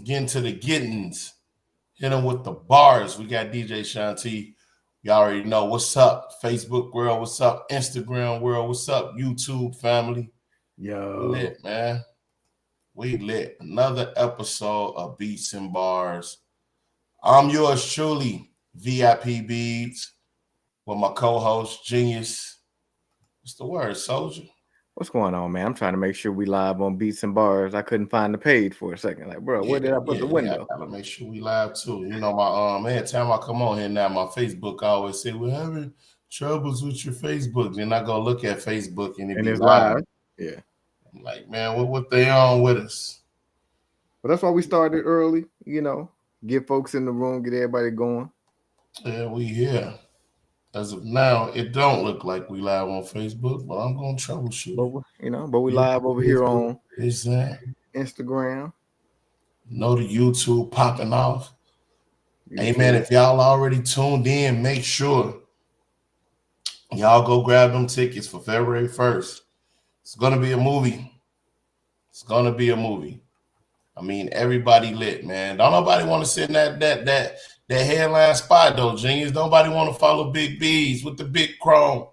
getting to the gettings. Hit them with the bars. We got DJ Shaun T. You already know what's up. Facebook world, what's up? Instagram world, what's up? YouTube family. Yo. Lit, man. We lit. Another episode of Beats and Bars. I'm yours truly, VIP Beats, with my co-host, Genius. What's the word, soldier? What's going on, man? I'm trying to make sure we live on Beats and Bars. I couldn't find the page for a second. Like, bro, where did I put the window? I gotta make sure we live too. You know, my every time I come on here now, my Facebook I always say we're having troubles with your Facebook. Then I go look at Facebook and it's live. Yeah. I'm like, man, what they on with us? But that's why we started early, you know, get folks in the room, get everybody going. Yeah, we here. As of now, it don't look like we live on Facebook, but I'm gonna troubleshoot. But we live over here on Instagram. Know the YouTube popping off. Hey man, if y'all already tuned in, make sure y'all go grab them tickets for February 1st. It's gonna be a movie. It's gonna be a movie. I mean, everybody lit, man. Don't nobody want to sit in that headline spot though, Genius. Nobody want to follow Big B's with the big chrome.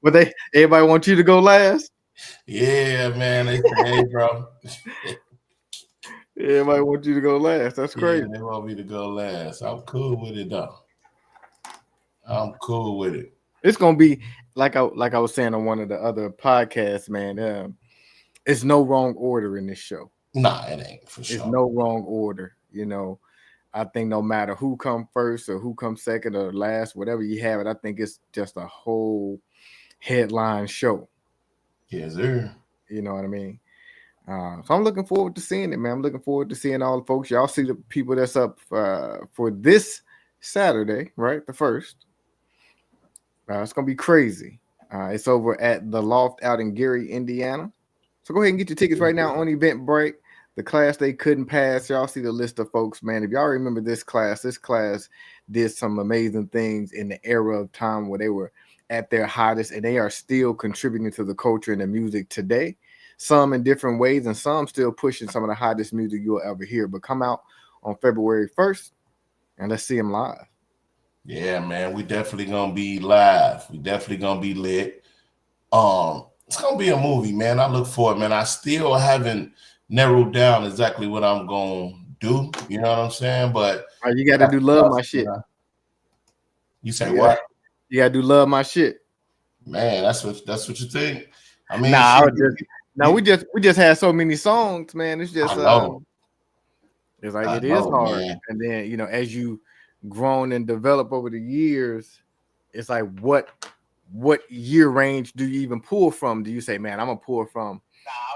But everybody want you to go last? Yeah, man. They say, hey, bro. Everybody want you to go last. That's crazy. Yeah, they want me to go last. I'm cool with it though. I'm cool with it. It's gonna be like I was saying on one of the other podcasts, man. It's no wrong order in this show. Nah, it ain't for sure. It's no wrong order. You know, I think no matter who come first or who comes second or last, whatever you have it, I think it's just a whole headline show. Yes, sir. You know what I mean? So I'm looking forward to seeing it, man. I'm looking forward to seeing all the folks. Y'all see the people that's up for this Saturday, right? The 1st. It's going to be crazy. It's over at the Loft out in Gary, Indiana. So go ahead and get your tickets right now on Eventbrite. The class they couldn't pass. Y'all see the list of folks, man. If y'all remember this class did some amazing things in the era of time where they were at their hottest, and they are still contributing to the culture and the music today. Some in different ways, and some still pushing some of the hottest music you'll ever hear. But come out on February 1st, and let's see them live. Yeah, man, we definitely gonna be live. We definitely gonna be lit. It's gonna be a movie, man. I look for it, man. I still haven't narrowed down exactly what I'm gonna do. You know what I'm saying? But you got to do Love My Shit. You say what? You gotta do Love My Shit. Man, that's what you think. I mean, we just had so many songs, man. It's just it's like it is hard. Man. And then, you know, as you grown and develop over the years, it's like what year range do you even pull from? Do you say, man, I'm gonna pull from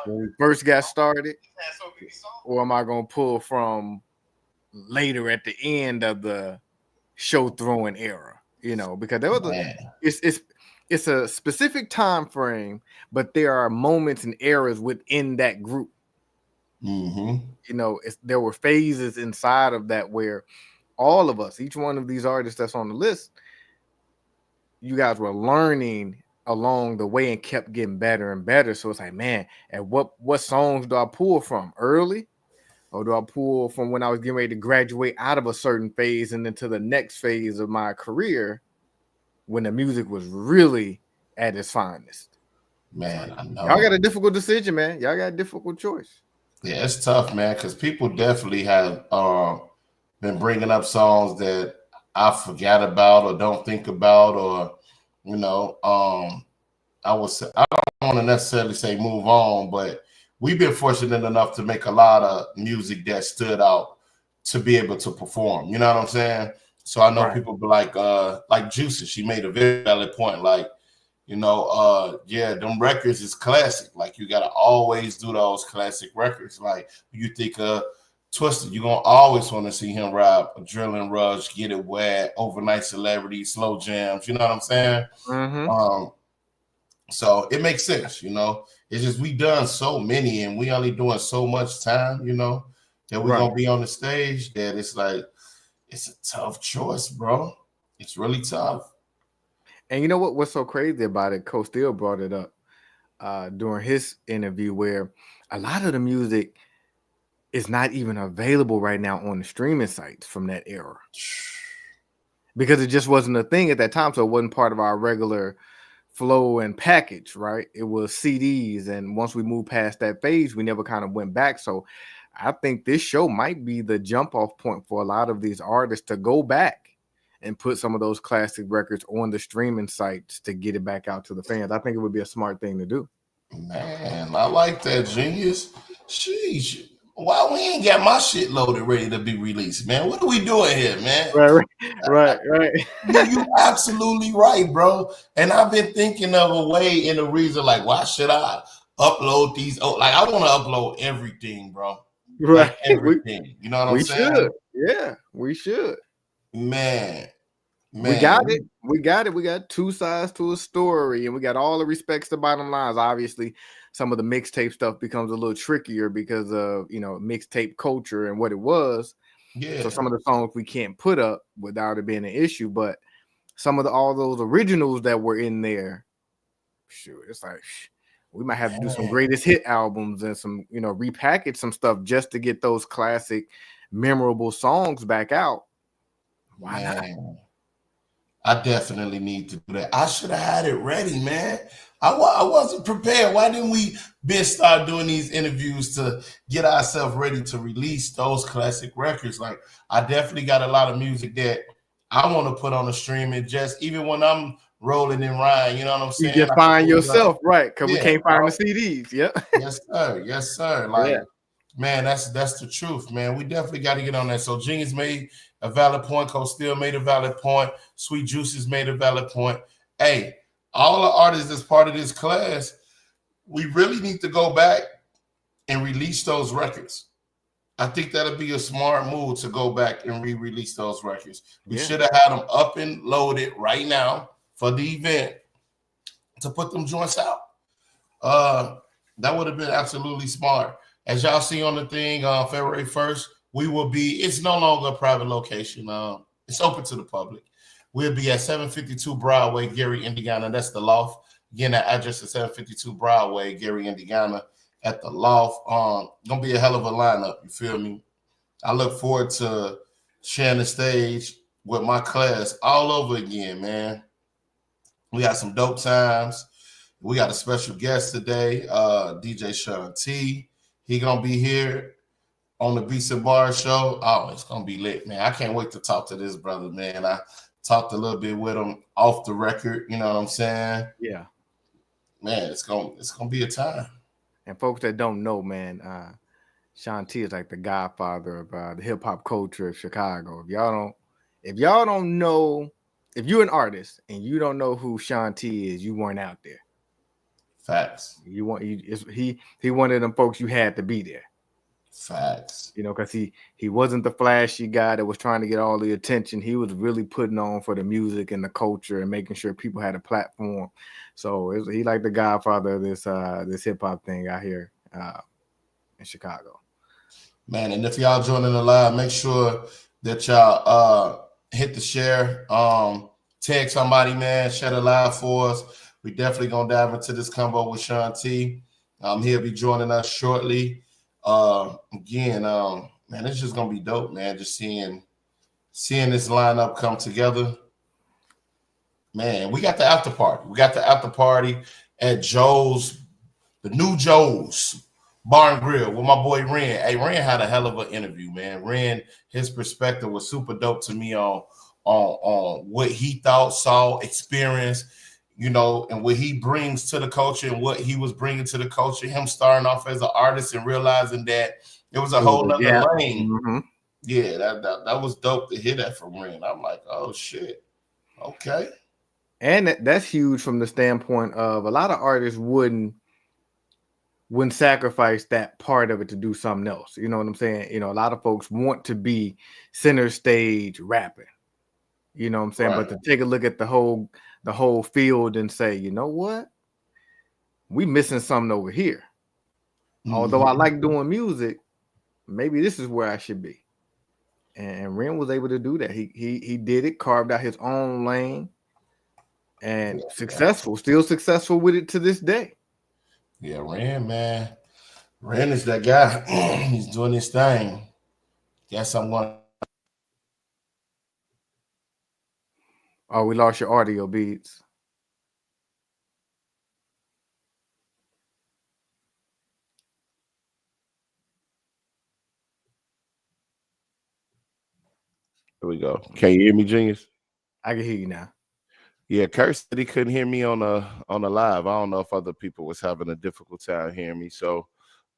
when we first got started, or am I gonna pull from later at the end of the show throwing era? You know, because there was it's a specific time frame, but there are moments and eras within that group. Mm-hmm. You know, there were phases inside of that where all of us, each one of these artists that's on the list, you guys were learning along the way and kept getting better and better. So it's like, man, and what songs do I pull from early? Or do I pull from when I was getting ready to graduate out of a certain phase and into the next phase of my career when the music was really at its finest? Man, I know. Y'all got a difficult decision, man. Y'all got a difficult choice. Yeah, it's tough, man, because people definitely have been bringing up songs that I forgot about or don't think about, or, you know, I don't want to necessarily say move on, but we've been fortunate enough to make a lot of music that stood out to be able to perform. You know what I'm saying? So I know people be like Juicy. She made a very valid point. Like, you know, them records is classic. Like, you gotta always do those classic records. Like, you think Twisted, you're gonna always want to see him rap Adrenaline Rush, Get It Wet, Overnight Celebrity, Slow Jams. You know what I'm saying? Mm-hmm. So it makes sense, you know. It's just we done so many and we only doing so much time, you know, that we're gonna be on the stage that it's like it's a tough choice, bro. It's really tough. And you know what's so crazy about it? Coach Steele brought it up during his interview, where a lot of the music is not even available right now on the streaming sites from that era because it just wasn't a thing at that time. So it wasn't part of our regular flow and package, right? It was CDs. And once we moved past that phase, we never kind of went back. So I think this show might be the jump off point for a lot of these artists to go back and put some of those classic records on the streaming sites to get it back out to the fans. I think it would be a smart thing to do. Man, I like that, genius. Sheesh. Why we ain't got my shit loaded ready to be released, man? What are we doing here, man? Right. You absolutely right, bro. And I've been thinking of a way and a reason, like, why should I upload these? Oh, like, I want to upload everything, bro. Right. Like everything. You know what I'm saying? Should. Yeah, we should. Man. We got it. We got two sides to a story, and we got all the respects to bottom lines. Obviously, some of the mixtape stuff becomes a little trickier because of mixtape culture and what it was. Yeah. So some of the songs we can't put up without it being an issue, but some of all those originals that were in there, shoot, it's like we might have to do some greatest hit albums and some repackage some stuff just to get those classic, memorable songs back out. Why not? I definitely need to do that. I should have had it ready, man. I wasn't prepared. Why didn't we start doing these interviews to get ourselves ready to release those classic records? Like, I definitely got a lot of music that I want to put on the streaming, just even when I'm rolling and riding, you know what I'm saying? You just find yourself, right? Because we can't find the CDs. Yeah. Yes, sir. Like, man, that's the truth, man. We definitely got to get on that. So Genius made a valid point. Coach Steele made a valid point. Sweet Juices made a valid point. Hey, all the artists that's part of this class, we really need to go back and release those records. I think that'll be a smart move to go back and re-release those records. We should have had them up and loaded right now for the event to put them joints out. That would have been absolutely smart. As y'all see on the thing, February 1st, it's no longer a private location. It's open to the public. We'll be at 752 Broadway, Gary, Indiana. That's the Loft. Again, that address is 752 Broadway, Gary, Indiana, at the Loft. Gonna be a hell of a lineup. You feel me? I look forward to sharing the stage with my class all over again, man. We got some dope times. We got a special guest today, DJ Shaun T. He gonna be here on the Beats and Barz show. Oh, it's gonna be lit, man. I can't wait to talk to this brother, man. I talked a little bit with him off the record. You know what I'm saying? Yeah. Man, it's gonna be a time. And folks that don't know, man, Shaun T is like the godfather of the hip hop culture of Chicago. If y'all don't know, if you're an artist and you don't know who Shaun T is, you weren't out there. Facts. He one of them folks you had to be there. Facts. Because he wasn't the flashy guy that was trying to get all the attention. He was really putting on for the music and the culture and making sure people had a platform. So he like the godfather of this hip hop thing out here in Chicago. Man, and if y'all joining the live, make sure that y'all hit the share. Tag somebody, man. Share the live for us. We definitely gonna dive into this combo with Shaun T. He'll be joining us shortly. Again, man, it's just gonna be dope, man. Just seeing this lineup come together. Man, we got the after party. We got the after party at the new Joe's Bar and Grill with my boy Ren. Hey, Ren had a hell of an interview, man. Ren, his perspective was super dope to me on what he thought, saw, experienced, and what he brings to the culture and what he was bringing to the culture. Him starting off as an artist and realizing that it was a whole other lane. Mm-hmm. Yeah, that was dope to hear that from Ren. I'm like, oh shit, okay. And that's huge from the standpoint of a lot of artists wouldn't sacrifice that part of it to do something else. You know what I'm saying? A lot of folks want to be center stage rapping. You know what I'm saying? Right. But to take a look at the whole field and say, you know what? We missing something over here. Mm-hmm. Although I like doing music, maybe this is where I should be. And Ren was able to do that. He did it, carved out his own lane, and still successful with it to this day. Yeah, Ren, man. Ren is that guy. He's doing his thing. Guess I'm going. Oh, we lost your audio, Beats. Here we go. Can you hear me, Genius? I can hear you now. Yeah, Kurt said he couldn't hear me on the live. I don't know if other people was having a difficult time hearing me. So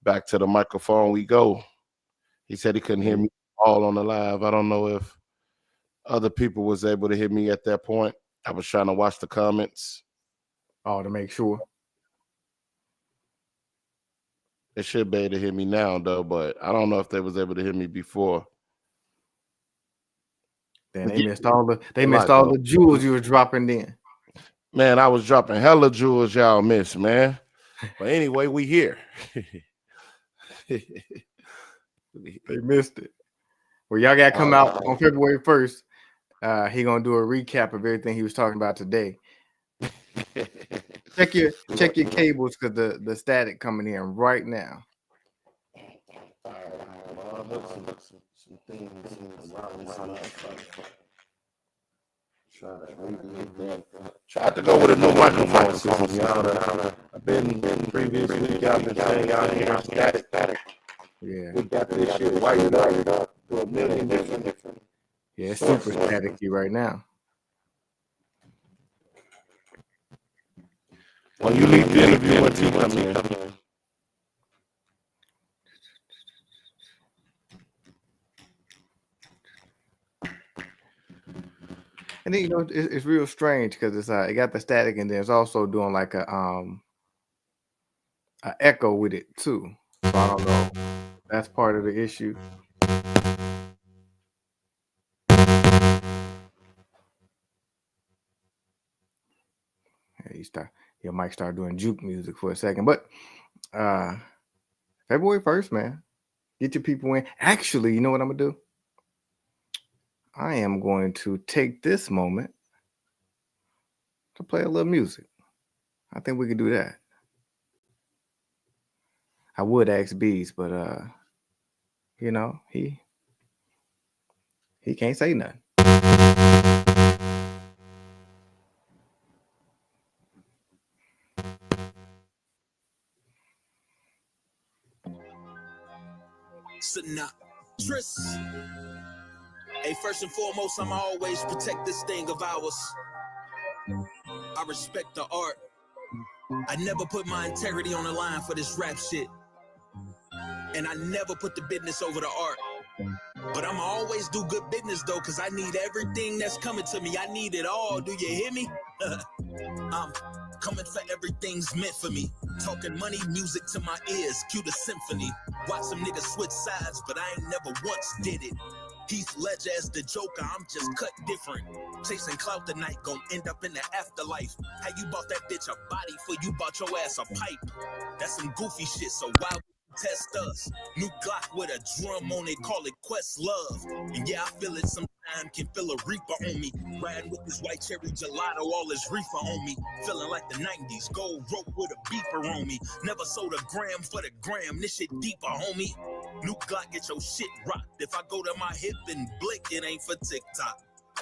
back to the microphone we go. He said he couldn't hear me all on the live. I don't know if other people was able to hear me at that point. I was trying to watch the comments. Oh, to make sure. They should be able to hear me now, though, but I don't know if they was able to hear me before. Then they missed all the jewels you were dropping in. Man, I was dropping hella jewels y'all missed, man. But anyway, we here. They missed it. Well, y'all got to come out on February 1st. He gonna do a recap of everything he was talking about today. check your cables because the static coming in right now. Tried to go with a new microphone system, y'all. I've been previous week, y'all been saying y'all hear static. Yeah. We got this shit wired up to a million different. Yeah, it's super staticky right now. When you leave the interview, what you come in? And then it's real strange because it's it got the static and then it's also doing like a echo with it too. So I don't know. That's part of the issue. You might start doing juke music for a second, but February 1st, man, get your people in. Actually, you know what I'm gonna do? I am going to take this moment to play a little music. I think we could do that. I would ask Bees, but he can't say nothing. Tris. Hey, first and foremost, I'ma always protect this thing of ours. I respect the art. I never put my integrity on the line for this rap shit. And I never put the business over the art. But I'ma always do good business though, cause I need everything that's coming to me. I need it all, do you hear me? I'm coming for everything's meant for me. Talking money, music to my ears, cue the symphony. Watch some niggas switch sides, but I ain't never once did it. Heath Ledger as the Joker, I'm just cut different. Chasing clout tonight, gon' end up in the afterlife. How you bought that bitch a body for you bought your ass a pipe? That's some goofy shit, so why would you test us? New Glock with a drum on it, call it Quest Love. And yeah, I feel it sometimes, can feel a reaper on me. Riding with this white cherry gelato, all this reefer on me. Feeling like the 90s, gold rope with a beeper on me. Never sold a gram for the gram, this shit deeper, homie. New Glock, get your shit rocked. If I go to my hip and blick, it ain't for TikTok.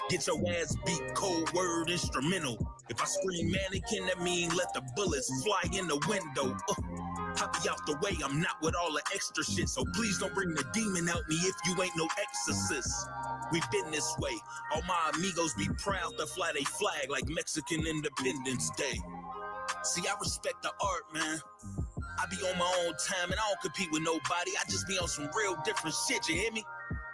Get your ass beat, cold word instrumental. If I scream mannequin, that mean let the bullets fly in the window. I be out the way, I'm not with all the extra shit. So please don't bring the demon out me if you ain't no exorcist. We been this way. All my amigos be proud to fly they flag like Mexican Independence Day. See, I respect the art, man. I be on my own time and I don't compete with nobody. I just be on some real different shit, you hear me?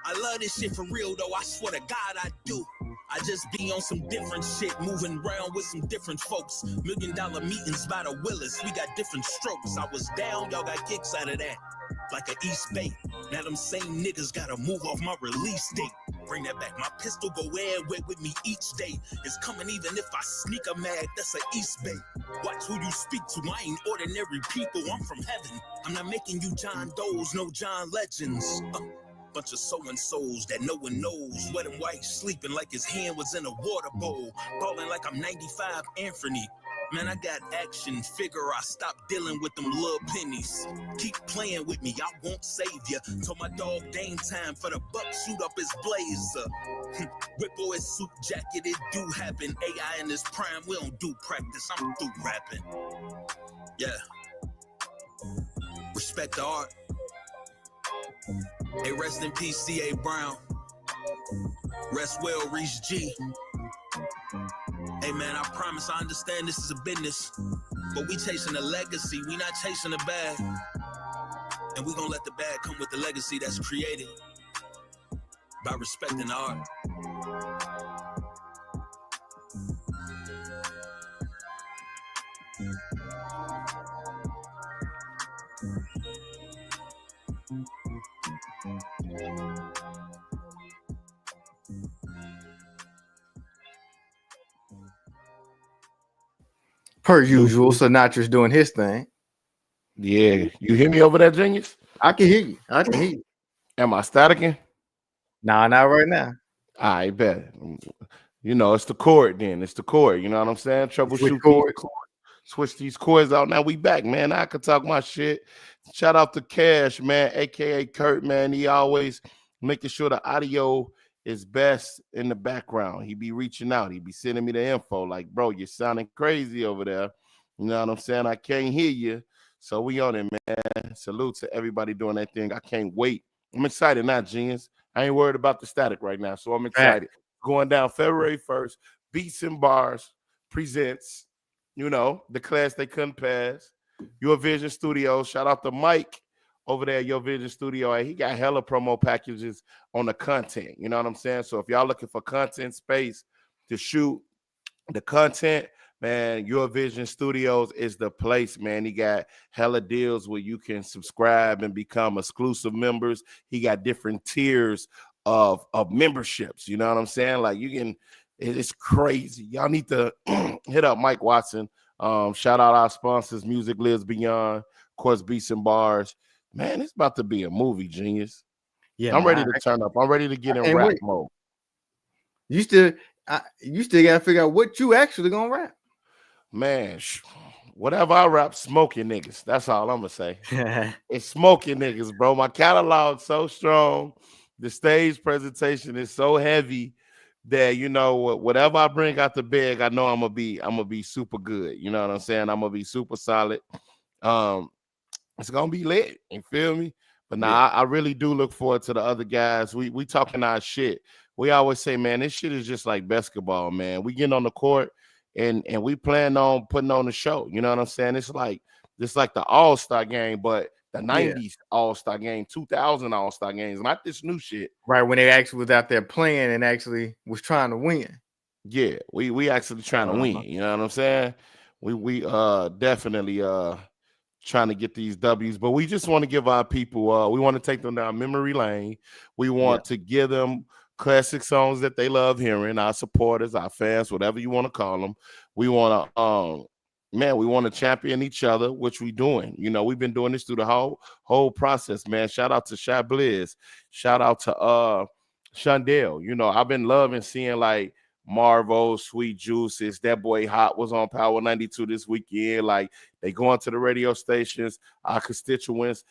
I love this shit for real though, I swear to God I do. I just be on some different shit, moving around with some different folks. $1 million meetings by the Willis, we got different strokes. I was down, y'all got kicks out of that. Like an East Bay. Now them same niggas gotta move off my release date. Bring that back, my pistol go everywhere with me each day. It's coming even if I sneak a mag, that's an East Bay. Watch who you speak to, I ain't ordinary people, I'm from heaven. I'm not making you John Does, no John Legends. Bunch of so-and-sos that no one knows. Wet and white sleeping like his hand was in a water bowl. Ballin' like I'm 95 Anthony. Man, I got action. Figure I stop dealing with them little pennies. Keep playing with me, I won't save ya. Told my dog Dame time for the buck shoot up his blazer. Whip or his suit jacket, it do happen. AI in his prime, we don't do practice. I'm through rapping. Yeah. Respect the art. Hey, rest in peace, C.A. Brown. Rest well, Reese G. Hey man, I promise I understand this is a business, but we chasing a legacy, we not chasing the bag. And we gonna let the bag come with the legacy that's created by respecting the art. Per usual, Sinatra's doing his thing. Yeah, you hear me over there, Genius? I can hear you. I can hear you. Am I staticking? Nah, not right now. I bet. You know, it's the chord then. It's the chord. You know what I'm saying? Troubleshoot chords. Switch these chords out. Now we back, man. I could talk my shit. Shout out to Cash, man, aka Kurt, man. He always making sure the audio is best in the background. He be reaching out. He be sending me the info. Like, bro, you're sounding crazy over there. You know what I'm saying? I can't hear you. So we on it, man. Salute to everybody doing that thing. I can't wait. I'm excited now, Genius. I ain't worried about the static right now, so I'm excited. Going down February 1st, Beats and Barz presents, you know, the class they couldn't pass. Your Vision Studio. Shout out to Mike over there at Your Vision Studio. He got hella promo packages on the content. You know what I'm saying? So if y'all looking for content space to shoot the content, man, Your Vision Studios is the place, man. He got hella deals where you can subscribe and become exclusive members. He got different tiers of memberships. You know what I'm saying? Like you can, it's crazy. Y'all need to hit up Mike Watson. Shout out our sponsors, Music Lives Beyond, of course, Beats and Barz. Man, it's about to be a movie, Genius. Yeah, I'm ready to turn up. I'm ready to get in rap mode. You still gotta figure out what you actually gonna rap. Man, whatever I rap, smoking niggas. That's all I'm gonna say. It's smoking niggas, bro. My catalog's so strong. The stage presentation is so heavy that, you know, whatever I bring out the bag, I know I'm gonna be super good. You know what I'm saying? I'm gonna be super solid. It's gonna be lit. You feel me? But now I really do look forward to the other guys. We talking our shit. We always say, man, this shit is just like basketball, man. We getting on the court and we plan on putting on the show. You know what I'm saying? It's like the All-Star game, but the 90s All-Star game, 2000 All-Star games, not this new shit. Right, when they actually was out there playing and actually was trying to win. Yeah, we actually trying to win. You know what I'm saying? We definitely trying to get these W's, but we just want to give our people, we want to take them down memory lane. We want to give them classic songs that they love hearing, our supporters, our fans, whatever you want to call them. We want to, we want to champion each other, which we doing. You know, we've been doing this through the whole process, man. Shout out to Shy Blizz. Shout out to Shundell. You know, I've been loving seeing like Marvo, Sweet Juices, that boy Hot was on Power 92 this weekend. Like they going to the radio stations, our constituents,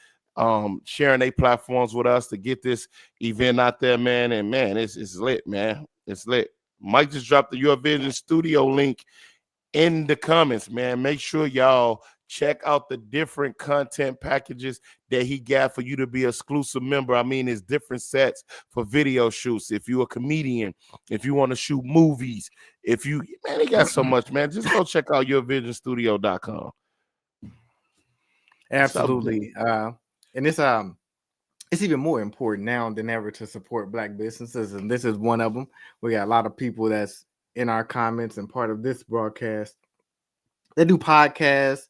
sharing their platforms with us to get this event out there, man. And man, it's lit, man. It's lit. Mike just dropped the Your Vision Studio link in the comments, man. Make sure y'all check out the different content packages that he got for you to be an exclusive member. I mean, it's different sets for video shoots. If you're a comedian, if you want to shoot movies, he got so much, man. Just go check out yourvisionstudio.com. Absolutely. And it's even more important now than ever to support Black businesses, and this is one of them. We got a lot of people that's in our comments and part of this broadcast. They do podcasts,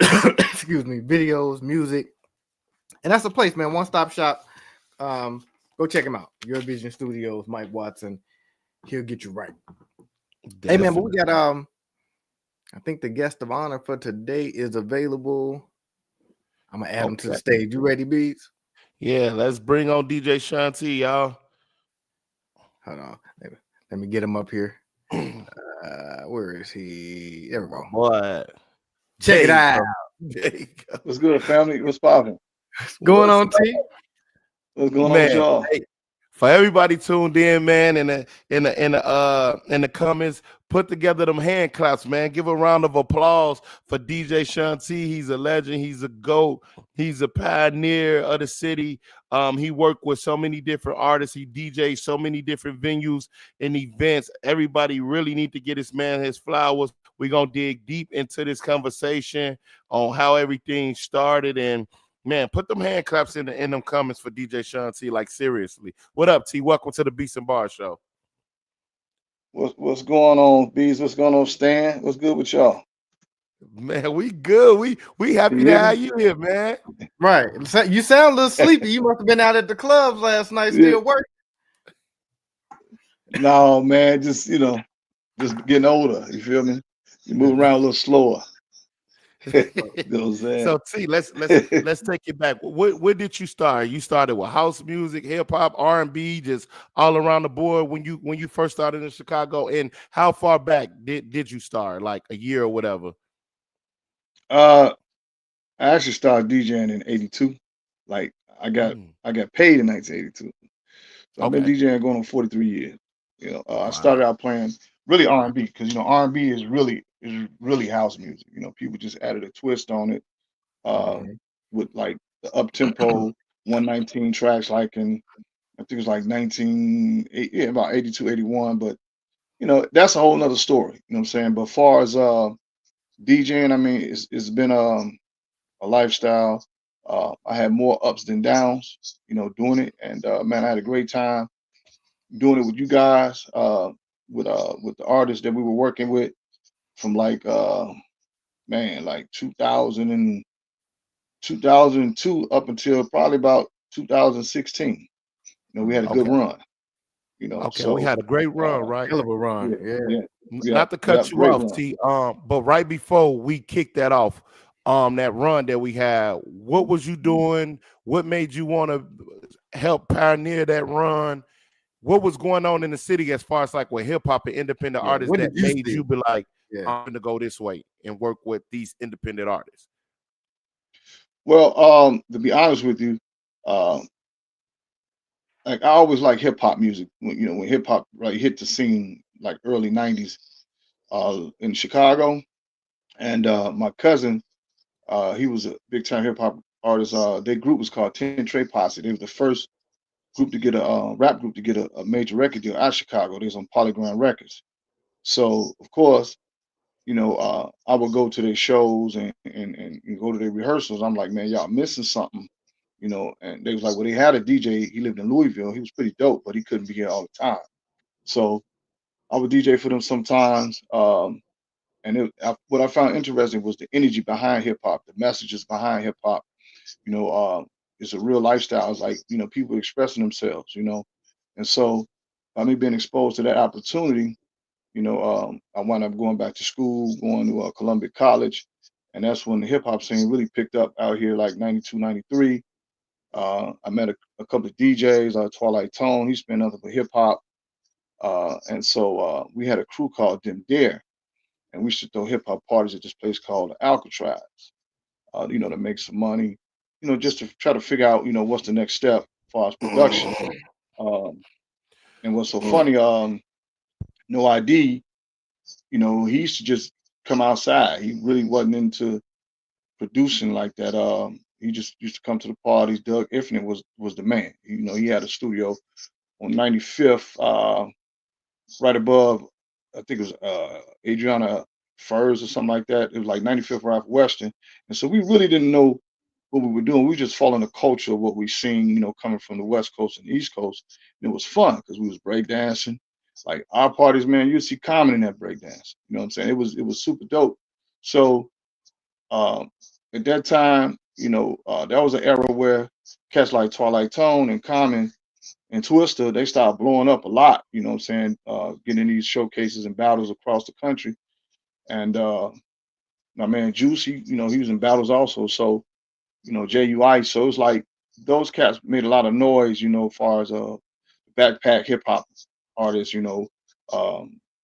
videos, music, and that's the place, man. One-stop shop. Go check him out. Your Vision Studios, Mike Watson. He'll get you right. Definitely. Hey, man, but we got I think the guest of honor for today is available. I'm gonna add him to the stage. You ready, Beats? Yeah, let's bring on DJ Shaun T, y'all. Hold on. Let me get him up here. Where is he? There we My go. boy. Check it There you out. go. There you go. What's good, family? What's popping? What's going on, T? What's going on with Man, y'all? hey, for everybody tuned in, man, in the comments, put together them hand claps, man. Give a round of applause for DJ Shaun T. He's a legend. He's a GOAT. He's a pioneer of the city. He worked with so many different artists. He DJs so many different venues and events. Everybody really need to get this man his flowers. We're gonna dig deep into this conversation on how everything started. And man, put them hand claps in them comments for DJ Shaun T. Like, seriously. What up, T? Welcome to the Beats and Barz show. What's going on, Bees? What's going on, Stan? What's good with y'all? Man, we good. We happy You to hear have me? you here, man. Right. So you sound a little sleepy. You must have been out at the clubs last night, Yeah. still working. No, man, just just getting older. You feel me? You move around a little slower. You know what I'm saying? So T, let's take it back. Where did you start? You started with house music, hip hop, R&B, just all around the board when you first started in Chicago. And how far back did you start? Like a year or whatever? I actually started DJing in '82. Like I got I got paid in 1982. So I've been Okay. DJing going on 43 years. I started Wow. out playing really R&B because R&B is really house music. People just added a twist on it with like the up tempo 119 tracks, like in I think it was like about 82, 81. But that's a whole nother story. You know what I'm saying? But far as DJing, I mean, it's been a lifestyle. I had more ups than downs, doing it, and man, I had a great time doing it with you guys, with the artists that we were working with from like man, like 2002 up until probably about 2016. We had a good Okay. run. Okay. We So had a great run, right? Hell of a run. yeah, Yeah. yeah, yeah, Not to yeah, cut you great off, run. T. But right before we kicked that off, that run that we had, what was you doing? What made you want to help pioneer that run? What was going on in the city as far as like with hip hop and independent Yeah. artists What did that you made see? you be like, Yeah. I'm gonna go this way and work with these independent artists? Well, to be honest with you, uh, like I always like hip hop music. When hip hop like hit the scene, like early '90s, in Chicago, and my cousin, he was a big time hip hop artist. Their group was called Ten Trey Posse. They were the first group to get a rap group to get a major record deal out of Chicago. They was on Polygram Records. So of course, I would go to their shows and go to their rehearsals. I'm like, man, y'all missing something. And they was like, well, they had a DJ. He lived in Louisville. He was pretty dope, but he couldn't be here all the time. So I would DJ for them sometimes. What I found interesting was the energy behind hip hop, the messages behind hip hop. It's a real lifestyle. It's like people expressing themselves. And so by me being exposed to that opportunity, I wound up going back to school, going to Columbia College, and that's when the hip hop scene really picked up out here, like '92, '93. I met a couple of DJs, Twilight Tone. He spent nothing but hip hop, and so we had a crew called Dem Dare, and we used to throw hip hop parties at this place called Alcatraz. To make some money, just to try to figure out, what's the next step as far as production. Um, and what's so funny, No ID, he used to just come outside. He really wasn't into producing like that. He just used to come to the parties. Doug Infinite was the man. He had a studio on 95th, right above, I think it was Adriana Furs or something like that. It was like 95th Ralph Western. And so we really didn't know what we were doing. We were just following the culture of what we seen, coming from the West Coast and the East Coast. And it was fun because we was breakdancing. Like our parties, man, you'd see Common in that breakdance. You know what I'm saying? It was super dope. So um, at that time, that was an era where cats like Twilight Tone and Common and Twister, they started blowing up a lot, you know what I'm saying? Getting these showcases and battles across the country. And my man Juice, he was in battles also. So, JUI. So it's like those cats made a lot of noise, as far as backpack hip hop artists,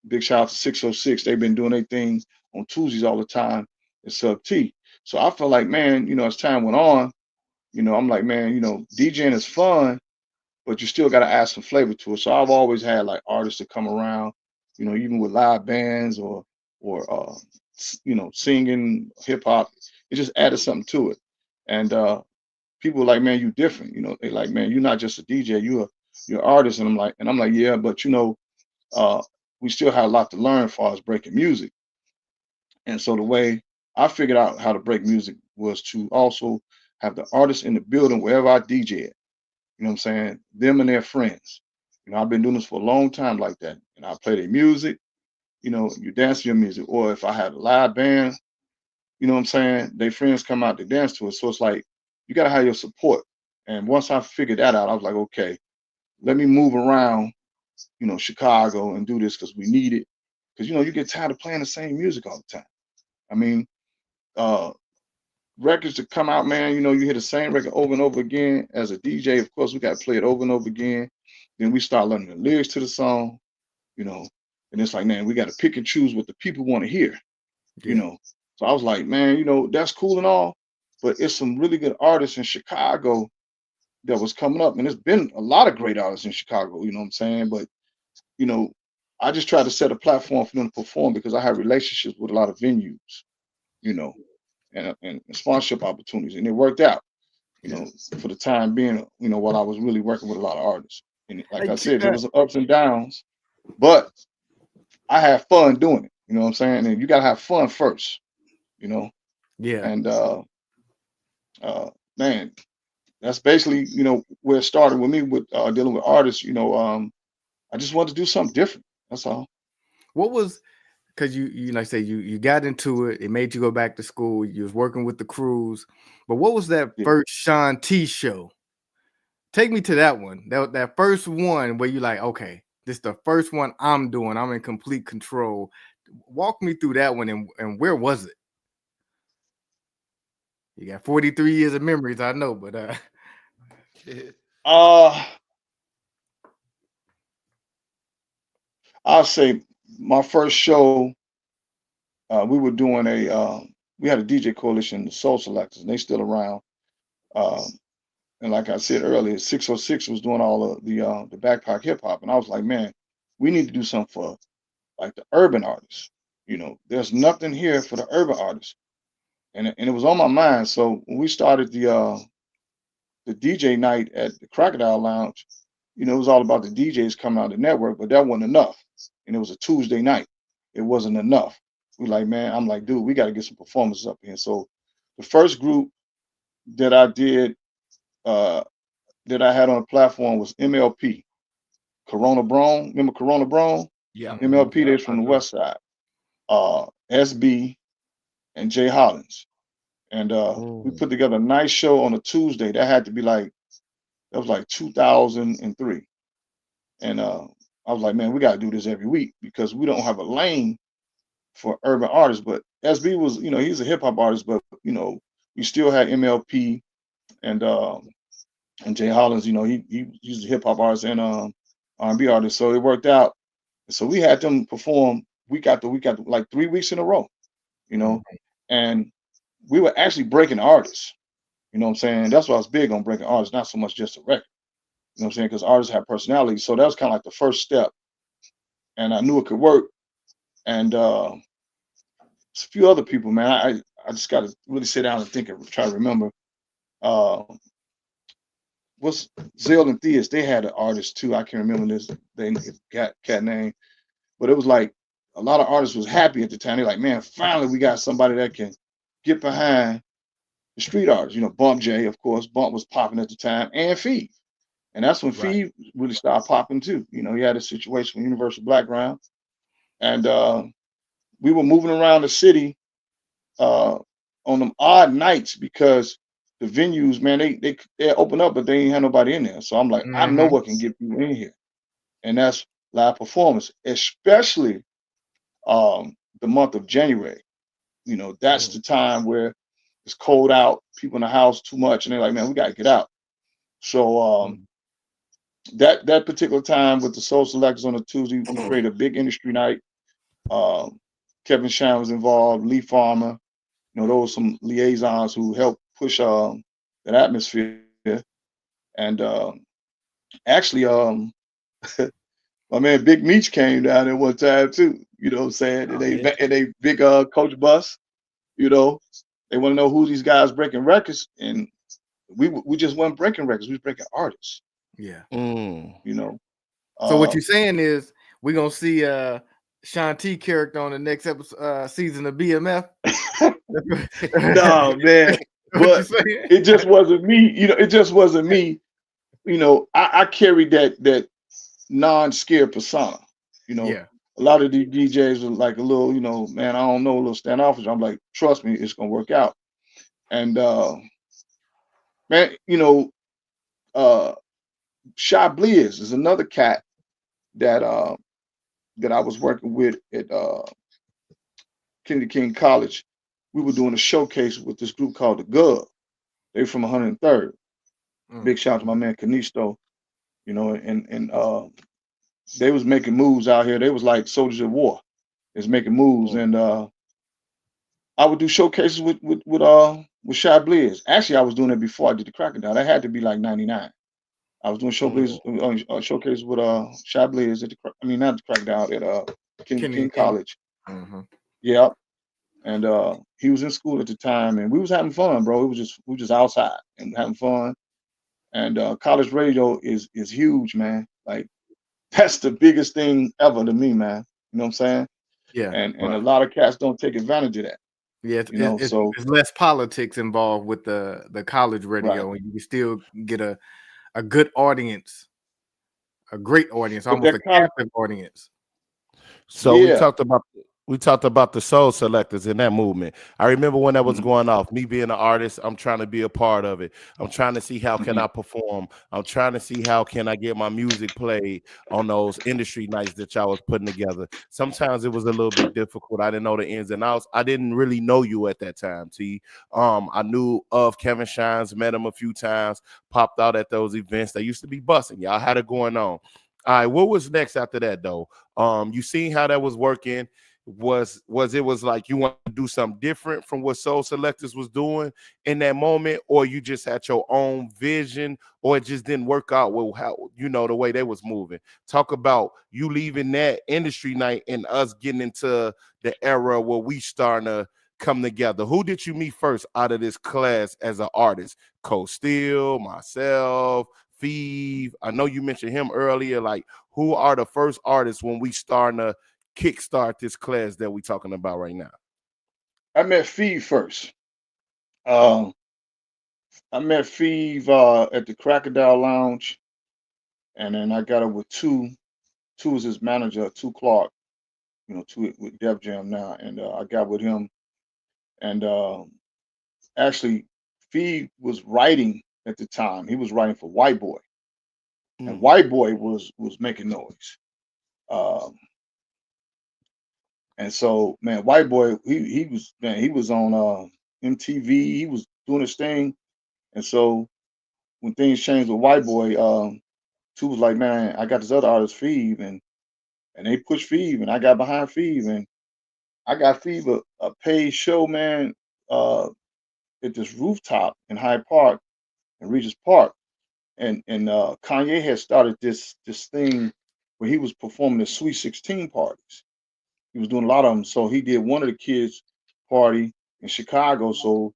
Big shout out to 606. They've been doing their thing on Tuesdays all the time at Sub T. So I feel like, man, as time went on, I'm like, man, DJing is fun, but you still got to add some flavor to it. So I've always had like artists that come around, even with live bands or singing hip hop. It just added something to it. And people were like, man, you different. They like, man, you're not just a DJ, you're an artist. And I'm like, yeah, but we still had a lot to learn as far as breaking music. And so the way I figured out how to break music was to also have the artists in the building wherever I DJ it. You know what I'm saying? Them and their friends. I've been doing this for a long time like that. And I play their music, you dance to your music. Or if I had a live band, you know what I'm saying? Their friends come out to dance to it. So it's like, you got to have your support. And once I figured that out, I was like, okay, let me move around, Chicago and do this because we need it. Because, you get tired of playing the same music all the time. I mean, records to come out, man, you hear the same record over and over again. As a DJ, of course, we got to play it over and over again. Then we start learning the lyrics to the song, and it's like, man, we got to pick and choose what the people want to hear, So I was like, man, that's cool and all, but it's some really good artists in Chicago that was coming up. And there's been a lot of great artists in Chicago, you know what I'm saying? But, I just tried to set a platform for them to perform because I have relationships with a lot of venues, and sponsorship opportunities. And it worked out, for the time being, while I was really working with a lot of artists. And like I said, there was some ups and downs, but I had fun doing it. You know what I'm saying? And you gotta have fun first, Yeah. And man, that's basically, where it started with me with dealing with artists. I just wanted to do something different. That's all. What was, because you like I say, you got into it, it made you go back to school, you was working with the crews, but what was that first Shaun T show? Take me to that one. That first one where you like, okay, this is the first one I'm doing. I'm in complete control. Walk me through that one, and where was it? You got 43 years of memories, I know, but I'll say my first show, we were doing we had a DJ coalition, the Soul Selectors, and they still around. And like I said earlier, 606 was doing all of the backpack hip hop, and I was like, man, we need to do something for like the urban artists. There's nothing here for the urban artists, and it was on my mind. So when we started the DJ night at the Crocodile Lounge, it was all about the DJs coming out of the network, but that wasn't enough. And it was a Tuesday night. It wasn't enough. I'm like, dude, we got to get some performances up here. So the first group that I did, that I had on the platform was MLP, Corona Braun. Remember Corona Braun? Yeah. MLP, they're from the West Side. SB and Jay Hollins. And we put together a nice show on a Tuesday. That was like 2003. And I was like, man, we got to do this every week because we don't have a lane for urban artists. But SB was, he's a hip hop artist, but we still had MLP and Jay Hollins. He's a hip hop artist and R&B artist, so it worked out. So we had them perform week after week after, like 3 weeks in a row, and we were actually breaking artists. You know what I'm saying? That's why I was big on breaking artists, not so much just a record. You know what I'm saying? Because artists have personality. So that was kind of like the first step. And I knew it could work. And a few other people, man. I just got to really sit down and think and try to remember. What's Zell and Theus? They had an artist too. I can't remember this cat name. But it was like a lot of artists was happy at the time. They're like, man, finally we got somebody that can get behind the street artists. Bump J, of course. Bump was popping at the time, and Feed. And that's when Feed really started popping too. He had a situation with Universal Background. And we were moving around the city on them odd nights because the venues, man, they open up, but they ain't have nobody in there. So I'm like, I know what can get people in here. And that's live performance, especially the month of January. That's the time where it's cold out, people in the house too much, and they're like, man, we got to get out. So that particular time with the Soul Selectors on a Tuesday, we created a big industry night. Kevin Shaun was involved, Lee Farmer. You know, those some liaisons who helped push that atmosphere. And actually, my man Big Meech came down there one time too. You know what I'm saying? And Oh, yeah. they big coach bus. You know, they want to know who these guys breaking records, and we just weren't breaking records. We was breaking artists. Yeah. You know. So what Uh, you're saying is we're gonna see Shaun T character on the next episode season of BMF. no man, What you but saying? it just wasn't me. You know, it just wasn't me. You know, I carried that non-scared persona. You know, Yeah. a lot of these DJs are like a little, you know, man, I don't know, a little standoffish. I'm like, trust me, it's gonna work out. And man, you know, uh Shy Bliz is another cat that that I was working with at Kennedy King College. We were doing a showcase with this group called the Gov. They from 103rd. Big shout out to my man Kanisto, you know, and they was making moves out here. They was like soldiers of war. They was making moves, and I would do showcases with Shy Bliz. Actually, I was doing it before I did the Crocodile. That had to be like '99. I was doing showcases with Shy Bliz at I mean not the Crocodile at King King. College. Yeah, and he was in school at the time, and we was having fun, bro. It was just we were just outside and having fun. And college radio is huge, man. Like that's the biggest thing ever to me, man. You know what I'm saying? Yeah. And a lot of cats don't take advantage of that. Yeah, You know, so it's less politics involved with the college right. radio, and you can still get a good audience, a great audience, But almost that a college, captive audience. So yeah. we talked about the soul selectors in that movement. I remember when that was Mhm, going off. Me being an artist, I'm trying to be a part of it. I'm trying to see how can mhm. I perform. I'm trying to see how can I get my music played on those industry nights that y'all was putting together. Sometimes it was a little bit difficult. I didn't know the ins and outs. I didn't really know you at that time, T. I knew of Kevin Shines, met him a few times, popped out at those events. They used to be busting. Y'all had it going on. All right, what was next after that though? You seen how that was working. Was it was like you want to do something different from what Soul Selectors was doing in that moment, or you just had your own vision, or it just didn't work out with how the way they was moving? Talk about you leaving that industry night and us getting into the era where we starting to come together. Who did you meet first out of this class as an artist? Cold Steel, myself, Feeve. I know you mentioned him earlier. Like, who are the first artists when we starting to kickstart this class that we talking about right now? I met Fee first. Um, I met Fee at the Crocodile Lounge, and then I got up with two. Two is his manager, Two Clark. You know, Two with Def Jam now, and I got with him. And actually, Fee was writing at the time. He was writing for White Boy, and Mm, White Boy was making noise. Um, and so, man, White Boy, he was man, he was on MTV. He was doing his thing, and so when things changed with White Boy, Two was like, man, I got this other artist, Phoebe, and they pushed Phoebe, and I got behind Phoebe, and I got Phoebe a paid show, man, uh, at this rooftop in Hyde Park and Regis Park, and Kanye had started this thing where he was performing the Sweet 16 parties. He was doing a lot of them, so he did one of the kids' party in Chicago. So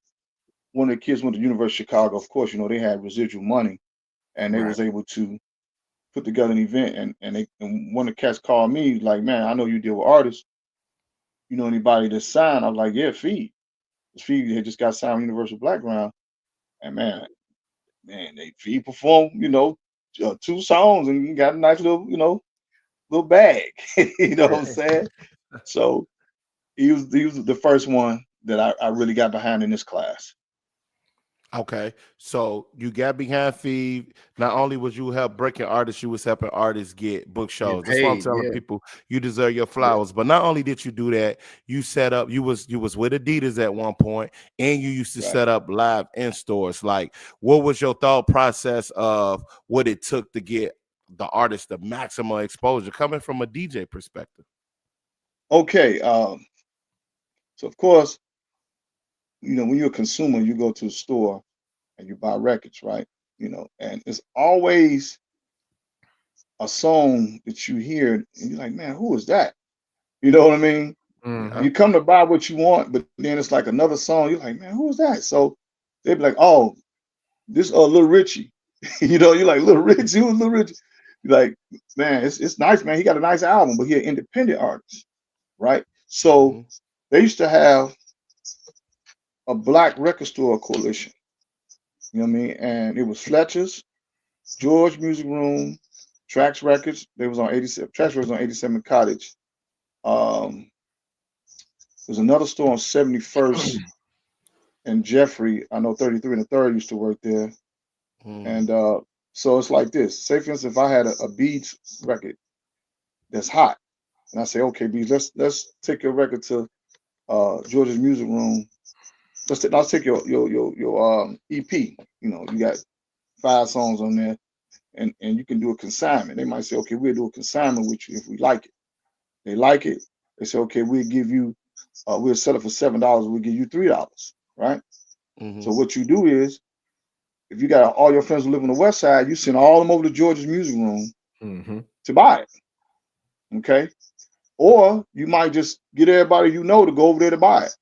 one of the kids went to University of Chicago. Of course, you know they had residual money, and they Right. was able to put together an event, and one of the cats called me like, man, I know you deal with artists. You know anybody that's signed? I was like, yeah, Feed. Feed had just got signed with Universal Blackground, and man, they Feed performed, two songs and got a nice little, little bag. You know what I'm saying? So he was the first one that I really got behind in this class. okay, so you got behind Feed. Not only was you help breaking artists, you was helping artists get book Get shows. That's why I'm paid. telling Yeah. people you deserve your Yeah, flowers. But not only did you do that, you set up. You was with Adidas at one point, and you used to right. set up live in stores. Like, what was your thought process of what it took to get the artist the maximum exposure coming from a DJ perspective? Okay. So of course, when you're a consumer, you go to a store and you buy records, right? And it's always a song that you hear and you're like, man, who is that? You know what I mean? Yeah. You come to buy what you want, but then it's like another song. You're like, man, who is that? So they'd be like, oh, this Little Richie. You're like, Little Richie, who's Little Richie? You're like, man, it's nice, man. He got a nice album, but he an independent artist, right? So they used to have a black record store coalition. You know what I mean? And it was Fletcher's, George Music Room, Trax Records. They was on 87. Trax Records on 87 Cottage. There's another store on 71st and Jeffrey. I know 33 and the third used to work there. And so it's like this. Say for instance, if I had a Beats record that's hot, and I say, okay, Beats, let's take your record to George's Music Room. Let's take your EP. You got 5 songs on there, and you can do a consignment. They might say, okay, we'll do a consignment with you if we like it. They like it. They say, okay, we'll give you, we'll sell it for $7. We'll give you $3, right? So what you do is, if you got all your friends who live on the west side, you send all of them over to George's Music Room to buy it. Okay. Or you might just get everybody to go over there to buy it.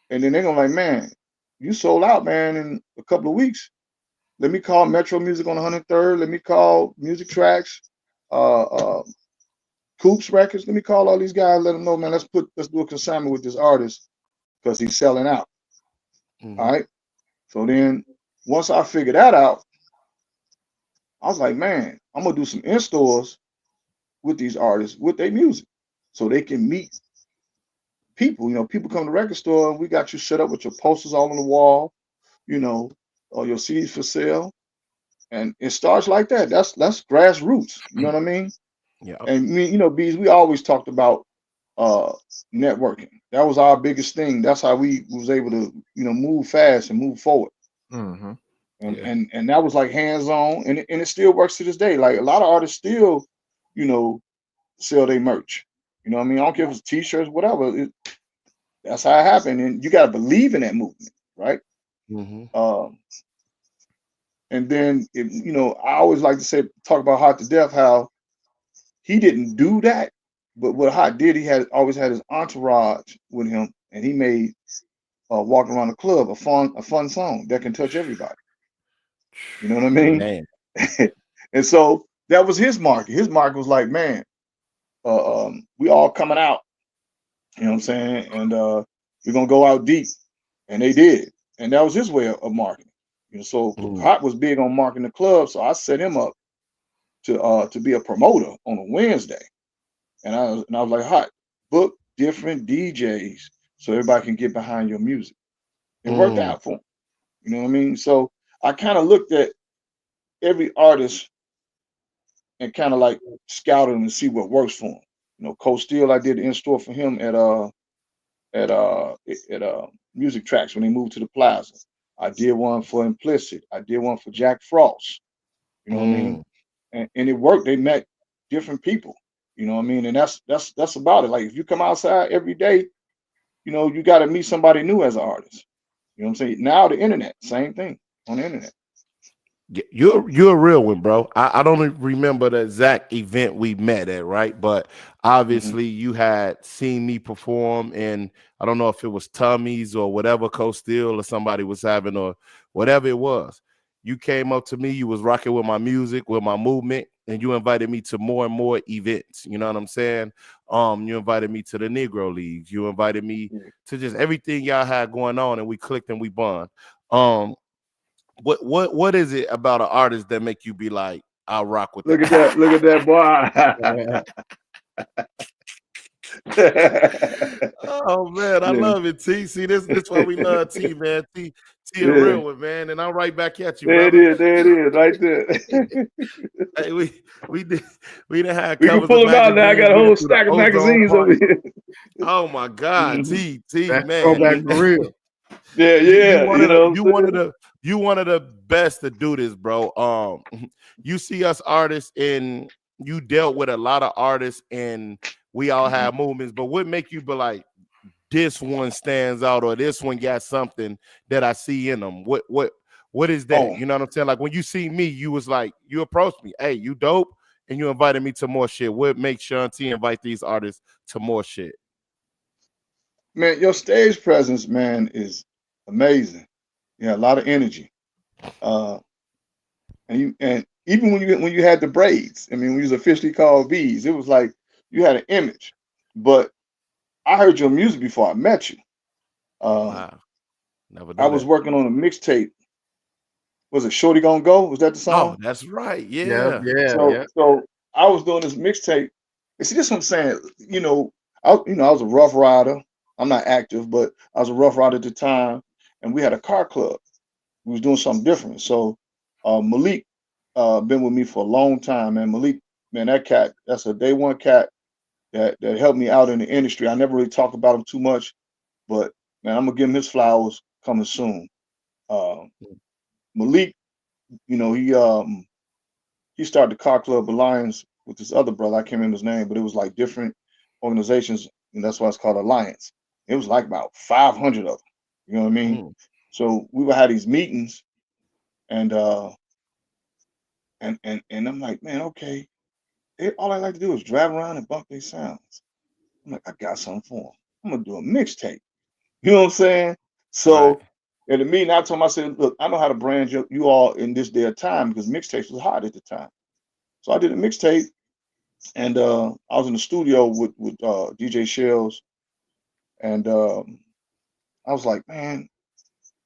And then they're gonna like, man, you sold out, man, in a couple of weeks. Let me call Metro Music on 103rd. Let me call Music Tracks, Coops Records. Let me call all these guys, let them know, man, let's do a consignment with this artist because he's selling out. All right. So then once I figured that out, I was like, man, I'm gonna do some in-stores with these artists with their music so they can meet people. People come to the record store and we got you set up with your posters all on the wall, or your CDs for sale. And it starts like that. That's grassroots. You know what I mean? Yeah. And Bees, we always talked about networking. That was our biggest thing. That's how we was able to, move fast and move forward. And that was like hands-on, and it still works to this day. Like a lot of artists still, sell their merch. You know what I mean? I don't care if it's t-shirts, whatever. That's how it happened. And you got to believe in that movement, right? And then, I always like to talk about Hot to Death, how he didn't do that. But what Hot did, he always had his entourage with him, and he made Walking Around the Club a fun song that can touch everybody. You know what I mean? And so that was his market. His market was like, man, we all coming out. You know what I'm saying? And we're gonna go out deep. And they did. And that was his way of marketing. So Hot was big on marketing the club. So I set him up to be a promoter on a Wednesday. And I was like, Hot, book different DJs so everybody can get behind your music. It worked out for him. You know what I mean? So I kind of looked at every artist and kind of like scouted them and see what works for him. Coach Steele, I did the in-store for him at Music Tracks when they moved to the Plaza. I did one for Implicit. I did one for Jack Frost. You know what I mean? And it worked. They met different people. You know what I mean? And that's about it. Like if you come outside every day, you got to meet somebody new as an artist. You know what I'm saying? Now the internet, same thing on the internet. You're a real one, bro. I don't remember the exact event we met at, right? But obviously you had seen me perform, and I don't know if it was Tommy's or whatever, Coach Steele or somebody was having or whatever it was. You came up to me, you was rocking with my music, with my movement, and you invited me to more and more events. You know what I'm saying? You invited me to the Negro Leagues. You invited me to just everything y'all had going on, and we clicked and we bond. What is it about an artist that make you be like, I'll rock with Look at that, boy. Oh man, I love it, T. See, this why we love T, man. T a real one, man. And I'm right back at you. There it is, right there. Hey, we didn't have we can pull them out now. I got a whole stack of magazines over here. Oh my God, T, man. Go back for real. Yeah. You one of the best to do this, bro. You see us artists in you dealt with a lot of artists and we all have movements, but what make you be like, this one stands out or this one got something that I see in them? What is that? Oh, You know what I'm saying? Like when you see me, you was like, you approached me, hey, you dope, and you invited me to more shit. What makes Shaun T invite these artists to more shit? man, your stage presence, man, is amazing. Yeah, a lot of energy. Uh, and even when you had the braids, I mean, when you was officially called Bees, it was like you had an image. But I heard your music before I met you. Um, Wow, never I knew was that. working on a mixtape. Was it Shorty Gonna Go? Was that the Oh, song? that's right. Yeah, Yeah. yeah, So yeah. so I was doing this mixtape. And see, this is what I'm saying. I was a rough rider. I'm not active, but I was a rough rider at the time, and we had a car club. We was doing something different. So Malik been with me for a long time, man. Malik, man, that cat, that's a day one cat that helped me out in the industry. I never really talk about him too much, but man, I'm gonna give him his flowers coming soon. Uh, Malik, you know, he started the Car Club Alliance with this other brother. I can't remember his name, but it was like different organizations, and that's why it's called Alliance. It was like about 500 of them. You know what I mean? Mm, So we would have these meetings, and and I'm like, man, okay. All I like to do is drive around and bump these sounds. I'm like, I got something for them. I'm gonna do a mixtape. You know what I'm saying? right. So at the meeting, I told him, I said, look, I know how to brand you all in this day of time because mixtapes was hot at the time. So I did a mixtape, and I was in the studio with DJ Shells, and I was like, man,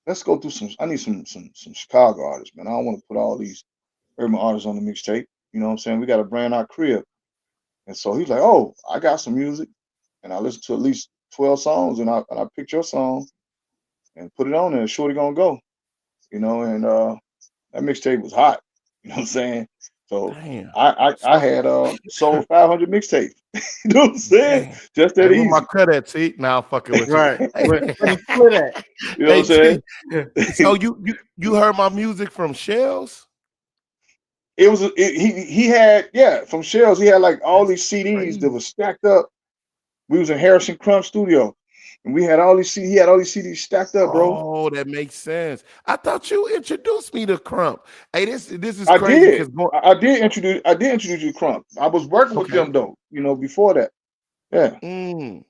let's go through some. I need some Chicago artists, man. I don't want to put all these urban artists on the mixtape. You know what I'm saying? We got to brand our crib. And so he's like, oh, I got some music, and I listened to at least 12 songs, and I picked your song and put it on there. Shorty Gonna Go, and that mixtape was hot. You know what I'm saying? So Damn. I So had sold 500 mixtapes. You know what I'm saying? damn. Just Hey, that where my easy. credit, T? Now I'm fucking with you. Right. Hey, When he split that. You know hey what I'm T. saying? So you heard my music from Shells? He had, yeah, from Shells. He had like all That's these CDs that crazy. were stacked up. We was in Harrison Crump studio, and we had all these He had all these CDs stacked up, bro. Oh, that makes sense. I thought you introduced me to Crump. Hey, this is I crazy because did. I did introduce you to Crump. I was working with okay. them though, before that. Yeah. Mm.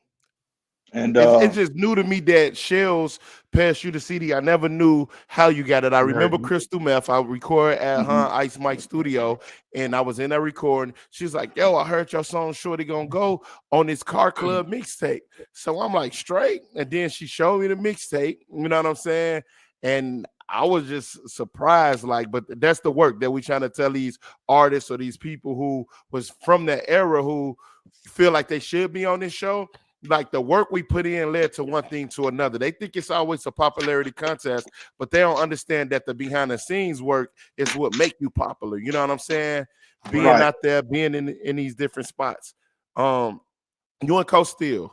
And It's just new to me that Shells passed you the CD. I never knew how you got it. I remember Right. Crystal Meth. I record at mhm. her Ice Mike studio, and I was in there recording. She's like, "Yo, I heard your song Shorty Gonna Go on this Car Club mixtape." So I'm like, straight. And then she showed me the mixtape. You know what I'm saying? And I was just surprised, like, but that's the work that we trying to tell these artists or these people who was from that era who feel like they should be on this show. Like the work we put in led to one thing to another. They think it's always a popularity contest, but they don't understand that the behind the scenes work is what make you popular. You know what I'm saying? Being Right. Right. out there, being in these different spots. You and Coach Steele,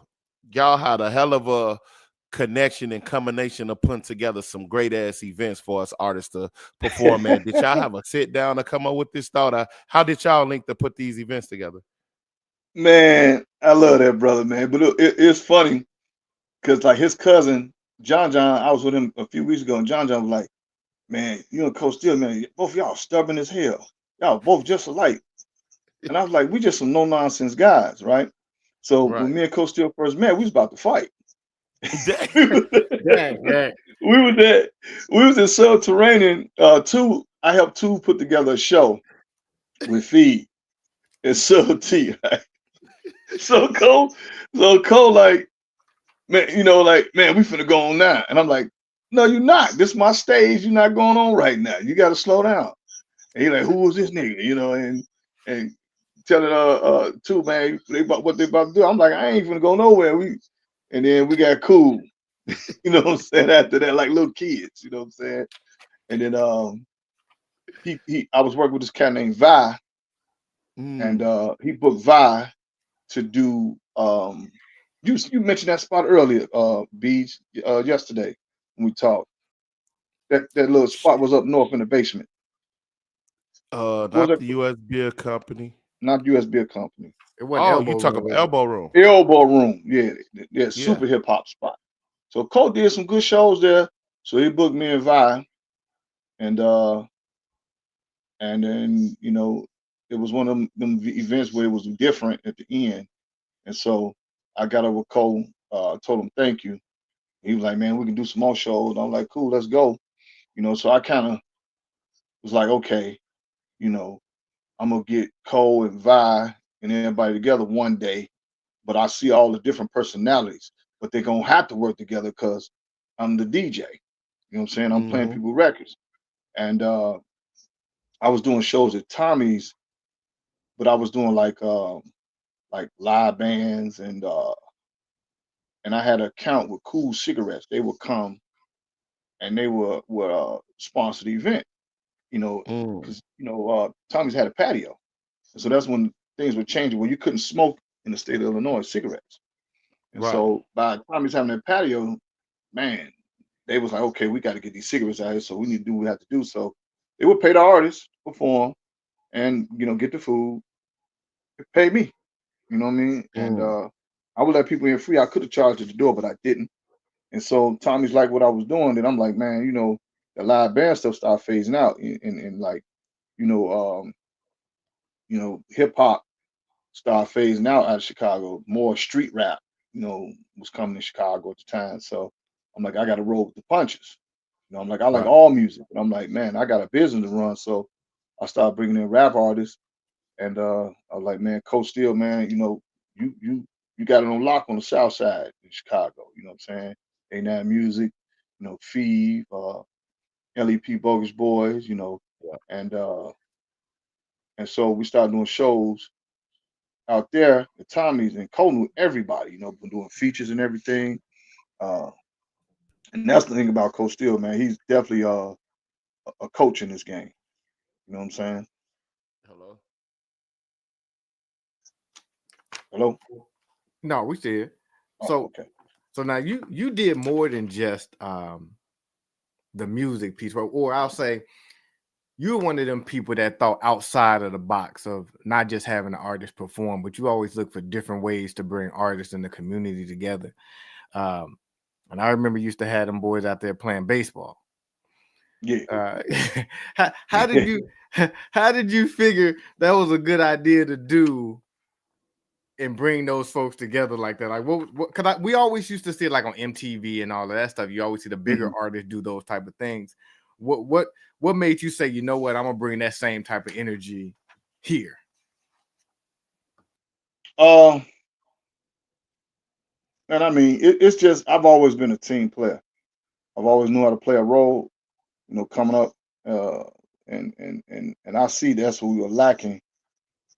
y'all had a hell of a connection and combination of putting together some great ass events for us artists to perform at. Did y'all have a sit down to come up with this thought? How did y'all link to put these events together? Man, I love that brother, man. But it's funny because like his cousin John, I was with him a few weeks ago, and John was like, "Man, you and Coach Steele, man, both of y'all stubborn as hell. Y'all both just alike." And I was like, "We just some no nonsense guys, right?" So when Right. me and Coach Steele first met, we was about to fight. Dang. we was Dang, dang. we was at we was in Subterranean. I helped two put together a show with Feed and Sub T. Right? So Cole, like, man, like, man, we finna go on now. And I'm like, no, you're not. This is my stage. You're not going on right now. You got to slow down. And he's like, who was this nigga? And telling two, man, what they about to do. I'm like, I ain't finna go nowhere. And then we got cool. You know what I'm saying? After that, like little kids. You know what I'm saying? And then I was working with this cat named Vi, and Mm. he booked Vi to do you mentioned that spot earlier, Beach, yesterday when we talked. That little spot was up north in the basement. What was Not that? the US Beer Company. not US Beer Company. It wasn't Oh, Elbow you talk Room, about was it? Elbow Room. Elbow Room, yeah, Yeah. super hip hop spot. So Cole did some good shows there. So he booked me and Vi, and then it was one of them events where it was different at the end. And so I got over with Cole, told him thank you. He was like, man, we can do some more shows. I'm like, cool, let's go. So I kind of was like, okay, you know, I'm gonna get Cole and Vi and everybody together one day, but I see all the different personalities, but they're gonna have to work together because I'm the DJ. You know what I'm saying? I'm playing Mm-hmm. people records. And I was doing shows at Tommy's, but I was doing like live bands and I had an account with Cool Cigarettes. They would come and they would sponsor the event, Mm. because Tommy's had a patio. So that's when things were changing, when you couldn't smoke in the state of Illinois cigarettes. And Right. so by the time he's having that patio, man, they was like, okay, we got to get these cigarettes out here, so we need to do what we have to do. So they would pay the artists to perform and get the food, pay me. You know what I mean? And Mm. I would let people in free. I could have charged at the door, but I didn't. And so Tommy's like what I was doing, and I'm like, man, the live band stuff started phasing out, and like, you know, um, hip hop started phasing out of Chicago. More street rap, was coming to Chicago at the time. So I'm like, I got to roll with the punches. I'm like, I like Right. all music, but I'm like, man, I got a business to run. So I started bringing in rap artists, and I was like, man, Coach Steele, man, you got it on lock on the South Side in Chicago. You know what I'm saying? A9 Music, Fee, LEP Bogus Boys, Yeah. and so we started doing shows out there at Tommy's, and Cole knew everybody, been doing features and everything. Uh, and that's the thing about Coach Steele, man. He's definitely a coach in this game. You know what I'm saying? Hello. Hello? No, we still. Oh, So okay. so now you did more than just the music piece, or I'll say you're one of them people that thought outside of the box of not just having an artist perform, but you always look for different ways to bring artists in the community together. Um, and I remember you used to have them boys out there playing baseball. Yeah. Uh, how did you how did you figure that was a good idea to do and bring those folks together like that? Like what because we always used to see it like on MTV and all of that stuff. You always see the bigger Mhm. artists do those type of things. What made you say, you know what, I'm gonna bring that same type of energy here? Uh, and I mean, it's just I've always been a team player. I've always knew how to play a role. Coming up, uh, and I see that's what we were lacking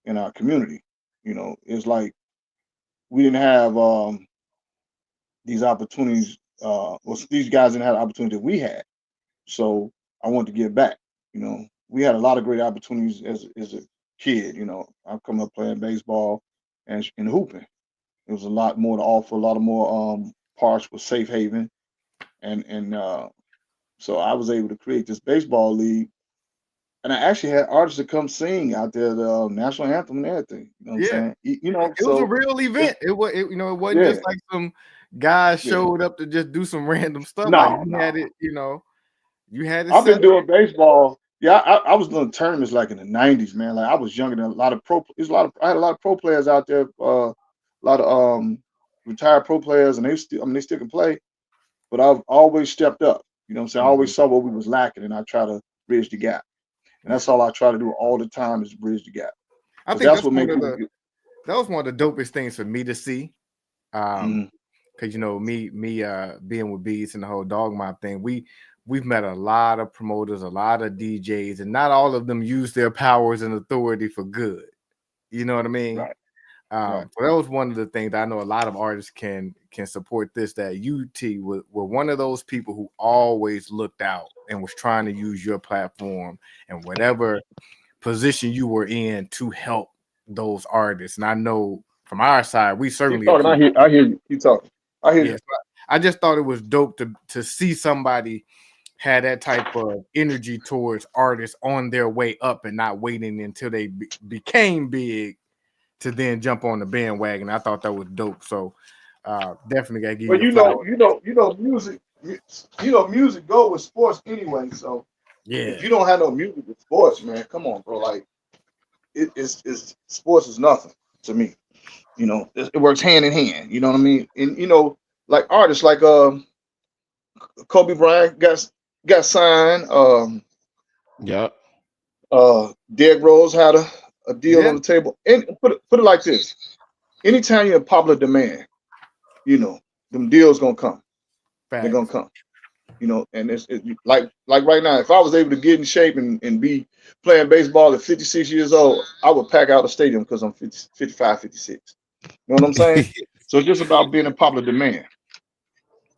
in our community. It's like we didn't have these opportunities. Well, these guys didn't have the opportunity that we had. So I wanted to give back. We had a lot of great opportunities as a kid. I'm coming up playing baseball and hooping. It was a lot more to offer, a lot of more parts with Safe Haven, and so I was able to create this baseball league, and I actually had artists to come sing out there the national anthem and everything. You know what I'm Yeah, saying? it was a So real it's event. It wasn't yeah, just like some guys yeah. showed up to just do some random stuff. Like No, you had no. it, you had it I've set been up. doing baseball. Yeah, I was doing tournaments like in the '90s, man. Like I was younger than a lot of pro. There's a lot of I had a lot of pro players out there. A lot of retired pro players, and they still can play. But I've always stepped up. You know what I'm saying? I Mhm. always saw what we was lacking, and I try to bridge the gap. And that's all I try to do all the time is bridge the gap, I because think that's that's what one make of people the get. that was one of the dopest things for me to see. Mhm. Because me being with Beats and the whole dog mob thing, we've met a lot of promoters, a lot of DJs, and not all of them use their powers and authority for good. You know what I mean? Right, right. So that was one of the things I know a lot of artists can support this, that UT were one of those people who always looked out and was trying to use your platform and whatever position you were in to help those artists. And I know from our side, we Keep certainly talking. appreciate. I hear you. Keep talking. I hear you. Yes, I just thought it was dope to see somebody had that type of energy towards artists on their way up and not waiting until they became big to then jump on the bandwagon. I thought that was dope. So definitely gotta give But you flowers. music go with sports anyway. So Yeah. if you don't have no music with sports, man, come on, bro. Like it's sports is nothing to me. You know, it works hand in hand. You know what I mean? And like artists like Kobe Bryant got signed. Yeah. Derrick Rose had a deal Yeah. on the table. And put it like this: anytime you're in popular demand, them deals gonna come. They're gonna come. And it's like right now, if I was able to get in shape and be playing baseball at 56 years old, I would pack out a stadium because I'm 50, 55, 56. You know what I'm saying? So it's just about being in popular demand.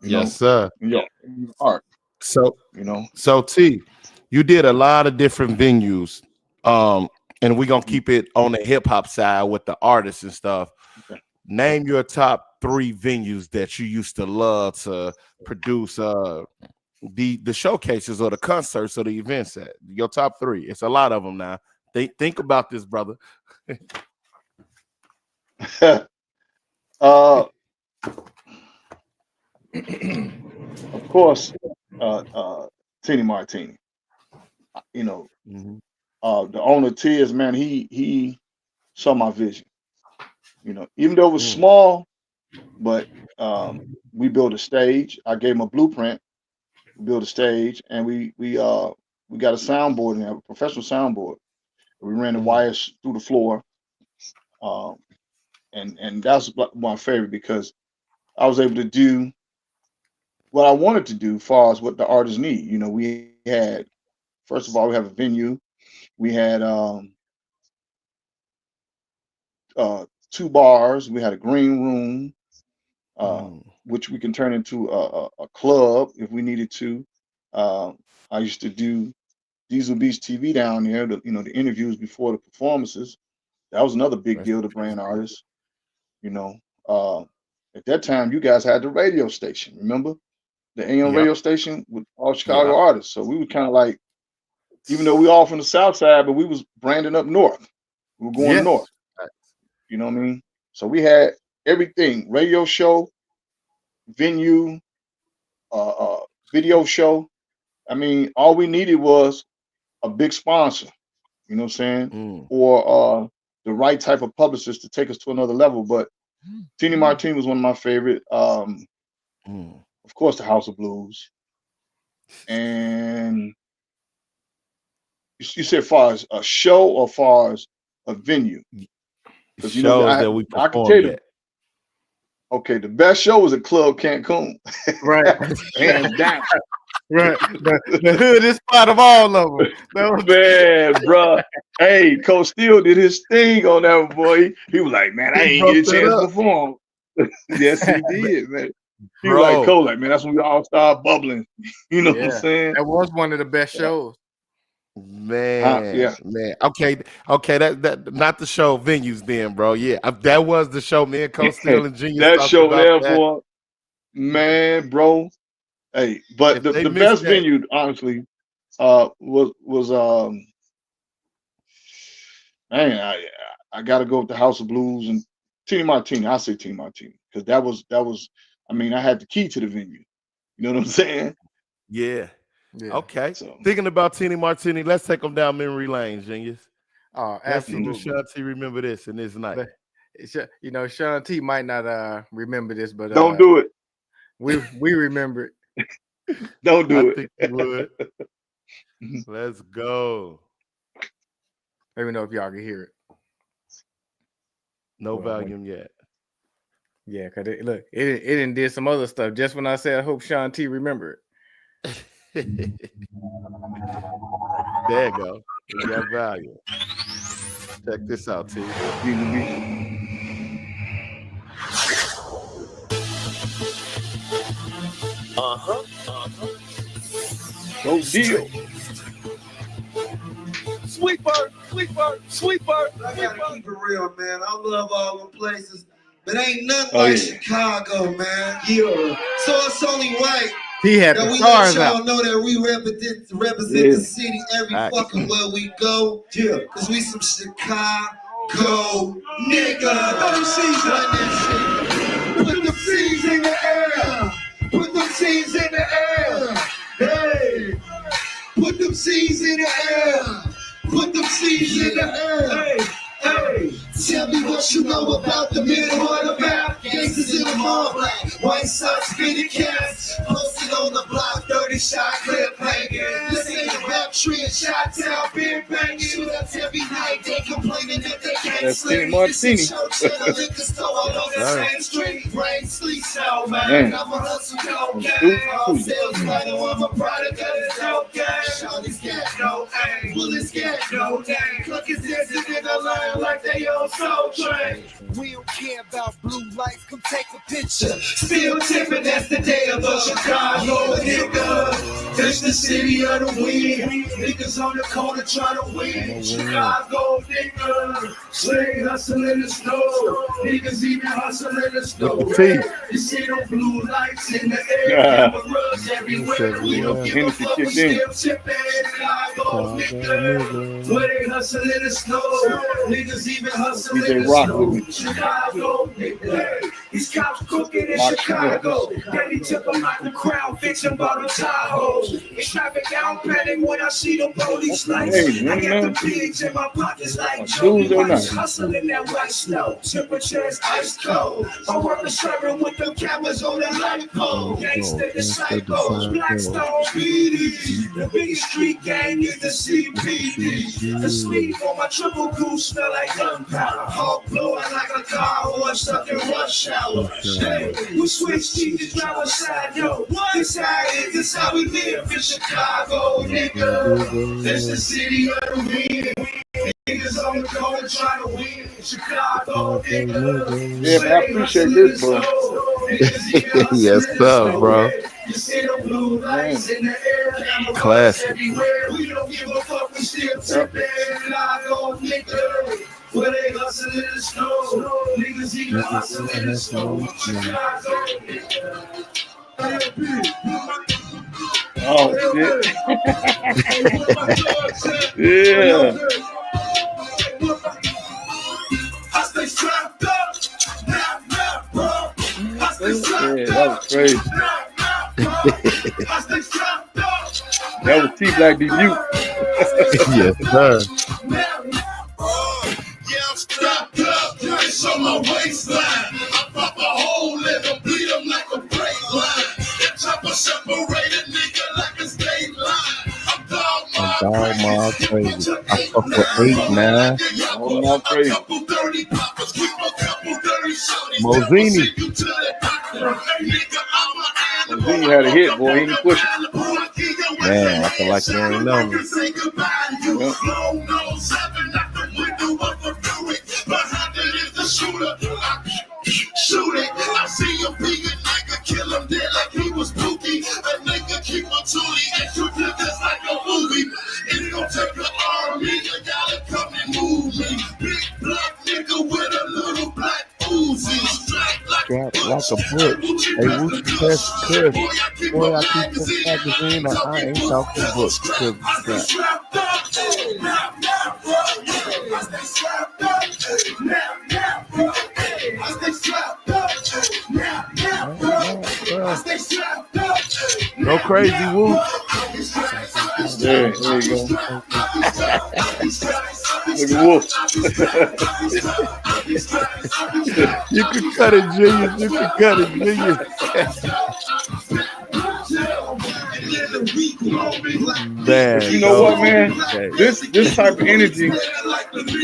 Yes, sir. In your art. So So T, you did a lot of different venues. And we're gonna keep it on the hip hop side with the artists and stuff. Okay. Name your top 3 venues that you used to love to produce the showcases or the concerts or the events at. Your top 3. It's a lot of them now. Think about this, brother. Of course, Teeny Martini. The owner Tiz, man, he saw my vision. Even though it was small, but we built a stage. I gave him a blueprint. We built a stage, and we got a soundboard now, a professional soundboard. We ran the wires through the floor, and that's my favorite because I was able to do what I wanted to do as far as what the artists need. We had, first of all, we have a venue. We had 2 bars. We had a green room, which we can turn into a club if we needed to. I used to do Diesel Beach TV down there, the interviews before the performances. That was another big deal to brand artists. At that time, you guys had the radio station. Remember the AM radio station with all Chicago artists. So we were kind of like, even though we all from the South Side, but we was branding up north. We were going north. You know what I mean? So we had everything: radio show, venue, video show. I mean, all we needed was a big sponsor. You know what I'm saying? Or the right type of publicist to take us to another level. But Teeny Martini was one of my favorite. Of course, the House of Blues. And you said far as a show or far as a venue? Because shows that we performed I can tell you, at. Okay, the best show was at Club Cancun. Right. Hands down. Right. The hoodest spot of all of them. Man, bro. Hey, Coach Steele did his thing on that, boy. He was like, man, I ain't get a chance to perform. Yes, he did, man. He was like, Cole, like, man, that's when we all start bubbling. You know what I'm saying? That was one of the best shows. Man, man. Okay. That not the show venues then, bro. Yeah, that was the show. Me and Coach Steele and Genius. That show there, boy. Man, bro. Hey, but the best venue, honestly, was man, I gotta go with the House of Blues and Teeny Martini. I say Teeny Martini because that was. I mean, I had the key to the venue. You know what I'm saying? Yeah. Okay. So, thinking about Teeny Martini, let's take them down memory lane, Genius. Oh, absolutely. Let's see, Shaun T remember this in this night. But, Shaun T might not remember this, but don't do it. We remember it. Don't do it. Think you would. Let's go. Let me know if y'all can hear it. No volume yet. Yeah, because it didn't did some other stuff. Just when I said I hope Shaun T remember it. There you go. You got value. Check this out, T. No deal. Sweeper. I gotta keep it real, man. I love all the places, but ain't nothing like Chicago, man. Yeah. So it's only right He had Now the we let stars y'all out. know that we represent Yeah. the city every Right. fucking where we go. Yeah, cause we some Chicago niggas. Run that shit. Put them C's in the air. Put them C's in the air. Hey. Put them C's in the air. Put them C's in the air. Hey. Hey, tell me what you know about the middle of the map. Gangsters in the mall black, white socks, fitted cats. Posted on the block, 30 shot clip hanging. This ain't a rap tree, shot town, been banging. Shoot ups every night, they complaining that they can't That's sleep. Martini. This is church and a liquor store on that same street. Brain sleep, so man, Man. I'm a hustle, no Shoot, gang. All shoot. sales, man, I'm a product of this no gang. Shawty's got no aim, bullets got no name. Cluck is dancing in the line like they on Soul Train. We don't care about blue lights, come take a picture. Still tipping, that's the day of the Chicago nigga. That's the city of the wind. Niggas on the corner trying to win. Chicago nigga. Sling hustle in the snow. Niggas even hustle in the snow. With the teeth. You see them blue lights in the air. Cameras everywhere. We don't give a Hennessy fuck, we kicked in. still tipping. Chicago nigga. Where they hustle in the snow. Niggas even hustle in DJ the Rock snow. with me. Chicago nigga. These cops cooking in Rock Chicago. Daddy took them out the crowd, fixing bottle Tahoes. It's traffic out, panic when I see them police lights. Hey, I got man. the pigs in my pockets like Dudes Joey are Rice, nice. hustling that white snow. Temperature is ice cold. My work is serving with them cameras on the light pole. Gangsta disciples, Blackstone BD. The biggest street gang is the CPD. The sleeve on my triple goose smell like gunpowder. Hawk blowing like a car horse stuck in rush hour. Hey, we switch teeth to drive side, yo. This how it is, this how we live in Chicago, nigga. This the city of the wind. Niggas on the corner trying to win. Chicago, nigga. Yeah, man, I appreciate this, bro. Yes, sir, bro. You see the blue lights in the air. Cameras Classic. everywhere. We don't give a fuck, we still tipping. Chicago, nigga. Where they hustle in the snow. Niggas even hustle in the snow. Chicago, nigga. Oh, shit. Yeah. I stay strapped up. I stay strapped Yeah, that was crazy. I stay strapped up. That was T-Black debut. Yes, sir. Yeah, I'm strapped up. It's on my waistline. I pop a hole in them, bleed them like a brake line. That chopper separated nigga like a state line. I'm dog my crazy. I fuck with 8, 9. Oh, my crazy. Mozini. Mozini had a hit, boy. He didn't push it. Man, I feel like you ain't know me. Shoot it, I see him be a nigga, kill him dead like he was Pookie. A nigga keep on toolie and shoot him just like a movie. It's gonna take an army, and y'all come and move me. Big black nigga with a little black Uzi. Strapped like a book. Hey, Woochie Chris. Boy, I keep this magazine. I ain't talking books. Go crazy, Woo. There you go. Look at Wolf. You can cut it, Junior. You can cut it, Junior. Man, You know what, man? This type of energy,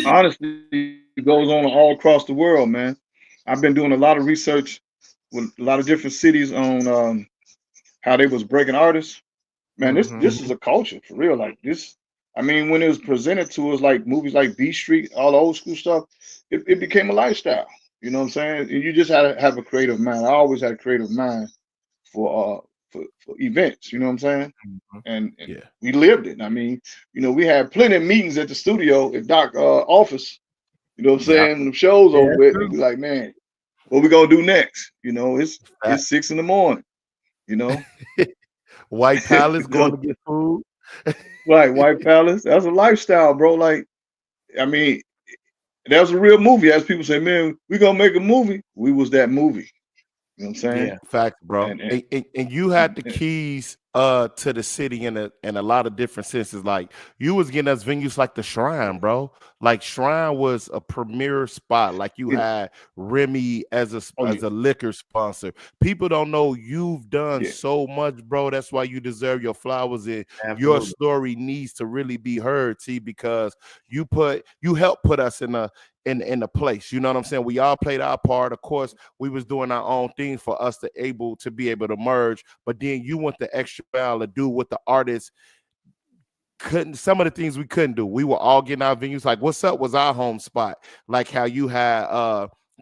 honestly, goes on all across the world, man. I've been doing a lot of research with a lot of different cities on how they was breaking artists. Man, this is a culture for real. Like this, I mean, when it was presented to us, like movies like B Street, all the old school stuff, it became a lifestyle. You know what I'm saying? And you just had to have a creative mind. I always had a creative mind for events. You know what I'm saying? And we lived it. I mean, you know, we had plenty of meetings at the studio at Doc office. You know what I'm saying? When the show's over with, we be like, man, what we gonna do next? You know, it's 6 in the morning. You know, White Palace You going know, to get food. right, White Palace. That's a lifestyle, bro. Like, I mean, that was a real movie. As people say, man, we gonna make a movie. We was that movie. You know what I'm saying? Yeah. Facts, bro. And And you had the keys to the city in a lot of different senses. Like you was getting us venues like the Shrine, bro. Like Shrine was a premier spot. Like you yeah, had Remy oh as yeah, a liquor sponsor. People don't know you've done yeah. so much, bro. That's why you deserve your flowers, and your Absolutely. story needs to really be heard, T, because you helped put us in a place. You know what I'm saying? We all played our part. Of course, we was doing our own thing for us to be able to merge, but then you went the extra mile to do what the artists couldn't, some of the things we couldn't do. We were all getting our venues. Like What's Up was our home spot. Like how you had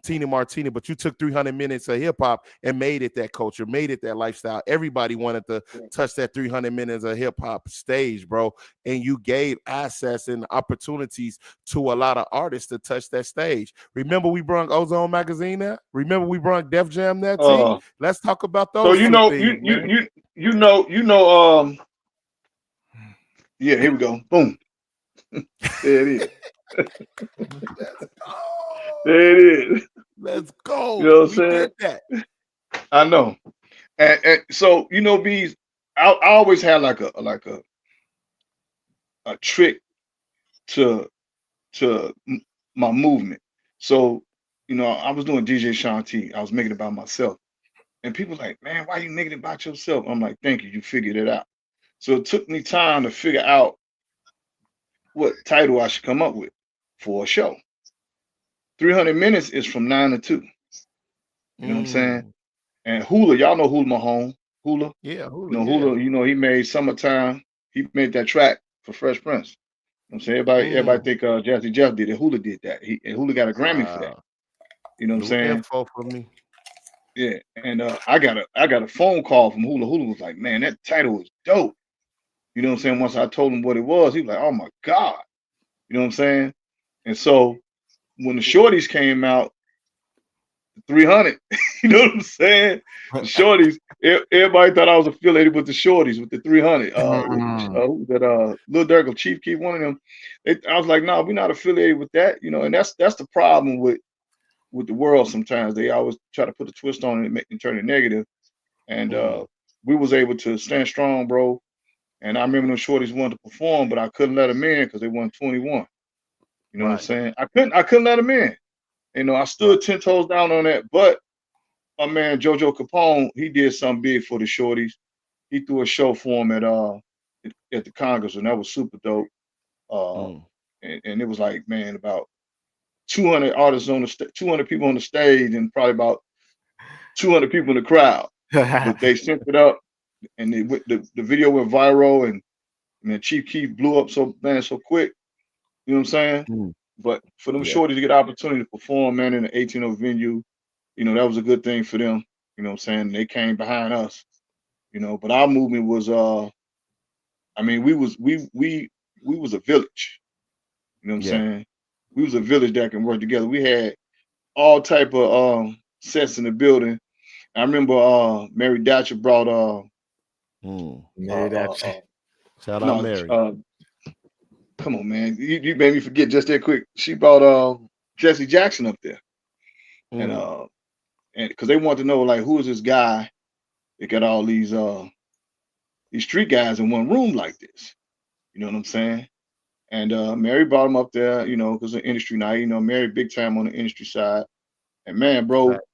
Tina Martini, but you took 300 minutes of hip hop and made it that culture, made it that lifestyle. Everybody wanted to touch that 300 minutes of hip hop stage, bro. And you gave access and opportunities to a lot of artists to touch that stage. Remember we brought Ozone Magazine there? Remember we brought Def Jam there, T? Uh, Let's talk about so those two things, man. yeah. Here we go. Boom. There it is. Let's There go. it is. Let's You go. know what I'm We saying? did that. I know. And so bees. I always had like a trick to my movement. So I was doing DJ Shaun T. I was making it by myself, and people like, man, why you making it about yourself? I'm like, thank you. You figured it out. So it took me time to figure out what title I should come up with for a show. 300 minutes is from 9 to 2. You know what I'm saying? Mm. And Hula, y'all know Hula Mahone. Hula, Yeah, Hulu, yeah. Hula, he made Summertime. He made that track for Fresh Prince. You know what I'm saying? Everybody Mm. think Jazzy Jeff did it. Hula did that. And Hula got a Grammy for that. Wow. You know what I'm New saying? info for me. Yeah. And I got a phone call from Hula. Hula was like, man, that title was dope. You know what I'm saying? Once I told him what it was, he was like, oh my God. You know what I'm saying? And so when the shorties came out, 300. You know what I'm saying? The shorties. Everybody thought I was affiliated with the shorties with the 300. Mm. Who was that? Lil Durk or Chief Keef, one of them. I was like, no, we're not affiliated with that. And that's the problem with the world. Sometimes they always try to put a twist on it and turn it negative. And Mm. we was able to stand strong, bro. And I remember them shorties wanted to perform, but I couldn't let them in because they weren't 21. You know what I'm Right, saying? I couldn't let them in. I right. stood 10 toes down on that, but my man Jojo Capone, he did something big for the shorties. He threw a show for him at the Congress, and that was super dope. Uh, Mm. and it was like, man, about 200 artists 200 people on the stage, and probably about 200 people in the crowd. But they sent it up, and the video went viral, and man, Chief Keef blew up so quick. You know what I'm saying? Mm. But for them Yeah. shorties to get an opportunity to perform, man, in an 18 venue, that was a good thing for them. You know what I'm saying? They came behind us. But our movement was I mean, we was a village. You know what I'm Yeah. saying? We was a village that can work together. We had all type of sets in the building. I remember Mary Datcher brought Mm. Mary uh that. Shout out no Mary. come on, man. You made me forget just that quick. She brought Jesse Jackson up there. And Mm. and because they wanted to know, like, who is this guy that got all these street guys in one room like this? You know what I'm saying? And Mary brought him up there, because of industry night. Mary big time on the industry side. And man, bro, Fact.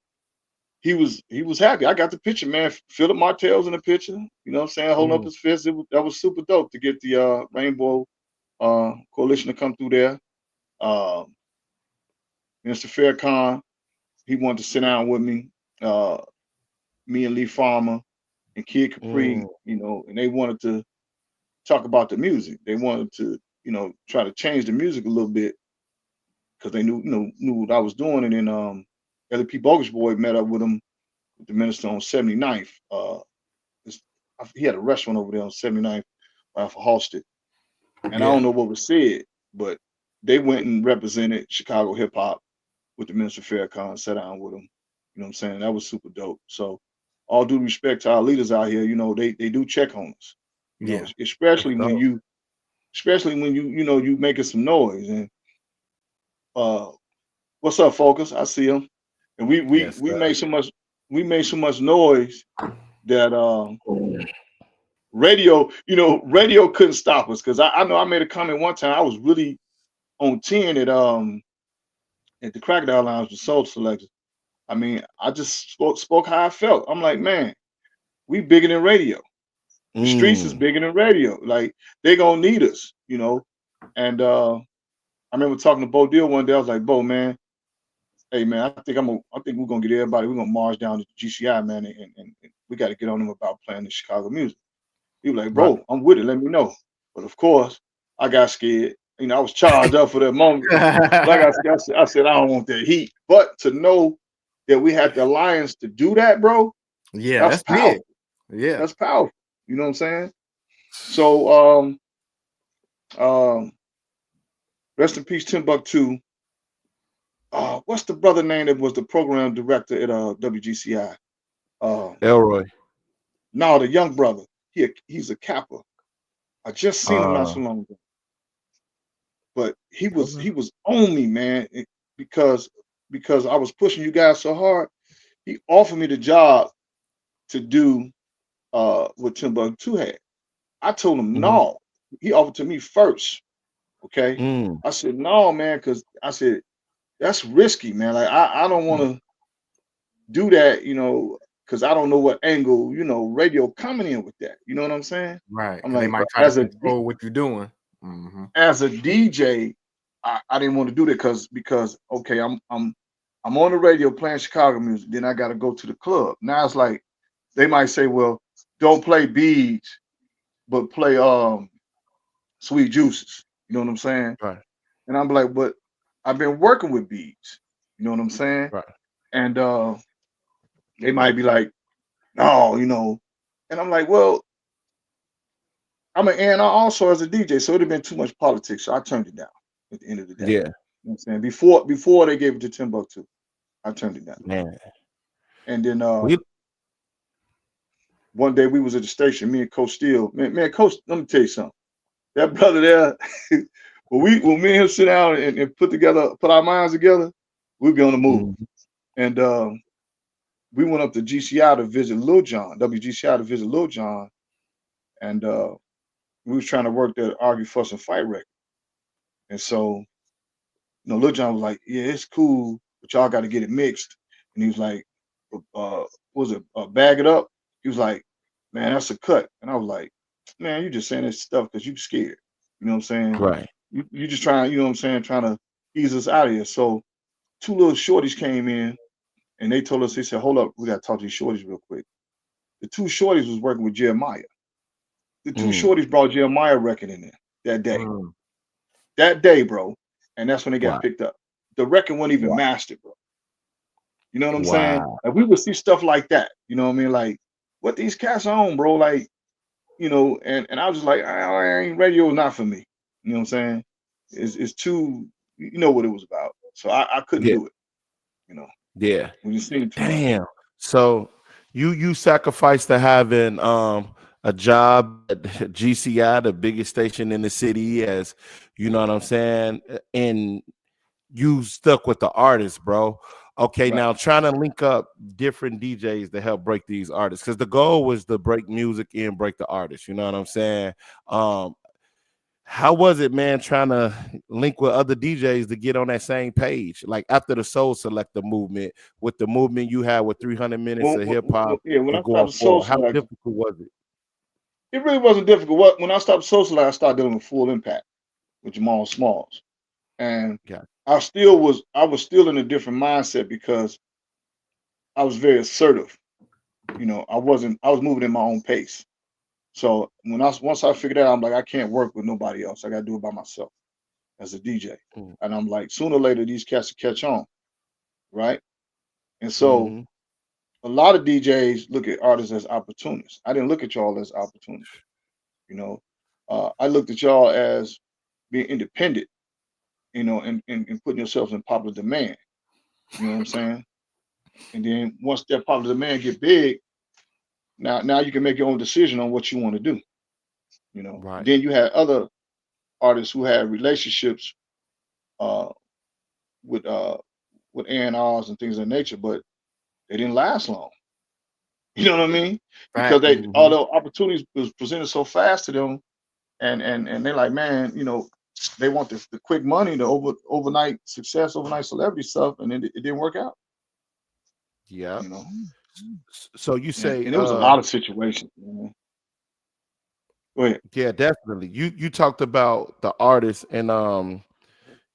he was happy. I got the picture, man. Philip Martell's in the picture. You know what I'm saying? Holding up Mm. his fist. That was super dope to get the Rainbow Coalition to come through there. Uh, Mr. Faircon, he wanted to sit down with me. Uh, me and Lee Farmer and Kid Mm. Capri, and they wanted to talk about the music. They wanted to, try to change the music a little bit because they knew what I was doing. And then LP Bogus Boy met up with him with the minister on 79th. He had a restaurant over there on 79th off of Halsted. And I don't Yeah. know what was said, but they went and represented Chicago hip hop with the minister Farrakhan, sat down with him. You know what I'm saying? That was super dope. So all due respect to our leaders out here, they do check on us. Yeah. Especially when you you making some noise. And what's up, Focus? I see him. And we made so much noise that radio couldn't stop us. Because I know I made a comment one time. I was really on 10 at the Crocodile Lounge, the Soul Selectors. I mean, I just spoke how I felt. I'm like, man, we bigger than radio. The streets is bigger than radio. Like, they gonna need us, And I remember talking to Bo Deal one day. I was like, Bo, man, hey man, I think we're gonna get everybody. We're gonna march down to GCI, man, and we got to get on them about playing the Chicago music. He was like, bro, I'm with it. Let me know. But of course, I got scared. I was charged up for that moment. Like I said, I don't want that heat. But to know that we had the alliance to do that, bro, yeah, that's powerful. Big. Yeah, that's powerful. You know what I'm saying? So, rest in peace, Timbuktu. What's the brother name that was the program director at WGCI? Elroy. No, the young brother. He's a Kappa. I just seen him not so long ago. But he was on me, man, because I was pushing you guys so hard. He offered me the job to do what Timbuktu had. I told him no. He offered to me first. Okay. I said no, man, because I said that's risky, man. Like I don't want to do that, because I don't know what angle, radio coming in with that. You know what I'm saying? Right. I'm like, they might try to control what you're doing. As a DJ, I didn't want to do that because okay, I'm on the radio playing Chicago music. Then I got to go to the club. Now it's like they might say, well, don't play beads, but play Sweet Juices. You know what I'm saying? Right. And I'm like, but I've been working with beads. You know what I'm saying? Right. And they might be like, no, and I'm like, well, I'm an A&R also as a DJ, so it'd have been too much politics, so I turned it down at the end of the day. Yeah. You know what I'm saying? Before they gave it to Timbuktu, I turned it down. Man. And then one day we was at the station, me and Coach Steele. Man, Coach, let me tell you something. That brother there, when me and him sit down and put our minds together, we'd be on the move. And we went up to GCI to visit Lil Jon, WGCI to visit Lil Jon, and we was trying to work that Argue, Fuss, and Fight record. And so, Lil Jon was like, yeah, it's cool, but y'all got to get it mixed. And he was like, bag it up? He was like, man, that's a cut. And I was like, man, you just saying this stuff because you scared. You know what I'm saying? Right. You just trying, you know what I'm saying, trying to ease us out of here. So 2 little shorties came in and they told us, they said, hold up, we got to talk to these shorties real quick. The 2 shorties was working with Jeremiah. The 2 shorties brought Jeremiah record in there that day. That day, bro. And that's when they got picked up. The record wasn't even mastered, bro. You know what I'm saying? Like, we would see stuff like that. You know what I mean? Like, what these cats on, bro? Like, and I was just like, radio is not for me. You know what I'm saying? It's too, you know what it was about. So I couldn't do it. Yeah. When you see it too Damn. much. So you sacrificed to having a job at GCI, the biggest station in the city, as you know what I'm saying, and you stuck with the artist, bro. Okay, now trying to link up different DJs to help break these artists, because the goal was to break music and break the artists. You know what I'm saying? How was it, man, trying to link with other DJs to get on that same page? Like after the Soul Selector movement, with the movement you had with 300 minutes of hip hop, when I going started Soul forward, how Selector, difficult was it? it really wasn't difficult. When I stopped Soul Selector, I started dealing with Full Impact with Jamal Smalls, and I was still in a different mindset because I was very assertive. I was moving in my own pace. So once I figured out, I'm like, I can't work with nobody else. I got to do it by myself as a DJ. And I'm like, sooner or later, these cats will catch on, right? And so a lot of DJs look at artists as opportunists. I didn't look at y'all as opportunists. I looked at y'all as being independent, and putting yourselves in popular demand. You know what I'm saying? And then once that popular demand get big, Now you can make your own decision on what you want to do. You know. Right. Then you had other artists who had relationships uh, with A&Rs and things of that nature, but they didn't last long. You know what I mean? Because Fact. all the opportunities was presented so fast to them, and they're like, man, you know, they want the quick money, the overnight success, overnight celebrity stuff, and it didn't work out. Yeah. You know, So you say and it was a lot of situations. Man. Go ahead. yeah, definitely. You talked about the artists and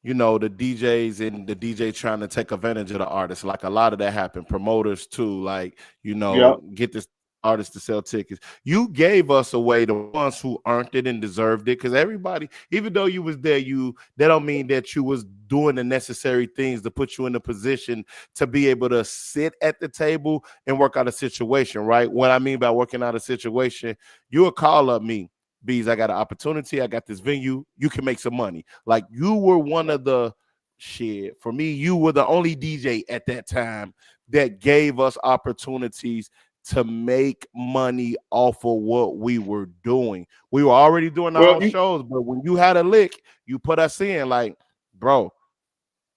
you know, the DJs and the DJ trying to take advantage of the artists. Like a lot of that happened. Promoters too, like, you Yeah. know, get this artist to sell tickets. You gave us away the ones who earned it and deserved it. Because everybody, even though you was there, that don't mean that you was doing the necessary things to put you in a position to be able to sit at the table and work out a situation, right? What I mean by working out a situation, you would call up me. Bees, I got an opportunity. I got this venue. You can make some money. Like you were one of the shit. For me, you were the only DJ at that time that gave us opportunities to make money off of what we were doing. We were already doing our Well, own shows, but when you had a lick, you put us in like, bro,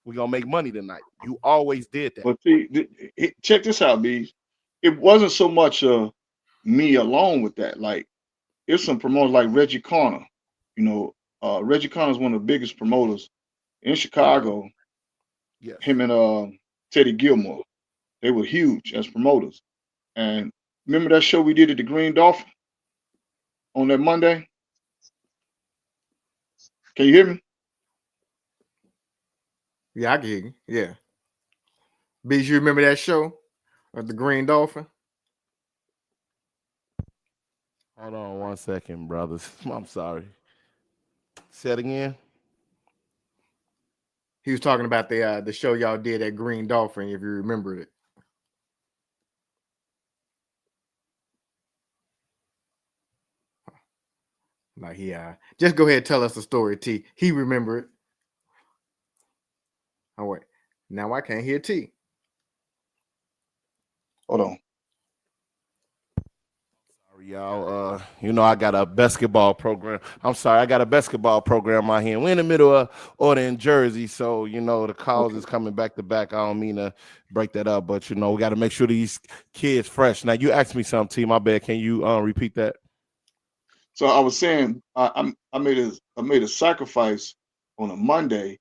we're gonna make money tonight. You always did that. but see, check this out, Bees. It wasn't so much me alone with that. Like, there's some promoters like Reggie Connor. You know, Reggie Connor is one of the biggest promoters in Chicago. Yes. Him and Teddy Gilmore, they were huge as promoters. And remember that show we did at the Green Dolphin on that Monday? Can you hear me? Yeah, I can hear you. Yeah. Bees, you remember that show at the Green Dolphin? Hold on 1 second, brothers. I'm sorry. Say it again. He was talking about the show y'all did at Green Dolphin, if you remember it. Like just go ahead and tell us the story, T. He remember it. Oh wait, now I can't hear T. Hold on. Sorry, y'all. You know, I got a basketball program. I'm sorry, I got a basketball program out here. We're in the middle of order in Jersey, so you know the calls is coming back to back. I don't mean to break that up, but you know, we got to make sure these kids fresh. Now you asked me something, T. My bad. Can you repeat that? So I was saying I made a sacrifice on a Monday,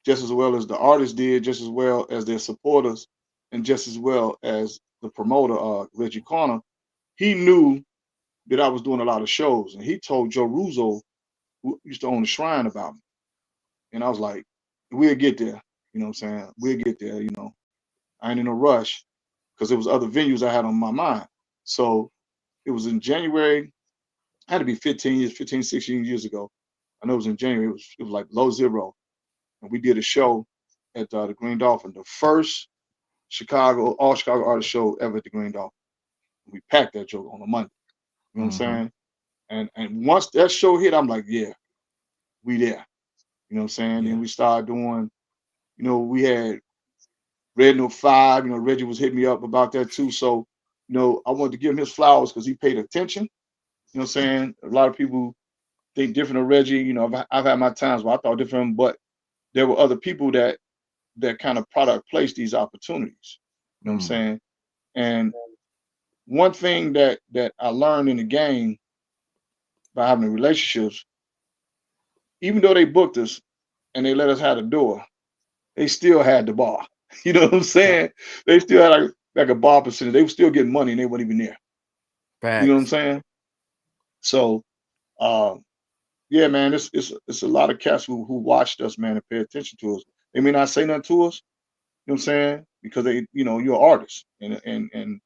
just as well as the artists did, just as well as their supporters, and just as well as the promoter, Reggie Connor. He knew that I was doing a lot of shows, and he told Joe Russo, who used to own the Shrine, about me. And I was like, we'll get there. You know what I'm saying? We'll get there. You know, I ain't in a rush because there was other venues I had on my mind. So it was in January. Had to be 16 years ago. I know it was in January. It was like low zero. And we did a show at the Green Dolphin, the first all Chicago artist show ever at the Green Dolphin. We packed that joke on a Monday. You know what I'm saying? And once that show hit, I'm like, yeah, we there. You know what I'm saying? Yeah. Then we started doing, you know, we had Red No 5, you know, Reggie was hitting me up about that too. So, you know, I wanted to give him his flowers because he paid attention. You know what I'm saying? A lot of people think different of Reggie. You know, I've had my times where I thought different of him, but there were other people that kind of product placed these opportunities. You know what I'm saying? And one thing that I learned in the game by having relationships, even though they booked us and they let us have the door, they still had the bar. You know what I'm saying? They still had like a bar percentage. They were still getting money and they weren't even there. Facts. You know what I'm saying? So yeah, man, it's a lot of cats who watched us, man, and pay attention to us. They may not say nothing to us, you know what I'm saying? Because they, you know, you're an artist. And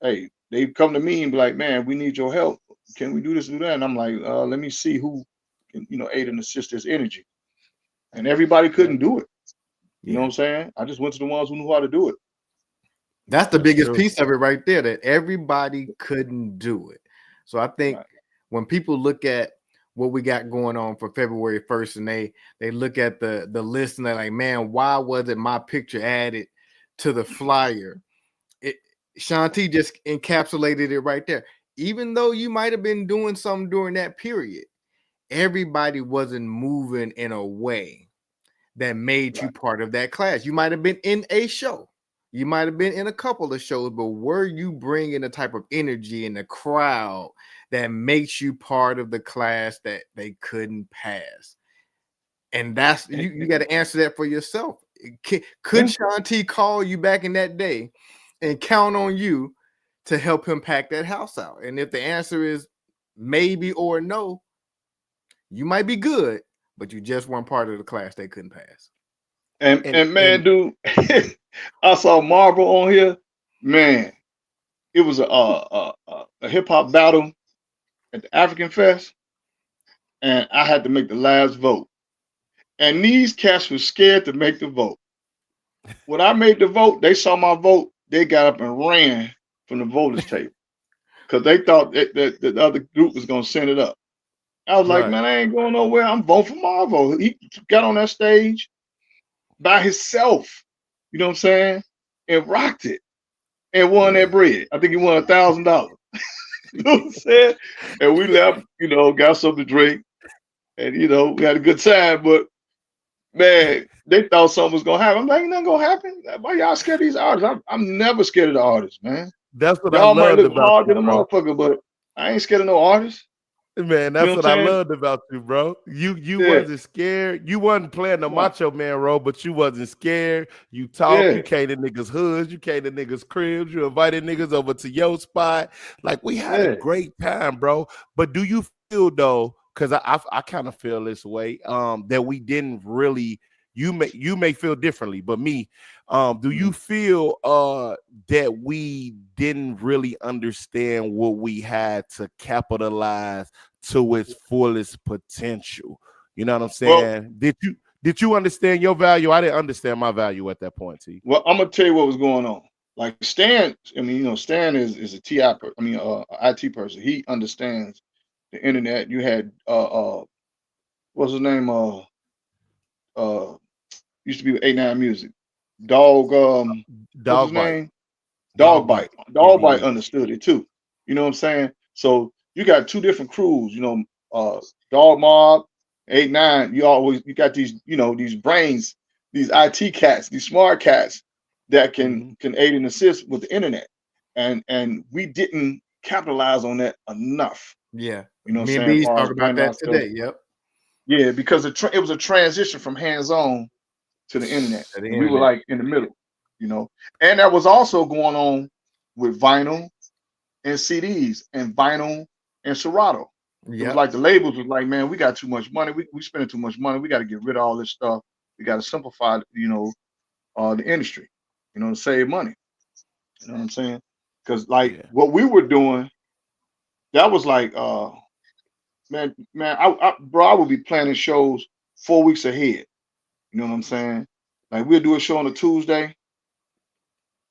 hey, they come to me and be like, man, we need your help. Can we do this, do that? And I'm like, let me see who can, you know, aid and assist this energy. And everybody couldn't do it. You know what I'm saying? I just went to the ones who knew how to do it. That's the biggest piece of it right there, that everybody couldn't do it. So I think when people look at what we got going on for February 1st and they look at the list and they're like, man, why wasn't my picture added to the flyer? Shaun T just encapsulated it right there. Even though you might have been doing something during that period, everybody wasn't moving in a way that made you part of that class. You might have been in a show, you might have been in a couple of shows, but were you bringing the type of energy in the crowd that makes you part of the class that they couldn't pass? And that's you got to answer that for yourself. Could Shaun T call you back in that day and count on you to help him pack that house out? And if the answer is maybe or no, you might be good, but you just weren't part of the class they couldn't pass. And man, dude, I saw Marvel on here. Man, it was a hip hop battle at the African Fest, and I had to make the last vote. And these cats were scared to make the vote. When I made the vote, they saw my vote. They got up and ran from the voters table because they thought that the other group was gonna send it up. I was like, man, I ain't going nowhere. I'm voting for Marvel. He got on that stage by himself, you know what I'm saying, and rocked it and won that bread. I think he won $1,000. You know what I'm saying? And we left, you know, got something to drink, and you know, we had a good time. But man, they thought something was gonna happen. I'm like, ain't nothing gonna happen. Why y'all scared of these artists? I'm never scared of the artists, man. That's what Y'all I might loved look about hard you, to the bro. motherfucker, but I ain't scared of no artists. Man, that's what I loved about you, bro. You wasn't scared. You wasn't playing the macho man role, but you wasn't scared. You talk. You came to niggas' hoods. You came to niggas' cribs. You invited niggas over to your spot. Like, we had a great time, bro. But do you feel though? Because I kind of feel this way. That we didn't really. You may feel differently, but me. Do you feel that we didn't really understand what we had to capitalize to its fullest potential? You know what I'm saying? Well, did you understand your value? I didn't understand my value at that point, T. Well, I'm gonna tell you what was going on. Like Stan, I mean, you know, Stan is a TI IT person. He understands the internet. You had what's his name? Used to be with 89 Music. What's his name? Dog Bite understood it too. You know what I'm saying? So you got two different crews, you know, Dog Mob, 89. You got these, you know, these brains, these IT cats, these smart cats that can aid and assist with the internet. And we didn't capitalize on that enough. Yeah. You know what Me I'm and saying? B's talk about that today. Yep. Yeah, because it was a transition from hands-on to the internet. And we were like in the middle, you know. And that was also going on with vinyl and CDs and vinyl and Serato. It was like the labels was like, man, we got too much money. We spending too much money. We got to get rid of all this stuff. We got to simplify, you know, the industry, you know, to save money. You know what I'm saying? Because like what we were doing, that was like, man, bro, I would be planning shows 4 weeks ahead. You know what I'm saying? Like we'll do a show on a Tuesday.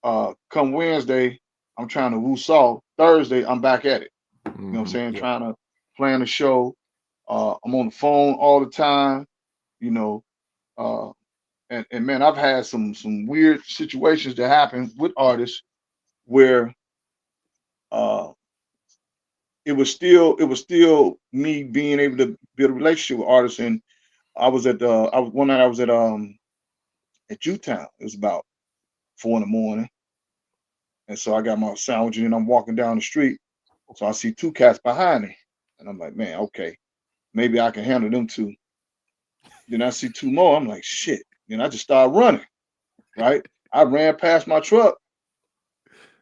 Come Wednesday, I'm trying to woo Saul. Thursday, I'm back at it. You know what I'm saying? Trying to plan a show. I'm on the phone all the time, you know. And man, I've had some weird situations that happen with artists where it was still me being able to build a relationship with artists. And I was one night I was at Jewtown. It was about 4 a.m. And so I got my sandwich and I'm walking down the street. So I see two cats behind me. And I'm like, man, okay, maybe I can handle them two. Then I see two more. I'm like, shit. Then I just started running, right? I ran past my truck.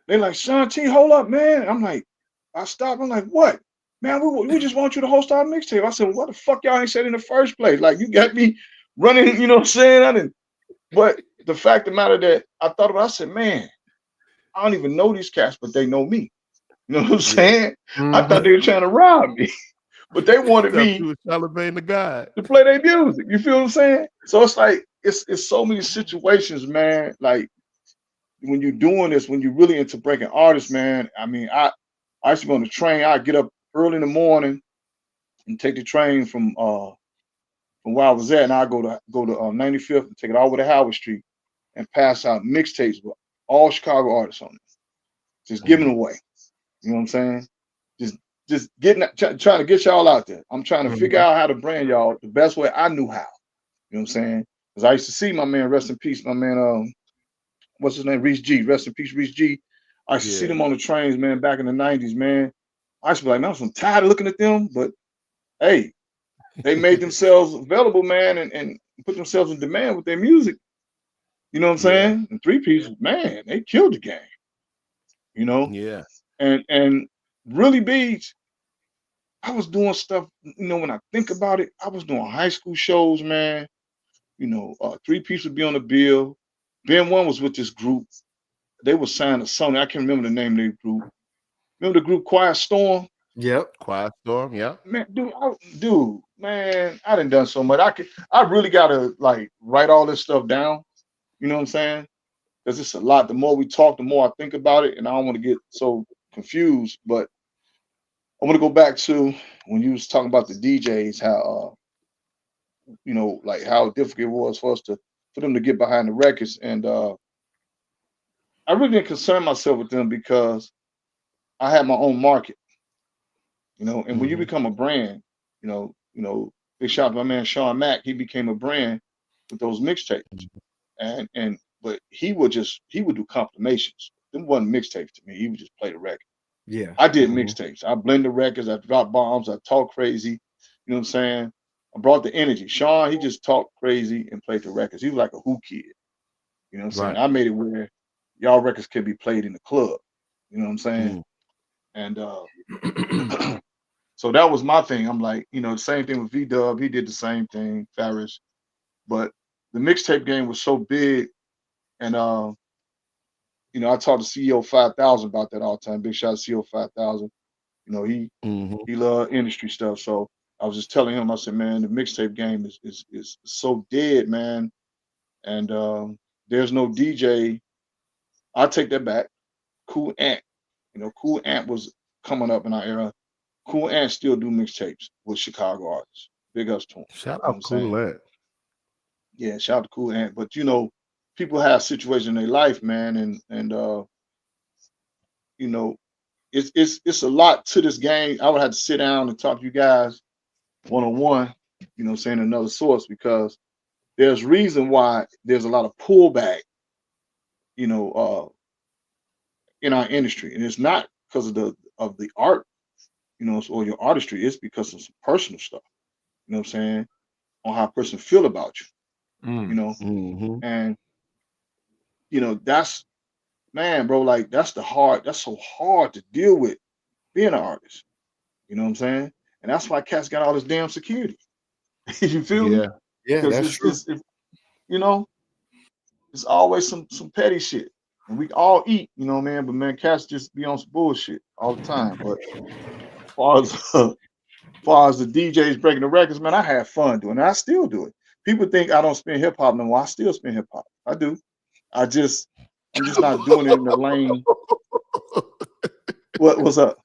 They're like, Shaun T, hold up, man. I'm like, I stopped. I'm like, what? Man, we just want you to host our mixtape. I said, what the fuck y'all ain't said in the first place? Like, you got me running, you know what I'm saying? But the fact of the matter that I thought about, I said, man, I don't even know these cats, but they know me. You know what I'm saying? I thought they were trying to rob me, but they wanted me to play their music. You feel what I'm saying? So it's like it's so many situations, man. Like when you're doing this, when you're really into breaking artists, man. I mean, I used to be on the train. I get up early in the morning and take the train from where I was at, and I go to 95th and take it all the way to Howard Street and pass out mixtapes with all Chicago artists on it. just giving away. You know what I'm saying? Just trying to get y'all out there. I'm trying to figure out how to brand y'all the best way I knew how. You know what I'm saying? Because I used to see my man, rest in peace, my man, what's his name? Reese G. Rest in peace, Reese G. I used to see them on the trains, man, back in the 90s, man. I used to be like, man, I'm so tired of looking at them, but hey, they made themselves available, man, and put themselves in demand with their music. You know what I'm saying? And Three Piece, man, they killed the game. You know? Yeah. And really, Beats, I was doing stuff, you know, when I think about it, I was doing high school shows, man. You know, Three Piece would be on the bill. Ben One was with this group. They were signed to Sony. I can't remember the name of their group. Remember the group Quiet Storm? Yep. Quiet Storm, yeah. Man, man, I done so much. I really gotta like write all this stuff down. You know what I'm saying? Because it's a lot. The more we talk, the more I think about it, and I don't want to get so confused. But I want to go back to when you was talking about the DJs, how you know, like how difficult it was for them to get behind the records, and I really didn't concern myself with them because I had my own market, you know. And when you become a brand, you know, big shout out to my man Shaun Mack. He became a brand with those mixtapes, and but he would do compilations. Them wasn't mixtapes to me. He would just play the record. Yeah. I did mixtapes. I blend the records. I drop bombs. I talk crazy. You know what I'm saying? I brought the energy. Shaun, he just talked crazy and played the records. He was like a Who kid. You know what I'm saying? I made it where y'all records could be played in the club. You know what I'm saying? And so that was my thing. I'm like, you know, the same thing with V-Dub. He did the same thing, Farris. But the mixtape game was so big. And, you know, I talk to CEO 5000 about that all the time. Big shout out to CEO 5000. You know, he loved industry stuff. So I was just telling him, I said, man, the mixtape game is so dead, man. And there's no DJ. I take that back. Cool Ant. You know, Cool Ant was coming up in our era. Cool Ant still do mixtapes with Chicago artists. Big ups to him. Shout You know out Cool Ant. Yeah, shout out to Cool Ant. But you know, people have situations in their life, man, and you know, it's a lot to this game. I would have to sit down and talk to you guys one-on-one, you know, saying another source, because there's reason why there's a lot of pullback, you know, in our industry. And it's not because of the art, you know, or your artistry. It's because of some personal stuff, you know what I'm saying, on how a person feel about you, you know. And you know, that's, man, bro, like that's so hard to deal with being an artist. You know what I'm saying? And that's why cats got all this damn security. You feel me? Yeah, Because that's true. it's you know, it's always some petty shit. And we all eat, you know, man, but man, cats just be on some bullshit all the time. But far as the DJs breaking the records, man, I had fun doing it. I still do it. People think I don't spin hip hop no more. I still spin hip hop. I do. I'm just not doing it in the lane. What's up?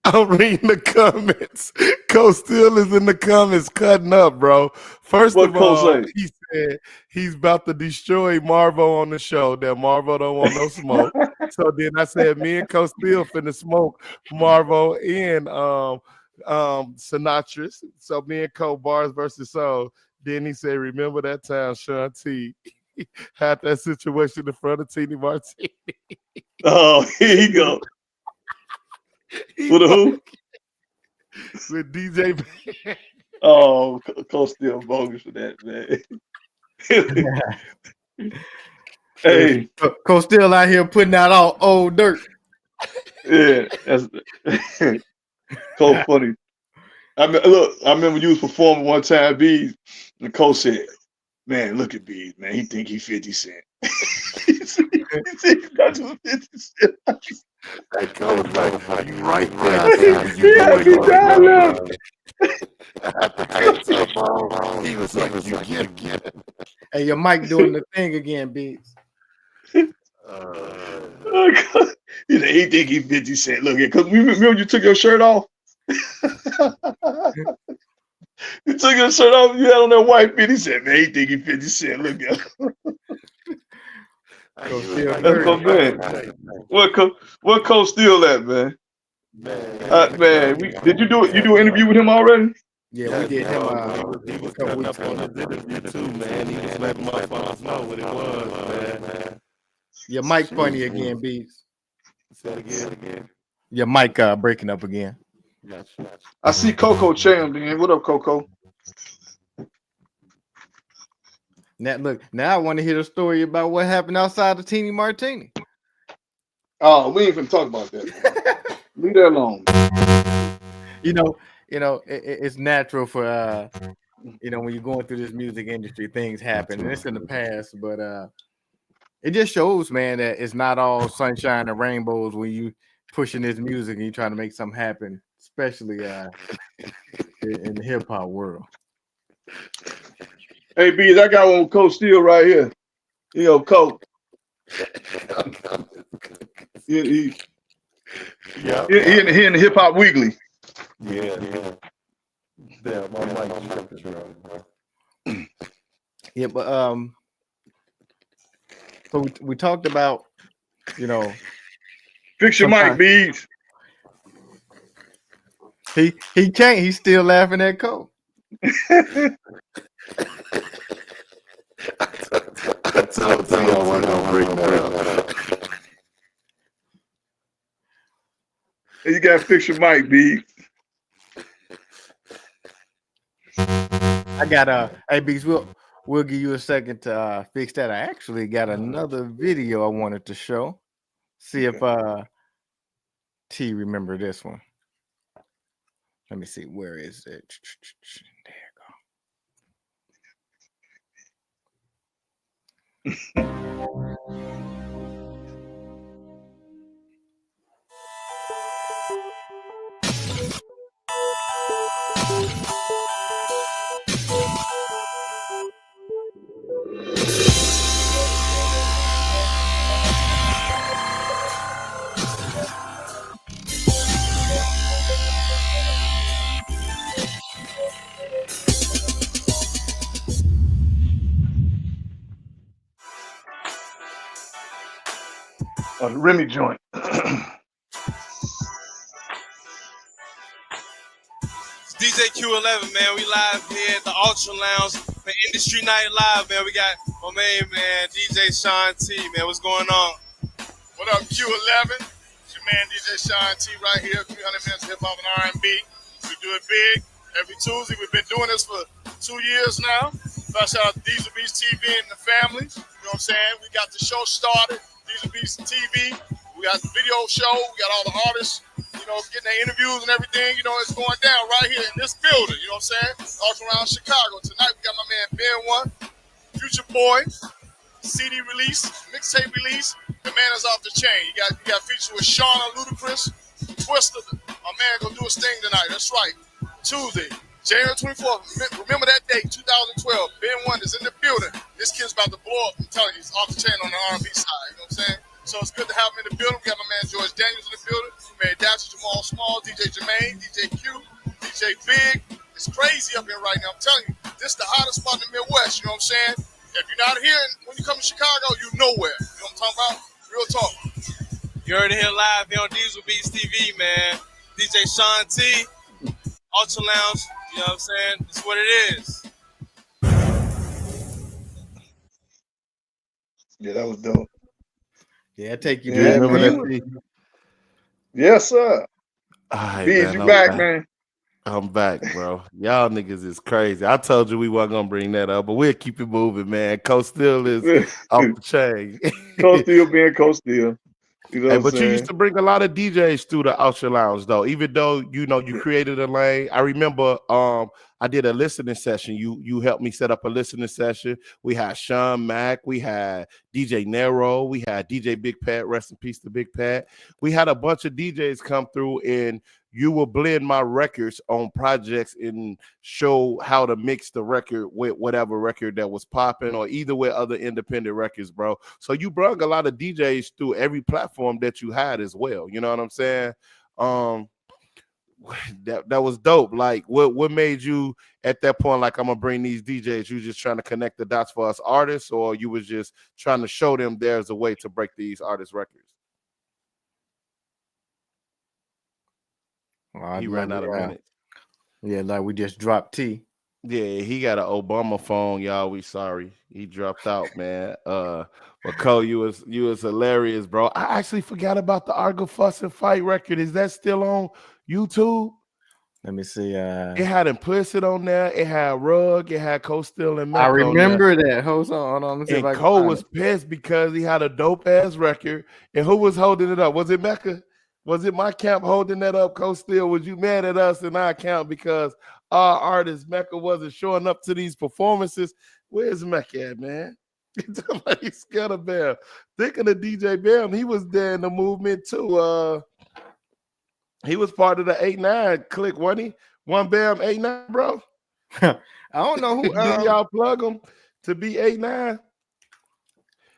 I'm reading the comments. Coach Steele is in the comments cutting up, bro. First of all, he said he's about to destroy Marvo on the show. That Marvo don't want no smoke. So then I said, me and Coach Steele finna smoke Marvo and Sinatra. So me and Coach Barz versus Soul. Then he said, remember that time Shaun T had that situation in front of Teeny Martini. Oh, here you go. With who? With DJ. Oh, Coach Steele bogus for that, man. Hey, Coach Steele out here putting out all old dirt. Yeah, that's so funny. I remember you was performing one time, B, and Coach said, "Man, look at B, man. He think he 50 Cent." he said he's not 50 Cent. That Coach like, you right there. He was like, you get it. Hey, your mic doing the thing again, Biggs. He think he 50 Cent. Look at, because remember you took your shirt off. You took your shirt off. You had on that white fit. He said, "Man, he think he 50 Cent. Look at him." Coach Steel That's my man. What Coach Steel at, man? Man, did you do an interview with him already? Yeah, we did him He was a couple cutting weeks up on ago. his interview too, man. He was letting motherfuckers know what it was, man. Your mic funny again, Beats. Say it again. Your mic breaking up again. Gotcha. I see Coco chimed in. What up, Coco? Now look, now I want to hear the story about what happened outside the Teeny Martini. Oh, we ain't finna talk about that. Leave that alone. It's natural for when you're going through this music industry, things happen, and it's in the past, but it just shows, man, that it's not all sunshine and rainbows when you pushing this music and you trying to make something happen, especially in the hip hop world. Hey, Bees, I got one with Coach Steel right here. Coach. He in the Hip Hop Weekly. Yeah. Damn, my mic. Yeah, but so we talked about, fix your mic, Bees. He can't. He's still laughing at Cole. I told you I wasn't gonna bring that up. You gotta fix your mic, Bees. I got hey Bees, we'll give you a second to fix that. I actually got another video I wanted to show. See if T remember this one. Let me see, where is it? There you go. The Remy joint. DJ Q11, man. We live here at the Ultra Lounge for Industry Night Live, man. We got my main man, DJ Shaun T, man. What's going on? What up, Q11? It's your man, DJ Shaun T, right here. 300 minutes of hip-hop and R&B. We do it big every Tuesday. We've been doing this for 2 years now. Shout out to Diesel Beast TV and the family. You know what I'm saying? We got the show started, Diesel Beast TV. We got the video show. We got all the artists, getting their interviews and everything. It's going down right here in this building. You know what I'm saying? All around Chicago. Tonight, we got my man Ben One, Future Boy, CD release, mixtape release. The man is off the chain. You got features with Shaun and Ludacris, Twister. My man gonna do his thing tonight. That's right. Tuesday, January 24th. Remember that date, 2012. Ben One is in the building. This kid's about to blow up. I'm telling you, he's off the chain on the R&B side. You know what I'm saying? So it's good to have him in the building. We got my man George Daniels in the building. Man, Dasher Jamal Small, DJ Jermaine, DJ Q, DJ Big. It's crazy up here right now. I'm telling you, this is the hottest spot in the Midwest. You know what I'm saying? If you're not here, when you come to Chicago, you nowhere. You know what I'm talking about? Real talk. You heard it here live here on Diesel Beats TV, man. DJ Shaun T, Ultra Lounge. You know what I'm saying? It's what it is. Yeah, that was dope. Yeah, take you. Yeah, remember that? Yes, sir. Right, Bees, you back, man. I'm back, bro. Y'all niggas is crazy. I told you we weren't gonna bring that up, but we'll keep it moving, man. Coach Steel is off the chain. Coach Steel being Coach Steel. But you used to bring a lot of DJs through the Ultra Lounge, though. Even though you created a lane. I remember I did a listening session. You helped me set up a listening session. We had Sean Mack, we had DJ Nero, we had DJ Big Pat. Rest in peace to Big Pat. We had a bunch of DJs come through, and you will blend my records on projects and show how to mix the record with whatever record that was popping, or either with other independent records, bro. So you brought a lot of DJs through every platform that you had as well. You know what I'm saying? that was dope. Like, what made you at that point like, I'm gonna bring these DJs? You just trying to connect the dots for us artists, or you was just trying to show them there's a way to break these artists' records? He ran out of minutes. Yeah, like we just dropped T. Yeah, he got an Obama phone, y'all. We sorry. He dropped out, man. But Cole, you was hilarious, bro. I actually forgot about the Argo Fuss and Fight record. Is that still on YouTube? Let me see. It had Implicit on there. It had Rug. It had Cole Still and I Mecca on there. remember that. Hold on. Let me see if I And can Cole find was it. pissed because he had a dope ass record. And who was holding it up? Was it Mecca? Was it my camp holding that up? Cole Still, was you mad at us in our camp because our artist Mecca wasn't showing up to these performances? Where's Mecca at, man? He's scared of Bam. Thinking of DJ Bam, he was there in the movement too. He was part of the 8-9 clique, wasn't he? One Bam 8-9, bro. I don't know who. Did y'all plug him to be 8-9?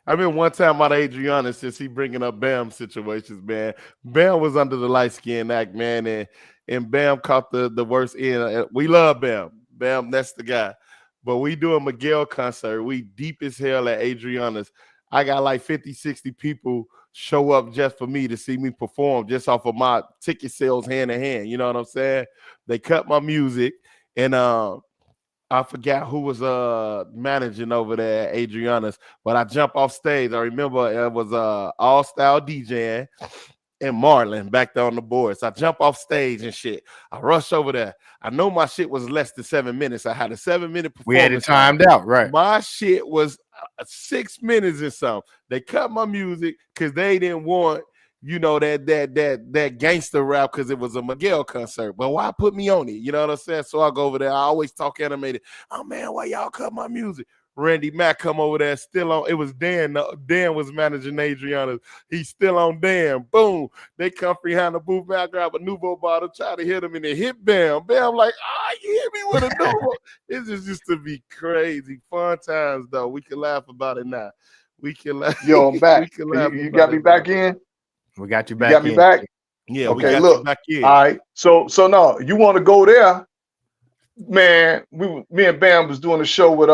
I mean, one time out of Adriana, since he bringing up Bam situations, man. Bam was under the light skin act, man, and Bam caught the worst end. We love Bam. Bam, that's the guy. But we do a Miguel concert. We deep as hell at Adriana's. I got like 50, 60 people show up just for me to see me perform, just off of my ticket sales hand in hand. You know what I'm saying? They cut my music, and I forgot who was managing over there at Adriana's, but I jumped off stage. I remember it was All Style DJing and Marlon back there on the board. So I jump off stage and shit. I rush over there. I know my shit was less than 7 minutes. I had a 7-minute performance. We had it timed out, right? My shit was 6 minutes or something. They cut my music because they didn't want, you know, that gangster rap because it was a Miguel concert. But why put me on it? You know what I'm saying? So I go over there. I always talk animated. Oh man, why y'all cut my music? Randy Mack come over there, still on. It was Dan. Dan was managing Adriana. He's still on Dan. Boom. They come behind the booth. Man, I grab a Nuvo bottle, try to hit him, and it hit Bam. Bam like, you hit me with a Nuvo. It just used to be crazy. Fun times, though. We can laugh about it now. We can laugh. Yo, I'm back. We can laugh You got me back in? We got you back. You got me back? Yeah, okay, we got look. you back in. All right. So no, you want to go there, man? Me and Bam was doing a show with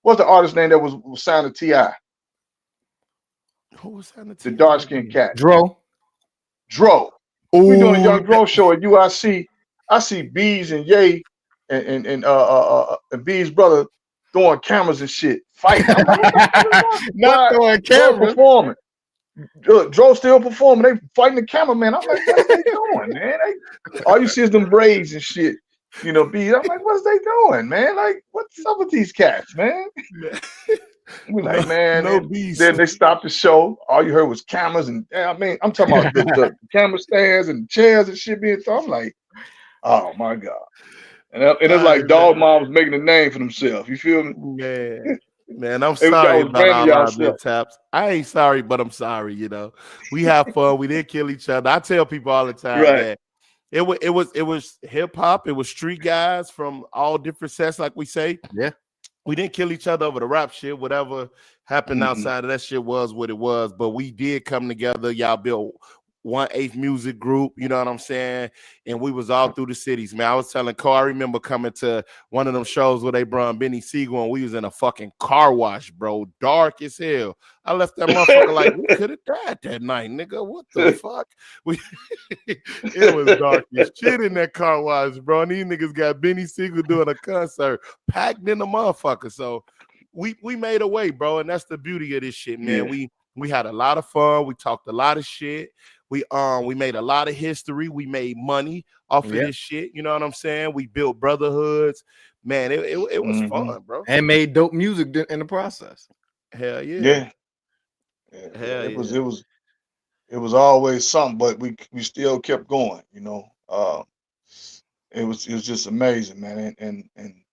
what's the artist name that was signed to T.I.? Who was signed to The T.I.? dark skinned cat. Dro. We doing a Young Dro show at UIC. I see Bees and Ye and Bees' brother throwing cameras and shit, fighting. I'm like, Not throwing Dro cameras. performing. Dro still performing. They fighting the cameraman. I'm like, what are they doing, man? All you see is them braids and shit. You know, Bees. I'm like, what is they doing, man? Like, what's up with these cats, man? We like, man. Then they stopped the show. All you heard was cameras and I mean, I'm talking about the camera stands and chairs and shit being thrown. I'm like, oh my god. And it's like Dog Mom's making a name for themselves. You feel me? Man, I'm sorry about all our mishaps. I ain't sorry, but I'm sorry. You know, we have fun. We didn't kill each other. I tell people all the time that it was hip hop. It was street guys from all different sets, like we say. Yeah. We didn't kill each other over the rap shit. Whatever happened outside of that shit was what it was. But we did come together. Y'all built 1/8 music group, you know what I'm saying? And we was all through the cities, man. I was telling Cole, I remember coming to one of them shows where they brought Benny Siegel and we was in a fucking car wash, bro. Dark as hell. I left that motherfucker like, we could have died that night, nigga. What the fuck? It was dark as shit in that car wash, bro. And these niggas got Benny Siegel doing a concert, packed in the motherfucker. So we made a way, bro. And that's the beauty of this shit, man. Yeah. We had a lot of fun. We talked a lot of shit. We made a lot of history. We made money off of this shit. You know what I'm saying? We built brotherhoods. Man, it was fun, bro. And made dope music in the process. Hell yeah. Hell it was always something, but we still kept going, you know. It was just amazing, man. And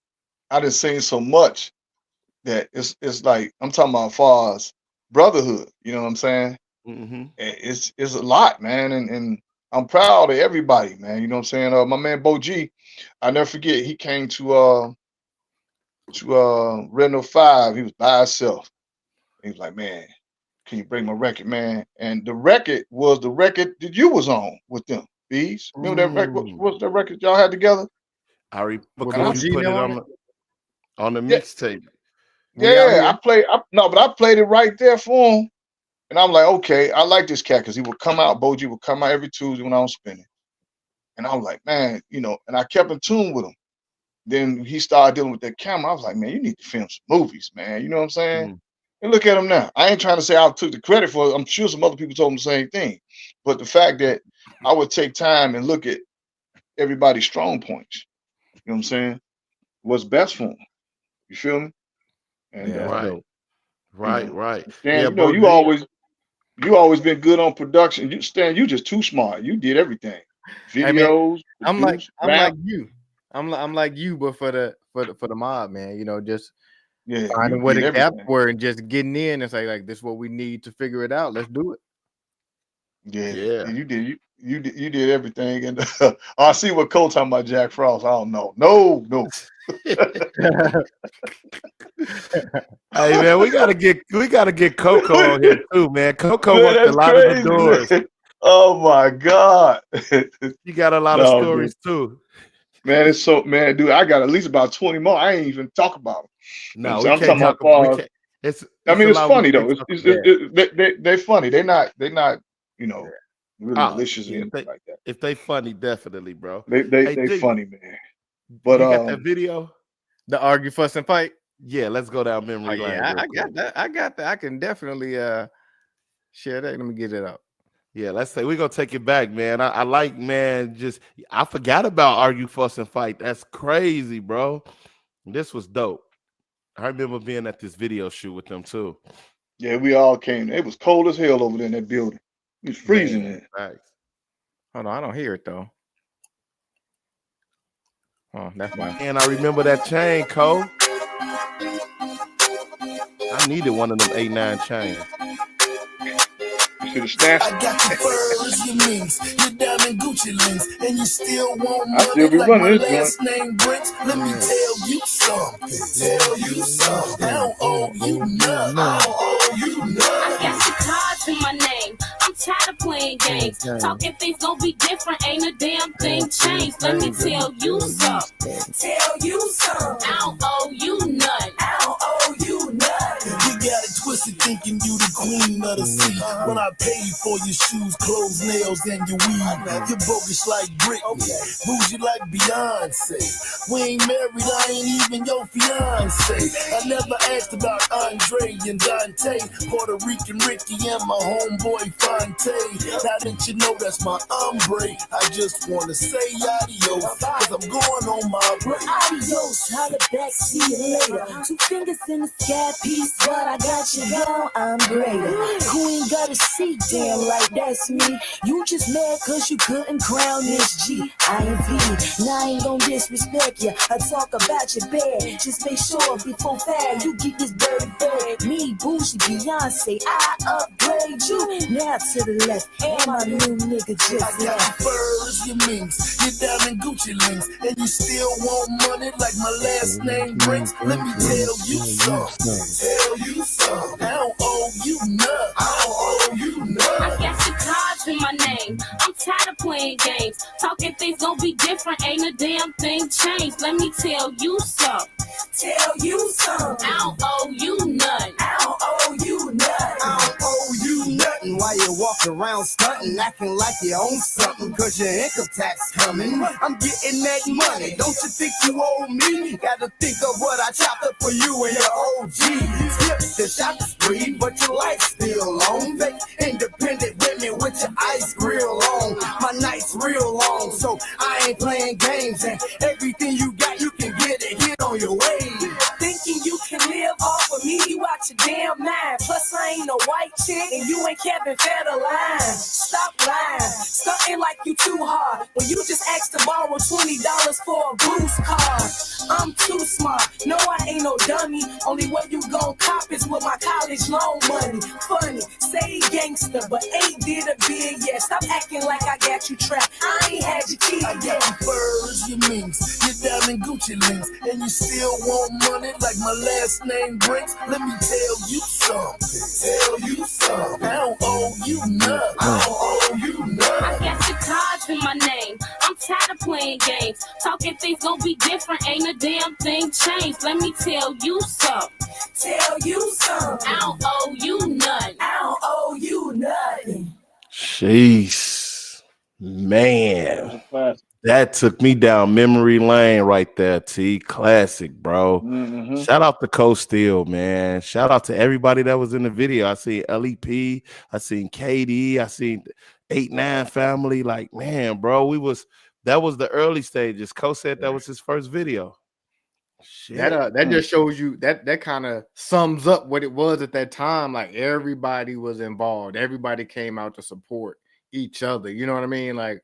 I just seen so much that it's like I'm talking about as far as brotherhood, you know what I'm saying? It's a lot, man, and I'm proud of everybody, man. You know what I'm saying? My man Bo G, I never forget. He came to Reno 5. He was by himself. He was like, "Man, can you bring my record, man?" And the record was the record that you was on with them. Bees. Remember that record? What's the record y'all had together? I remember With because you OG put it on on the Yeah. mixtape. We Out Yeah, Here? I played it right there for him. And I'm like, okay, I like this cat because he would come out, Boji would come out every Tuesday when I was spinning. And I was like, man, and I kept in tune with him. Then he started dealing with that camera. I was like, man, you need to film some movies, man. You know what I'm saying? And look at him now. I ain't trying to say I took the credit for it. I'm sure some other people told him the same thing. But the fact that I would take time and look at everybody's strong points, you know what I'm saying? What's best for him. You feel me? And Yeah, that's dope. Right. Stan, Yeah, you always been good on production. Stan, you just too smart. You did everything. Videos, I'm like rap. you. I'm like you, but for the mob, man. Just Yeah, finding you where did the gaps everything. were and just getting in and say like, this is what we need to figure it out. Let's do it. Yeah. You did everything. And I see what Cole talking about Jack Frost. I don't know. No. Hey man, we gotta get Coco on here too, man. Coco Man, worked a that's lot crazy, of the doors. man. Oh my God. You got a lot of stories too. Man, it's so dude. I got at least about 20 more. I ain't even talk about them. No, I'm talking about we can't. It's funny though. They're funny. They're not really malicious or anything like that. If they funny, definitely, bro. They funny, man. But you got that video? The argue, fuss, and fight. Yeah, let's go down memory lane. Yeah, I got that. I got that. I can definitely share that. Let me get it up. Yeah, let's say we're gonna take it back, man. I like, man, I forgot about argue, fuss, and fight. That's crazy, bro. This was dope. I remember being at this video shoot with them too. Yeah, we all came. It was cold as hell over there in that building. It was freezing there. Thanks. Hold on, I don't hear it though. Oh, that's my. And I remember that chain, Cole. I needed one of them 8-9 chains. You should have snatched. I got your furs, your minks, your diamond Gucci links, and you still want I still money be like my running this last name Bricks. Let me tell you something. Tell you something. I don't owe you nothing. I don't owe you nothing. I got the cards in my name. I'm tired of playing games. Talking things gon' be different. Ain't a damn thing changed. Let me tell you something. Tell you something. I don't owe you nothing. I don't owe you nothing. You got it twisted thinking you the queen of the sea. When I pay for your shoes, clothes, nails, and your weed. You're bogus like Britney, bougie like Beyonce. We ain't married, I ain't even your fiance. I never asked about Andre and Dante, Puerto Rican Ricky and my homeboy Fonte. Now that you know that's my ombre, I just wanna say adios, cause I'm going on my break. Adios, holla back, see you later. 2 fingers in the sky piece, but I got you down, I'm greater. Queen got a seat, damn right, that's me. You just mad cause you couldn't crown this G. I ain't V, now I ain't gon' disrespect ya. I talk about your bed, just make sure before fad you get this dirty bag. Me, bougie, Beyonce, I upgrade you. Now to the left, and my new nigga just I got left. your furs, your minks, your diamond Gucci links, and you still want money like my last name Bricks. Let me tell you something. Tell you something. I don't owe you nothing. I don't owe you nothing. I got the cards in my name. I'm tired of playing games. Talking things gon' be different. Ain't a damn thing changed. Let me tell you something. Tell you something. I don't owe you nothing. I don't owe you nothing. I don't owe you nothing. While you walk around stunting, acting like you own something, cause your income tax coming. I'm getting that money, don't you think you owe me? Gotta think of what I chopped up for you and your OG. Skip the shop spree, but your life's still long. Make independent women with your ice grill on. My night's real long, so I ain't playing games. And everything you got, you can get it, hit on your way. Thinking you can live off of me, you out your damn mind. Plus I ain't no white chick, and you ain't Kevin Federline. Stop lying, stunting like you too hard, when you just asked to borrow $20 for a boost card. I'm too smart, no I ain't no dummy. Only way you gon' cop is with my college loan money. Funny, say gangster, but ain't did a bid yet. Stop acting like I got you trapped, I ain't had your key I got yet. your furs, your minks, your diamond Gucci links, and you still want money like my last name Bricks. Let me tell you something. Tell you something. I don't owe you nothing. I don't owe you nothing. I got the cards Barz for my name. I'm tired of playing games. Talking things gon' be different. Ain't a damn thing changed. Let me tell you something. Tell you something. I don't owe you nothing. I don't owe you nothing. Jeez, That was man, a classic. that took me down memory lane right there. T classic, bro. Mm-hmm. Shout out to Coach Steele, man. Shout out to everybody that was in the video. I seen LEP, I seen KD, I seen 8-9 family. Like, man, bro, that was the early stages. Coach said that was his first video. Shit. That just shows you that kind of sums up what it was at that time. Like everybody was involved. Everybody came out to support each other. You know what I mean? Like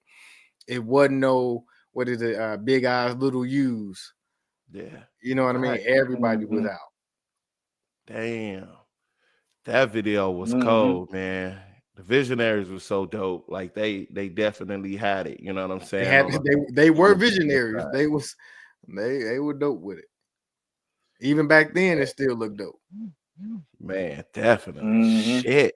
it wasn't no big eyes, little U's. Yeah. You know what I mean? Everybody was out. Damn. That video was Mm-hmm. cold, man. The Visionaries was so dope. Like they definitely had it. You know what I'm saying? They were visionaries. They were dope with it. Even back then, it still looked dope. Man, definitely. Mm-hmm. Shit.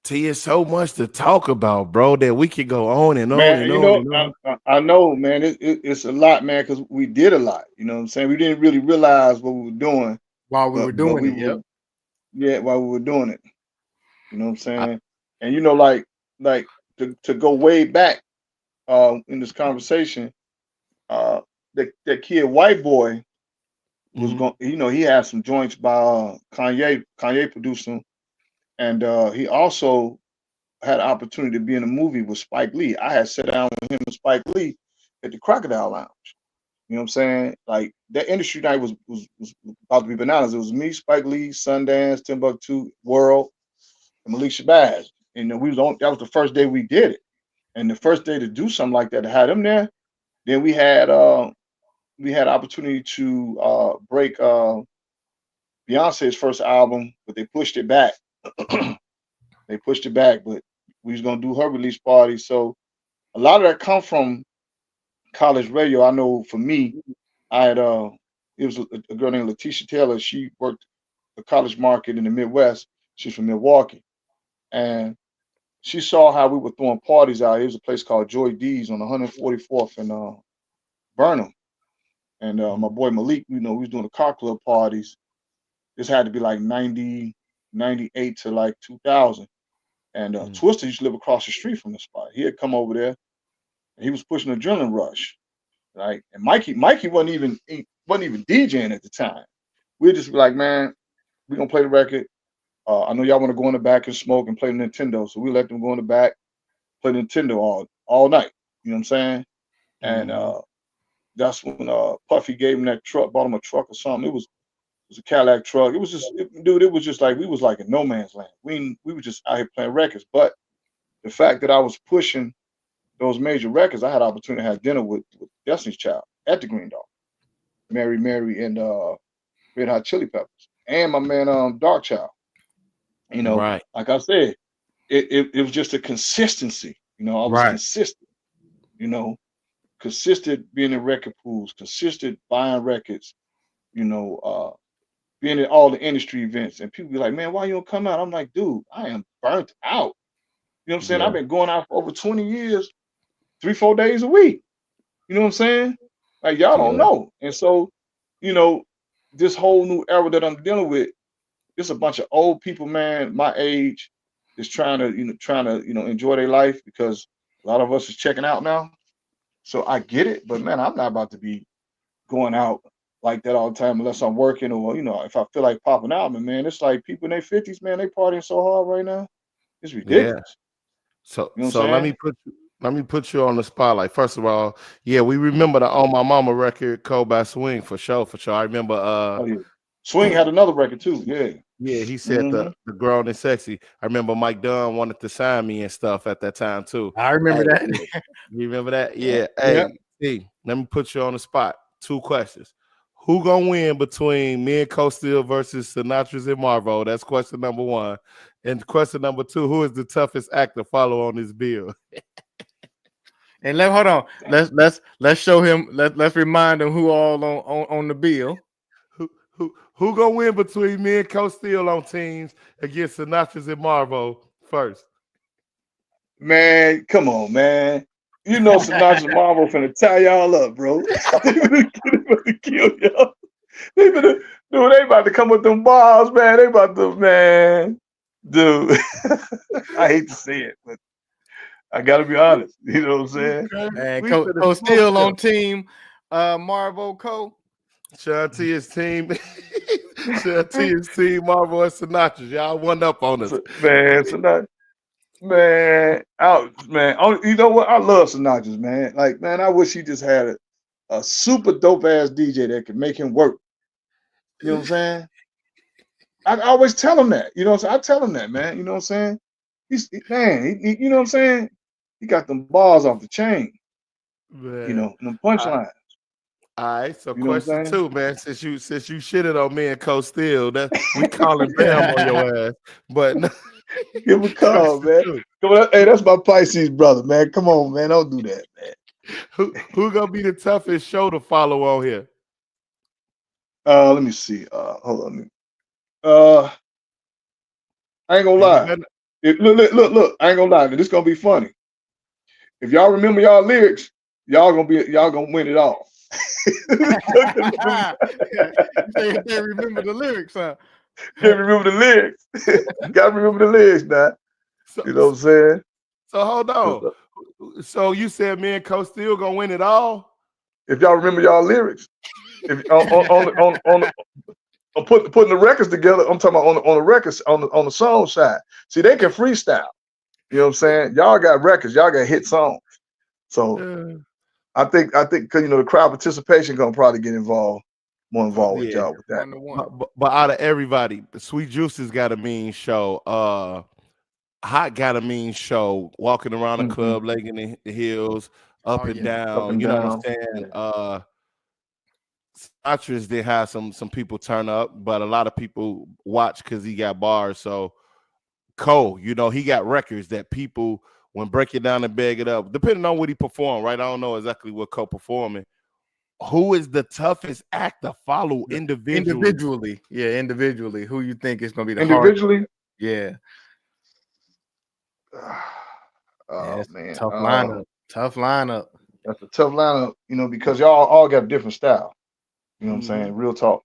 T, is so much to talk about, bro, that we could go on and on Man, and you on know, and on. I know, man. It's a lot, man, because we did a lot. You know what I'm saying? We didn't really realize what we were doing while we were doing it. Yeah, while we were doing it. You know what I'm saying? And you know, like to go way back in this conversation, that kid White Boy was going. You know, he had some joints by Kanye. Kanye produced them, and he also had an opportunity to be in a movie with Spike Lee. I had sat down with him and Spike Lee at the Crocodile Lounge. You know what I'm saying? Like that industry night was about to be bananas. It was me, Spike Lee, Sundance, Timbuktu, World, and Malik Shabazz. And that was the first day we did it. And the first day to do something like that, to have them there, then we had opportunity to break Beyonce's first album, but they pushed it back. They pushed it back, but we was gonna do her release party. So a lot of that come from college radio. I know for me, I had it was a girl named Letitia Taylor. She worked the college market in the Midwest. She's from Milwaukee, and she saw how we were throwing parties out. It was a place called Joy D's on 144th and Burnham. And my boy Malik, you know, we was doing the car club parties. This had to be like 90, 98 to like 2000. And Twister used to live across the street from the spot. He had come over there, and he was pushing Adrenaline Rush, right? And Mikey wasn't even DJing at the time. We'd just be like, man, we're gonna play the record. I know y'all want to go in the back and smoke and play Nintendo, so we let them go in the back, play Nintendo all night. You know what I'm saying? And that's when Puffy gave him that truck, bought him a truck or something. It was a Cadillac truck. It was just, it was just like we was like in no man's land. We were just out here playing records. But the fact that I was pushing those major records, I had an opportunity to have dinner with Destiny's Child at the Green Dog, Mary and Red Hot Chili Peppers, and my man Dark Child. You know, right. Like I said, it was just a consistency. You know, I was consistent. You know, consistent being in record pools, consistent buying records. You know, being at all the industry events, and people be like, man, why you don't come out? I'm like, dude, I am burnt out. You know what I'm saying? I've been going out for over 20 years, 3-4 days a week. You know what I'm saying? Like, y'all don't know. And so, you know, this whole new era that I'm dealing with, it's a bunch of old people, man, my age, is trying to enjoy their life, because a lot of us is checking out now. So I get it, but man, I'm not about to be going out like that all the time unless I'm working, or if I feel like popping out. But man, it's like people in their 50s, man, they partying so hard right now. It's ridiculous. So you know so let me put you on the spotlight. First of all, we remember the On My Mama record, Cold by Swing, for sure. I remember Swing had another record too. Yeah, he said the Grown and Sexy. I remember Mike Dunn wanted to sign me and stuff at that time too. I remember that. You remember that? Yeah. Hey, let me put you on the spot. 2 questions. Who gonna win between me and Coach Steele versus Sinatra's and Marvo? That's question number 1. And question number 2, who is the toughest act to follow on this bill? And hold on. Let's show him. Let's remind him who all on the bill. Who gonna win between me and Coach Steele on teams against Sinatra's and Marvo first? Man, come on, man. You know Sinatra Marvel finna tie y'all up, bro. They finna kill y'all. They about to come with them bars, man. They about to, man. Dude. I hate to say it, but I gotta be honest. You know what I'm saying? And Coach still on team Marvo Cole. Shaun T is team. Shaun T is team Marvel and Sinatra. Y'all one up on us. Man, Sinatra. Man, you know what? I love Sinatra's, man. Like, man, I wish he just had a super dope ass DJ that could make him work. You know what I'm saying? I always tell him that. You know what I'm saying? I tell him that, man. You know what I'm saying? You know what I'm saying? He got them bars off the chain. Man. You know, them punchlines. All right, so You know what I'm question 2, man. Since you shitted on me and Coach Steele, that we calling Bam on your ass. But give him a call, man. Come on, hey, that's my Pisces brother, man. Come on, man. Don't do that, man. Who gonna be the toughest show to follow on here? Let me see. Hold on. I ain't gonna lie. Look. I ain't gonna lie. This gonna be funny. If y'all remember y'all lyrics, y'all gonna win it all. You say if they remember the lyrics, huh? Can't remember the lyrics. Gotta remember the lyrics now. You know what I'm saying? So hold on. So you said me and Coach Steele gonna win it all? If y'all remember y'all lyrics, if on putting the records together, I'm talking about on the records on the song side. See, they can freestyle. You know what I'm saying? Y'all got records, y'all got hit songs. So I think because the crowd participation gonna probably get more involved with y'all with that. But out of everybody, Sweet Juice's got a mean show. Hot got a mean show. Walking around the club, legging the heels, up and down. You know what I'm saying? Sinatra's did have some people turn up, but a lot of people watch because he got bars. So Cole, he got records that people when break it down and bag it up, depending on what he performed, right? I don't know exactly what Cole performing. Who is the toughest act to follow individually? Yeah, individually. Who you think is gonna be the individually? hardest? Yeah. Oh man, tough lineup. Tough lineup. That's a tough lineup, because y'all all got a different style. You know what I'm saying? Real talk.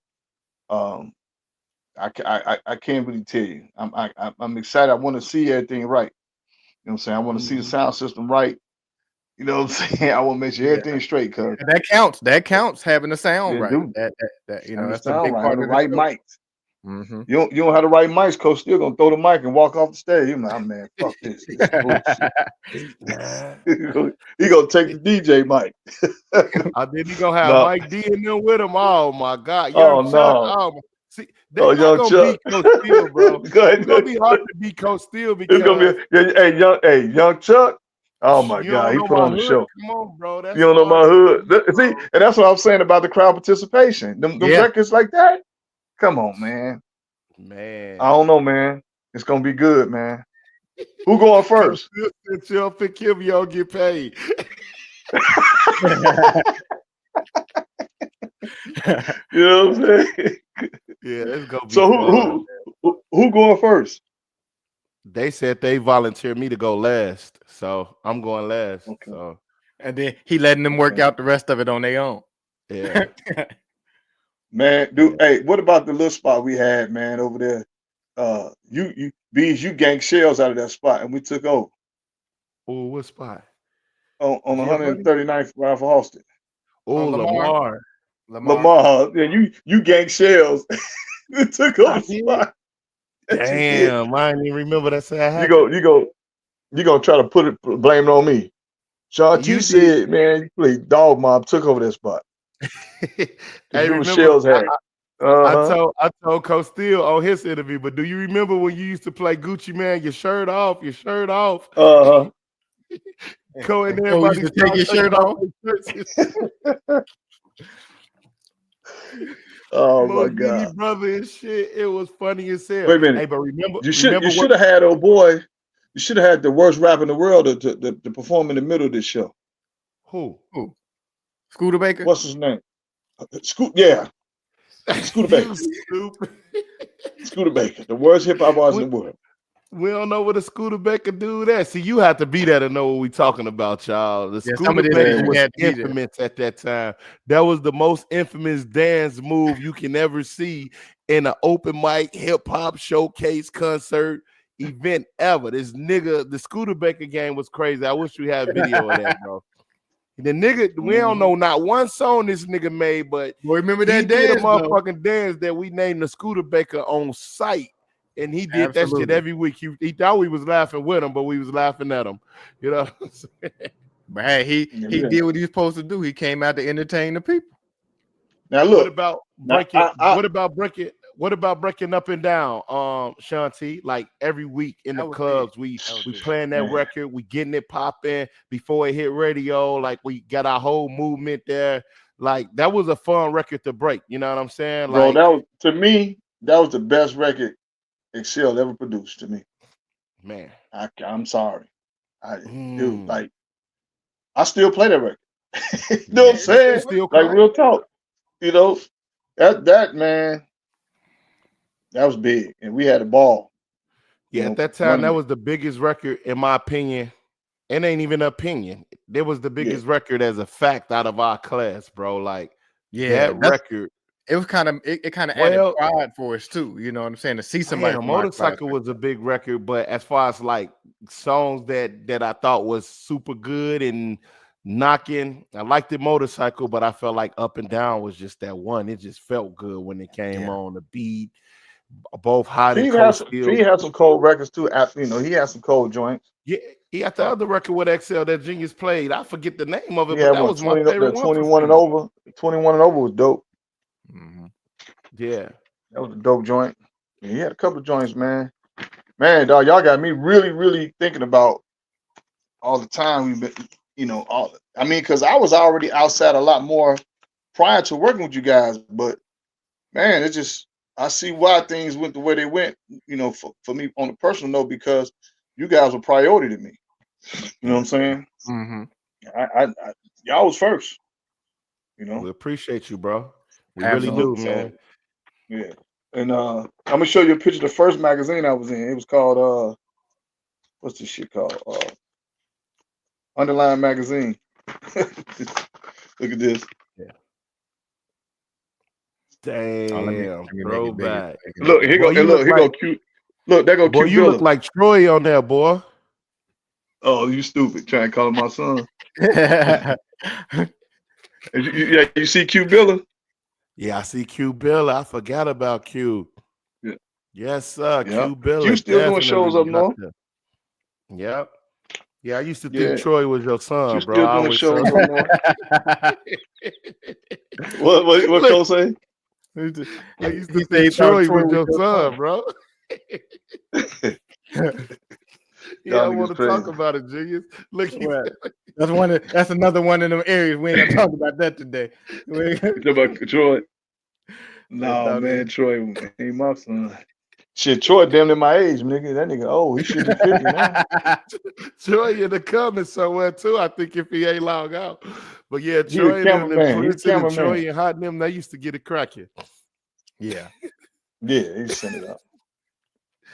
I can't really tell you. I'm excited. I want to see everything right. You know what I'm saying? I want to see the sound system right. You know what I'm saying? I want to make sure everything's straight. Cause that counts. That counts. Having the sound right. That that's a big part of the right mics. Mm-hmm. You don't have the right mics. Coach still gonna throw the mic and walk off the stage. You're like, man, fuck this. This is bullshit. He gonna take the DJ mic. Then he gonna have Mike D in there with him. Oh my God, Young Chuck. See, they're not gonna beat Coach Steele, bro. It's gonna be hard to beat Coach Steele because it's gonna be young Chuck. Oh my God, he put on the show. Come on, bro. You don't know my hood. See, and that's what I'm saying about the crowd participation. Them records like that. Come on, man. Man, I don't know, man. It's gonna be good, man. Who going first? You'll pick him, y'all get paid. You know what I'm saying? Yeah, it's gonna be so who going first? They said they volunteered me to go last, so I'm going last. Okay. So. And then he letting them work out the rest of it on their own. Yeah. Man, dude, hey, what about the little spot we had, man, over there? You ganked shells out of that spot and we took over. Oh, what spot? On 139th right for Austin. Oh, Lamar. Yeah, you ganked shells. We took over the spot. Damn, I didn't even remember that. You gonna try to blame it on me. Shaun T said, man, you played dog mob, took over that spot. Hey, remember, shells had. I told Coach Steele on his interview, but do you remember when you used to play Gucci Man, your shirt off? Uh-huh. Go in there, everybody to take your shirt off. Oh my God, brother and shit. It was funny as hell. Wait a minute. Hey, but remember, you should have had old boy. You should have had the worst rapper in the world to perform in the middle of this show. Who? Scooter Baker. What's his name? Yeah. Scooter Baker. Scooter Baker, the worst hip hop artist in the world. We don't know what a Scooter Baker do that. See, you have to be there to know what we talking about, y'all. The Yeah, some Scooter of this Baker you was had to be there. infamous at that time. That was the most infamous dance move you can ever see in an open mic hip hop showcase concert event ever. This nigga, the Scooter Baker game was crazy. I wish we had video of that, bro. The nigga, we don't know not one song this nigga made, but Boy, remember he that did a dance, though? motherfucking dance that we named the Scooter Baker on site. And he did that shit Absolutely. every week. He thought we was laughing with him, but we was laughing at him. You know what I'm saying? But hey, he did what he was supposed to do. He came out to entertain the people. Now look. What about breaking? I, what about breaking? What about breaking up and down? Shaun T, like every week in the clubs, we playing that record, we getting it popping before it hit radio. Like we got our whole movement there. Like that was a fun record to break. You know what I'm saying? bro, Like that was, to me, that was the best record Excel ever produced to me. Man, I'm sorry. Dude, like I still play that record. You know what I'm saying? Like real talk. You know, that man, that was big. And we had a ball. Yeah, at that time, that was the biggest record, in my opinion. It ain't even an opinion. It was the biggest record as a fact out of our class, bro. Like, that record. It was kind of it kind of added pride for us too. You know what I'm saying? To see somebody from Motorcycle was a big record, but as far as like songs that I thought was super good and knocking, I liked the Motorcycle, but I felt like Up and Down was just that one. It just felt good when it came on the beat. Both hot and cold. He had some cold records too. You know, he had some cold joints. Yeah, he had the other record with XL that Genius played. I forget the name of it, Yeah, but that was my favorite one. 21 and over. 21 and over was dope. Mm-hmm. Yeah, that was a dope joint. Yeah, he had a couple of joints, man. Man, dog, y'all got me really, really thinking about all the time we've been, you know, because I was already outside a lot more prior to working with you guys, but man, it's just I see why things went the way they went, you know, for me on a personal note, because you guys were priority to me. You know what I'm saying? Mm-hmm. I y'all was first. You know, we appreciate you, bro. We really do, man. Yeah, and I'm gonna show you a picture of the first magazine I was in. It was called what's this shit called? Underline Magazine. Look at this. Yeah. Damn, throwback. Look, here go, here go cute. Look, there go boy, cute. You look like Troy on there, boy. Oh, you stupid! Trying to call him my son. You see Q Billa? Yeah, I see Q Billa. I forgot about Q. Yeah. Yes, sir. Yeah. Q Billa. Q still doing shows up north. Yep. Yeah, I used to think Troy was your son, Q bro. still doing shows up north. What Cole say? I used to think Troy was your son, bro. Yeah, I want to talk about it, Genius. Look, that's another one of them areas we ain't gonna talk about that today. Talk about Troy. No, man, Troy ain't my son. Shit, Troy damn near my age, nigga. That nigga, oh, he should be 50 now. Troy in the comments somewhere too. I think if he ain't long out, but yeah, Troy and Troy and Hot and them, they used to get it cracking. Yeah, yeah, he sent it out.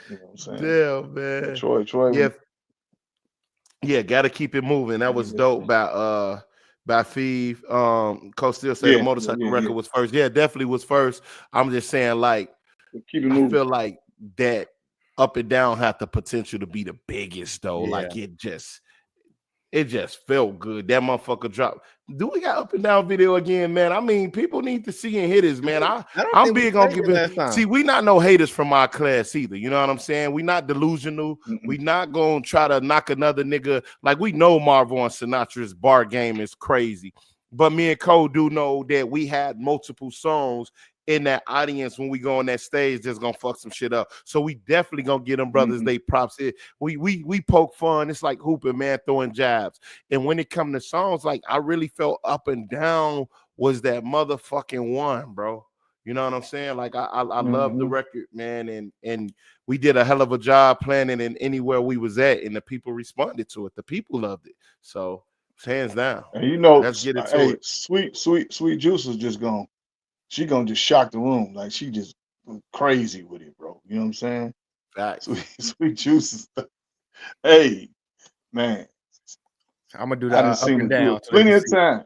You know what I'm saying? Damn, man. Troy. Yeah, gotta keep it moving. That was dope by Feeve. Coach still say the Motorcycle record was first. Yeah, definitely was first. I'm just saying, like, keep it moving. I feel like that Up and Down had the potential to be the biggest though. Yeah. Like it just felt good. That motherfucker dropped. Do we got Up and Down video again, man? I mean, people need to see and hit this, man. I'm big on giving. See, we not no haters from our class either. You know what I'm saying? We not delusional. We not gonna try to knock another nigga. Like we know Marvel and Sinatra's bar game is crazy, but me and Cole do know that we had multiple songs in that audience when we go on that stage that's gonna fuck some shit up. So we definitely gonna get them brothers they props here. We poke fun. It's like hooping, man, throwing jabs. And when it come to songs, like I really felt Up and Down was that motherfucking one, bro. You know what I'm saying? Like I love the record, man, and we did a hell of a job planning in anywhere we was at, and the people responded to it. The people loved it. So hands down. And you know, let's get into it. Sweet Juice is just gone. She gonna just shock the room. Like she just crazy with it, bro. You know what I'm saying? Facts. Sweet juices. Hey, man, I'm gonna do I the done up seen and him do down it so they plenty can of see. time.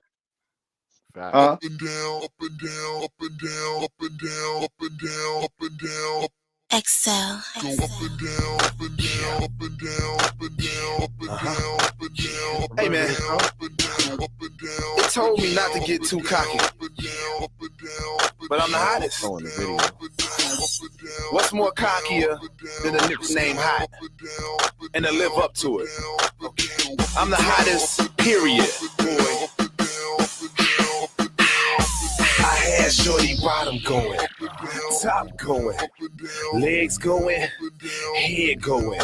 Facts. Huh? Up and down, up and down, up and down, up and down, up and down, up and down. Up. Excel. Go up and down, up and down, up and down, up and down, up and down, up and down. Hey, man. Up and down, up and down. It told me not to get too cocky, Up and down, up and down, up and but I'm the down, hottest. Showing the video. up and down, up and down. What's more cockier than a nickname hot Up and down, up and and to live up to it? down, up and down. I'm the hottest, period, boy. I had shorty bottom going, top going, legs going, head going.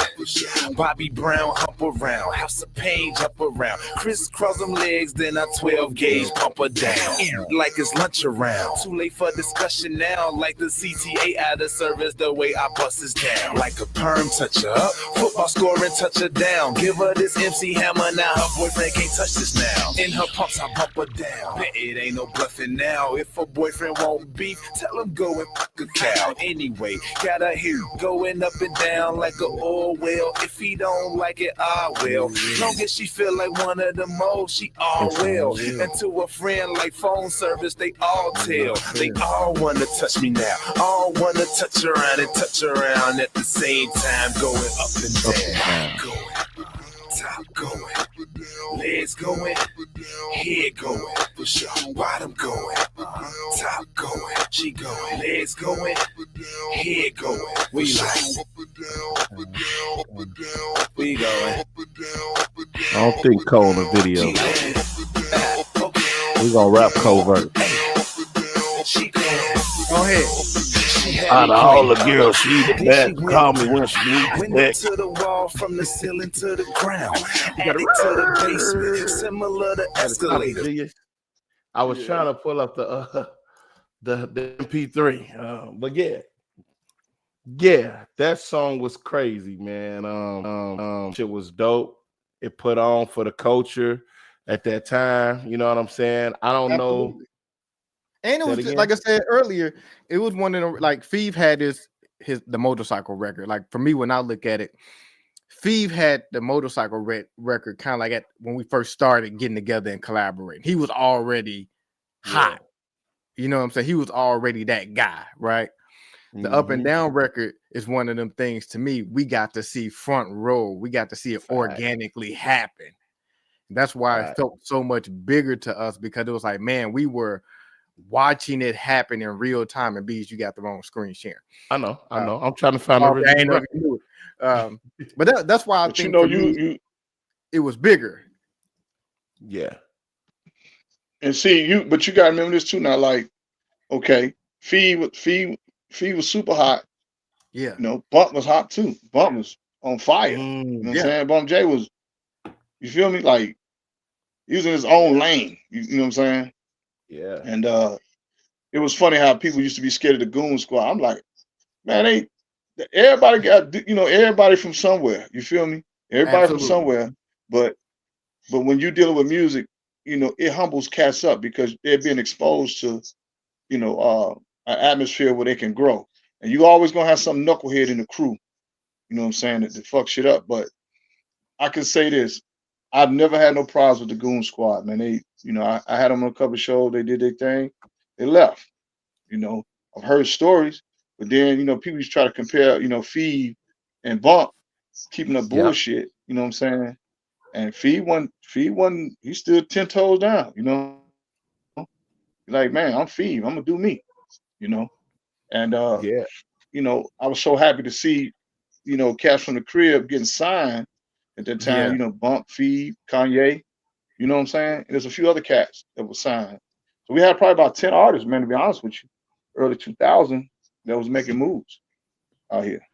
Bobby Brown up around, House of Pain jump around, crisscross them legs, then I 12 gauge pump her down. Like it's lunch around. Too late for discussion now. Like the CTA out of service, the way I bust is down. Like a perm toucher up, football scoring toucher down. Give her this MC Hammer now. Her boyfriend can't touch this now. In her pumps, I bump her down. Bet it ain't no bluffing now. If her boyfriend won't beef, tell him go and fuck a cow. Anyway, got her here going up and down like a oil well. If he don't like it, I will. Long as she feel like one of the most, she all will. And to a friend like phone service, they all tell. They all wanna touch me now. All wanna touch around and touch around at the same time. Going up and down. Going. Top going. Legs going. Head going. Push up. Bottom going. Top going. She going. Legs going. Head going. We like. We going. I don't think Cole in the video. We gonna rap covert. Go ahead. Out of all the girls, she the best. Call me when she Went needs to the wall, from the ceiling to the ground. Attic to the basement, similar to escalator. that. I was trying to pull up the MP3, but yeah, that song was crazy, man. Shit was dope. It put on for the culture at that time. You know what I'm saying? I don't know. And it was just, like I said earlier, it was one of the, like, Feeve had the motorcycle record. Like, for me, when I look at it, Feeve had the motorcycle record kind of like at when we first started getting together and collaborating. He was already hot. You know what I'm saying? He was already that guy, right? The Up and Down record is one of them things, to me, we got to see front row. We got to see it organically happen. That's why it felt so much bigger to us, because it was like, man, we were watching it happen in real time. And Bees, you got the wrong screen share. I know. I'm trying to find the original. But that's why I think it was bigger. Yeah. And see, but you gotta remember this too now. Like, okay, Feeve was super hot. Yeah. You know, Bump was hot too. Bump was on fire. You know what I'm saying? Bump J was, you feel me? Like, he was in his own lane. You know what I'm saying? Yeah. And it was funny how people used to be scared of the Goon Squad. I'm like, man, everybody got, everybody from somewhere. You feel me? Everybody from somewhere. But when you're dealing with music, it humbles cats up, because they're being exposed to, an atmosphere where they can grow. And you always gonna have some knucklehead in the crew. You know what I'm saying? That fuck shit up. But I can say this: I've never had no problems with the Goon Squad, man. They, I had them on a couple of shows. They did their thing. They left. I've heard stories, but then people used to try to compare, Feeve and Bump, keeping up bullshit. You know what I'm saying? And Feeve won. He stood 10 toes down. Like, man, I'm Feeve. I'm gonna do me. And I was so happy to see, cats from the crib getting signed at that time. Bump, Feeve, Kanye. You know what I'm saying? And there's a few other cats that were signed. So we had probably about 10 artists, man, to be honest with you, early 2000, that was making moves out here.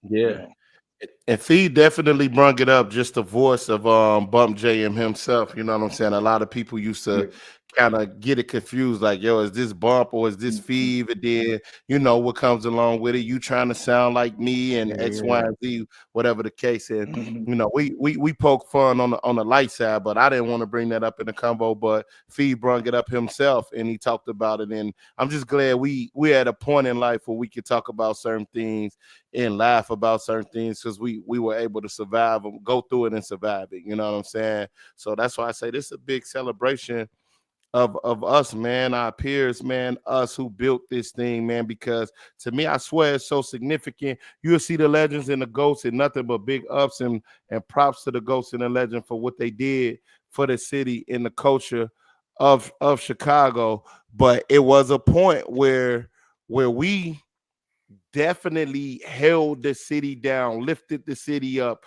Yeah. And Feeve definitely brung it up, just the voice of Bump J himself. You know what I'm saying? A lot of people used to kind of get it confused, like, yo, is this bump or is this feed? And then, what comes along with it. You trying to sound like me and X, Y, and Z, whatever the case is. We poke fun on the light side, but I didn't want to bring that up in the convo. But Feed brung it up himself and he talked about it. And I'm just glad we're at a point in life where we can talk about certain things and laugh about certain things because we were able to survive them, go through it and survive it. You know what I'm saying? So that's why I say this is a big celebration of us, man, our peers, man, us who built this thing, man, because to me, I swear it's so significant. You'll see the legends and the GOATs and nothing but big ups and props to the GOATs and the legend for what they did for the city and the culture of Chicago. But it was a point where we definitely held the city down, lifted the city up,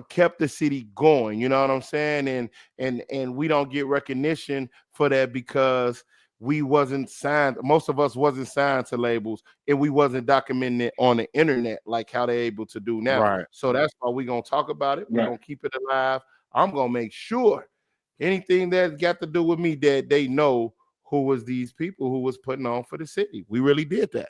kept the city going. You know what I'm saying? And we don't get recognition for that because we wasn't signed. Most of us wasn't signed to labels, and we wasn't documenting it on the internet like how they're able to do now. Right. So that's why we're gonna talk about it. We're gonna keep it alive. I'm gonna make sure anything that's got to do with me that they know who was these people who was putting on for the city. We really did that.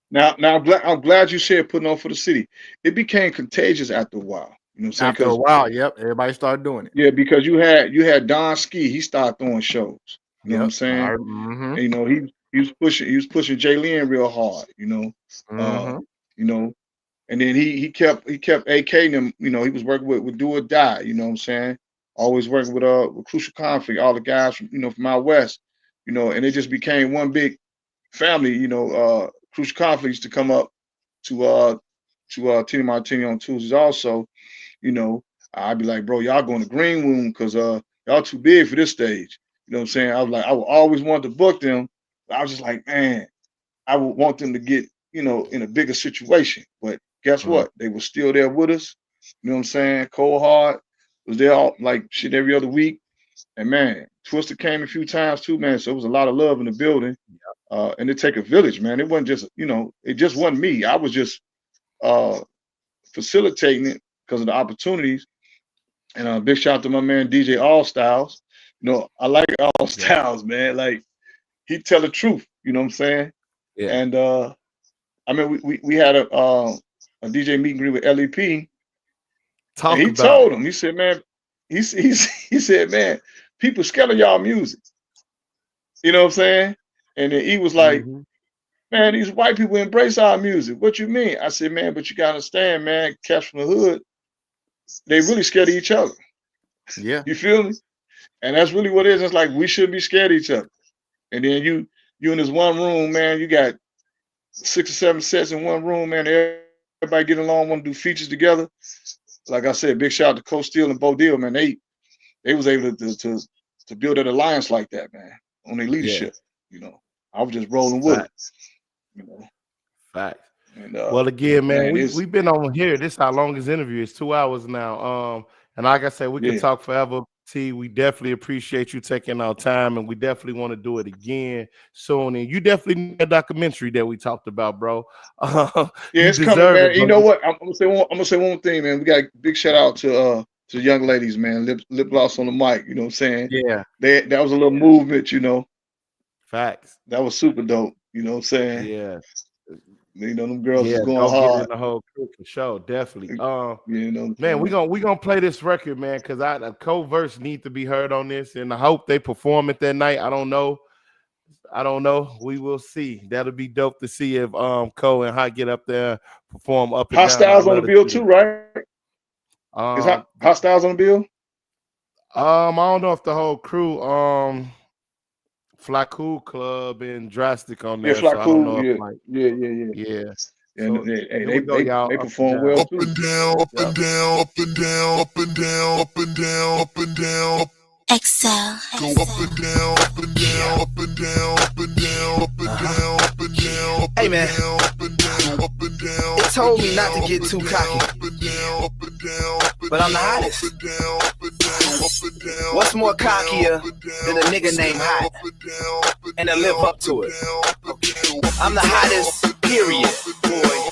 Now I'm glad you said putting on for the city. It became contagious after a while. You know what I'm saying? After a while, yep, everybody started doing it. Yeah, because you had Don Ski. He started throwing shows. You know what I'm saying? Mm-hmm. And, he was pushing Jay Lynn real hard. And then he kept AK and them. He was working with Do or Die. You know what I'm saying? Always working with Crucial Conflict, all the guys from out west. And it just became one big family. Crucial Conflict used to come up to Tini Martini on Tuesdays also. I'd be like, bro, y'all going to green room because y'all too big for this stage. You know what I'm saying? I was like, I would always want to book them. But I was just like, man, I would want them to get, in a bigger situation. But guess what? They were still there with us. You know what I'm saying? Cold Hard was there all like shit every other week. And man, Twister came a few times too, man. So it was a lot of love in the building. And it take a village, man. It wasn't just, it just wasn't me. I was just facilitating it because of the opportunities. And a big shout out to my man DJ All Styles. I like All Styles, man. Like he tell the truth. You know what I'm saying? Yeah. And I mean, we had a DJ meet and greet with LEP. And he told him, he said, man, he said, man, people scared of y'all music. You know what I'm saying? And then he was like, man, these white people embrace our music. What you mean? I said, man, but you gotta understand, man, cats from the hood, they really scared of each other. Yeah. You feel me? And that's really what it is. It's like we shouldn't be scared of each other. And then you in this one room, man, you got 6 or 7 sets in one room, man. Everybody get along, want to do features together. Like I said, big shout out to Coach Steele and Bo Deal, man. They was able to build an alliance like that, man, on their leadership. I was just rolling with it. Facts. And, well, again, man, we've been on here. This is our longest interview. It's 2 hours now. And like I said, we can talk forever. T, we definitely appreciate you taking our time, and we definitely want to do it again soon. And you definitely need a documentary that we talked about, bro. It's coming, man. You know what? I'm gonna say one thing, man. We got a big shout out to the young ladies, man. Lip gloss on the mic. You know what I'm saying? Yeah. That was a little movement, Facts. That was super dope. You know what I'm saying? Yeah. Them girls is going hard. Get in the whole crew for sure, definitely. Man, we gonna play this record, man, because the co-verse need to be heard on this, and I hope they perform it that night. I don't know. We will see. That'll be dope to see if Co and Hot get up there, perform up and down. Hostiles on the bill too, right? Is Hostiles on the bill? I don't know if the whole crew, Fly Cool Club and Drastic on there. Yeah, Fly Cool. Yeah. And so, they perform well too. Up and down, up and down, up and down, up and down, up and down, up and down. Excel. Go up and down, up and down, up and down, up and down, up and down, up and down. Hey man, up and down, up and down. it told me not to get too cocky, but I'm the hottest. What's more cockier than a nigga named Hot and to live up to it? I'm the hottest, period, boy.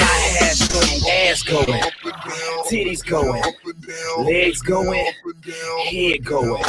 I had ass going, titties going, legs going, head going.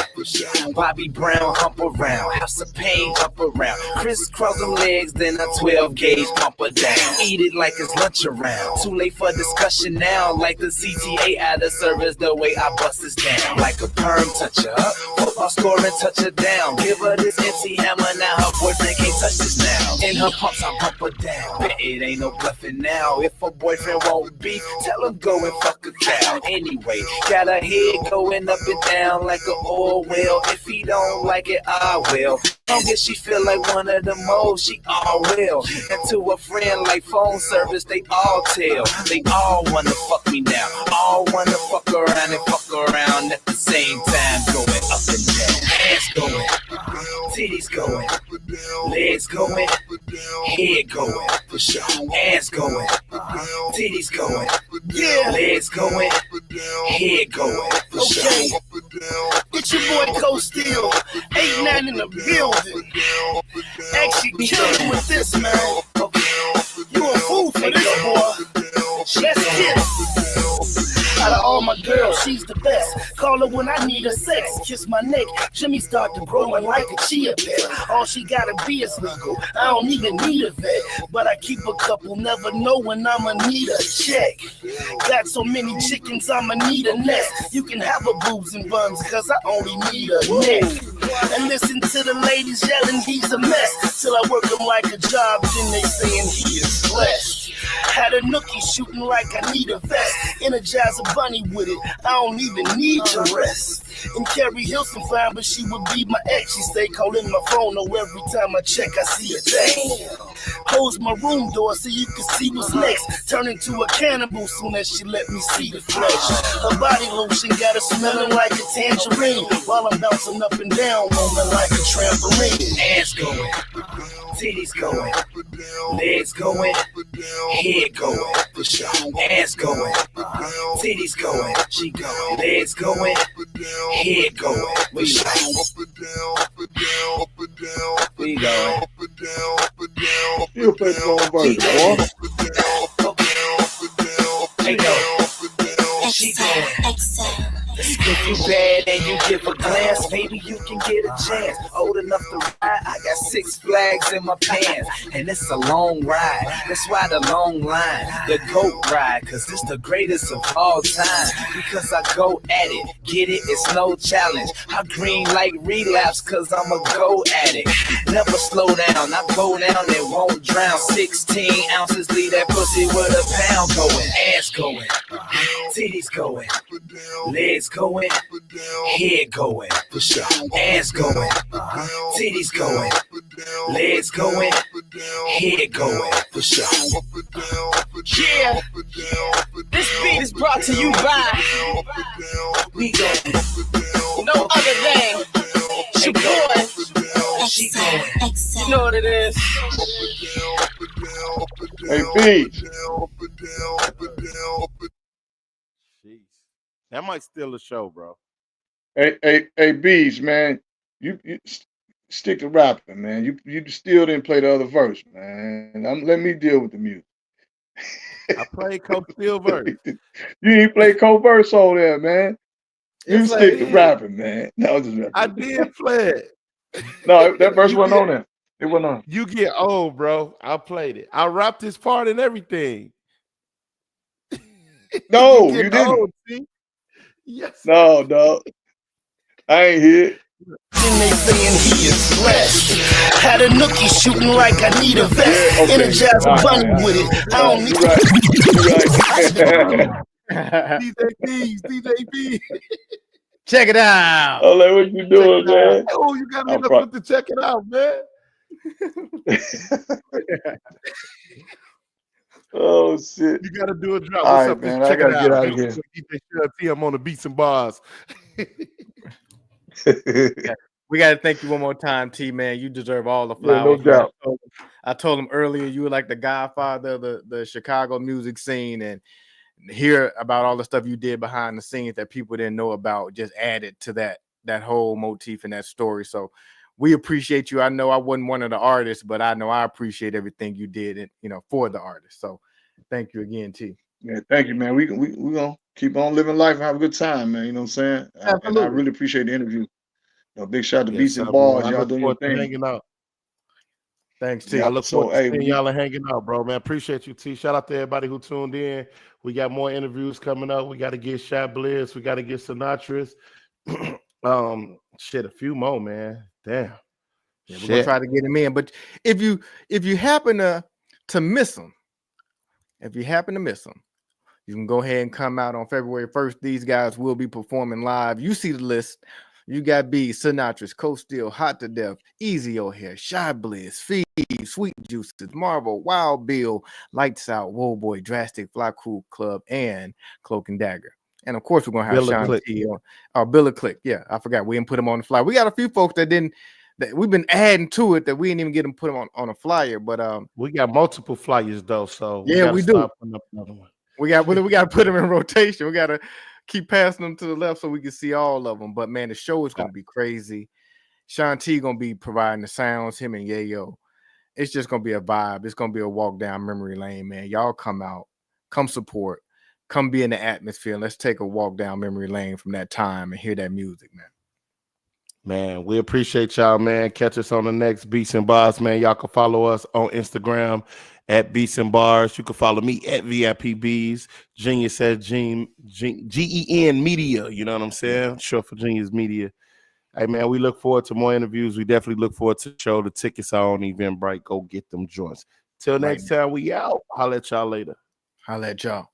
Bobby Brown hump around, House of Pain up around, crisscross them legs, then a 12 gauge pump her down. Eat it like it's lunch around. Too late for discussion now, like the CTA out of service. The way I bust this down, like a perm toucher up, football score and touch her down. Give her this MC Hammer now, her boyfriend can't touch this now. In her pumps I bump her down, bet it ain't no bluffing now. If her boyfriend won't beef, tell him go and fuck a cow. Anyway, got her head going up and down like an oil well. If he don't like it, I will. Long as she feel like one of the moles, she all will. And to a friend like phone service, they all tell. They all wanna fuck me now. All wanna fuck around and fuck around at the same time. Going up and down. Ass going, titties going, legs going, head going, for sure. Ass going, titties going, yeah, legs going, head going, for sure. It's your boy Coach Steel, 8-9 in the building. Actually killing with this, man. You a fool for this, boy. Let's get it. Out of all my girls, she's the best. Call her when I need her sex. Kiss my neck, Jimmy start to growing like a chia pet. All she gotta be is legal. I don't even need a vet, but I keep a couple. Never know when I'ma need a check. Got so many chickens, I'ma need a nest. You can have her boobs and buns, cause I only need a neck. And listen to the ladies yelling he's a mess. Till I work him like a job, then they saying he is blessed. Had a nookie shooting like I need a vest. Energize a bunny with it, I don't even need to rest. And Carrie Hilson fine, but she would be my ex. She stay calling my phone, know every time I check I see a text. Close my room door so you can see what's next. Turn into a cannibal soon as she let me see the flesh. Her body lotion got her smelling like a tangerine, while I'm bouncing up and down, rolling like a trampoline. Ass going, titties going, legs going, head going, for sure. Ass going, titties going, she going, legs going, head going, we going, we going. You play the wrong verse, boy. Hey yo, she going. If you bad and you give a glance, maybe you can get a chance. Old enough to ride, I got 6 flags in my pants. And it's a long ride, that's why the long line, the GOAT ride, cause it's the greatest of all time. Because I go at it, get it, it's no challenge. I green like relapse, cause I'm a go addict. Never slow down, I go down and won't drown. 16 ounces, leave that pussy with a pound going. Ass going, titties going, legs going, head going, for sure. Ass going, titties going, legs going, head going, for sure. Yeah, this beat is brought to you by We go, no other than your boy. she going. You know what it is. Hey, Beach. Jeez. That might steal the show, bro. Hey, Beach, man. You stick to rapping, man. You still didn't play the other verse, man. Let me deal with the music. I played Coach Steel verse. You ain't play co-verse on there, man. You Yes, I stick to did. rapping, man. No, just rapping. I did play it. No, that verse wasn't on there. It wasn't on. You get old, bro. I played it. I rapped this part and everything. No, get you didn't. old, see? Yes. No, dog. I ain't here. Then they saying he is blessed. Had a nookie shooting like I need a vest. Yeah, okay. Energize a bunny with it, I don't need You right. DJ B's, DJ B. Check it out. Oh, like, what you doing, man? Oh, you got me I'm to put the check it out, man. Oh, shit. You got to do a drop. All What's right, up? man. Let's I check gotta it get out. out of here. DJ Shaun, I'm on the beats and bars. We got to thank you one more time, T, man. You deserve all the Yeah, flowers. no doubt. I told him earlier you were like the godfather of the Chicago music scene, and hear about all the stuff you did behind the scenes that people didn't know about just added to that whole motif and that story. So we appreciate you. I know I wasn't one of the artists, but I know I appreciate everything you did, and for the artist. So thank you again, T. Yeah, thank you, man. We gonna keep on living life and have a good time, man. You know what I'm saying? And I Absolutely. really appreciate the interview. Big shout out to Yes, Beats sir, and man. Barz. I Y'all look doing your forward to thing. hanging out. Thanks, T. I Yeah. look So forward to hey, seeing y'all and hanging out, bro, man. Appreciate you, T. Shout out to everybody who tuned in. We got more interviews coming up. We got to get Shot Blizz. We got to get Sinatra's. Shit, a few more, man. Damn. Yeah, we're gonna try to get him in. But if you happen to miss them, you can go ahead and come out on February 1st. These guys will be performing live. You see the list. You got B, Sinatra's, Coast Steel, Hot to Death, Easy O'Hare, Shy Blizz, Feed, Sweet Juices, Marvel, Wild Bill, Lights Out, Whoa Boy, Drastic, Fly Cool Club, and Cloak and Dagger. And of course, we're gonna have Shaun T on Bill Click. Yeah, I forgot we didn't put him on the flyer. We got a few folks that we've been adding to it that we didn't even get them put them on a flyer. But we got multiple flyers though, so yeah, we do. Up another one. We got to put them in rotation. We got to keep passing them to the left so we can see all of them. But man, the show is gonna be crazy. Shaun T gonna be providing the sounds, him and Yayo. It's just gonna be a vibe. It's gonna be a walk down memory lane, man. Y'all come out, come support, come be in the atmosphere. Let's take a walk down memory lane from that time and hear that music, man. Man, we appreciate y'all, man. Catch us on the next Beats and Bars, man. Y'all can follow us on Instagram at Beats and Bars. You can follow me at VIPBs. Genius at GEN Media. You know what I'm saying? Short for Genius Media. Hey, man, we look forward to more interviews. We definitely look forward to the show. The tickets are on Eventbrite. Go get them joints. Till next time, we out. Holla at y'all later. Holla at y'all.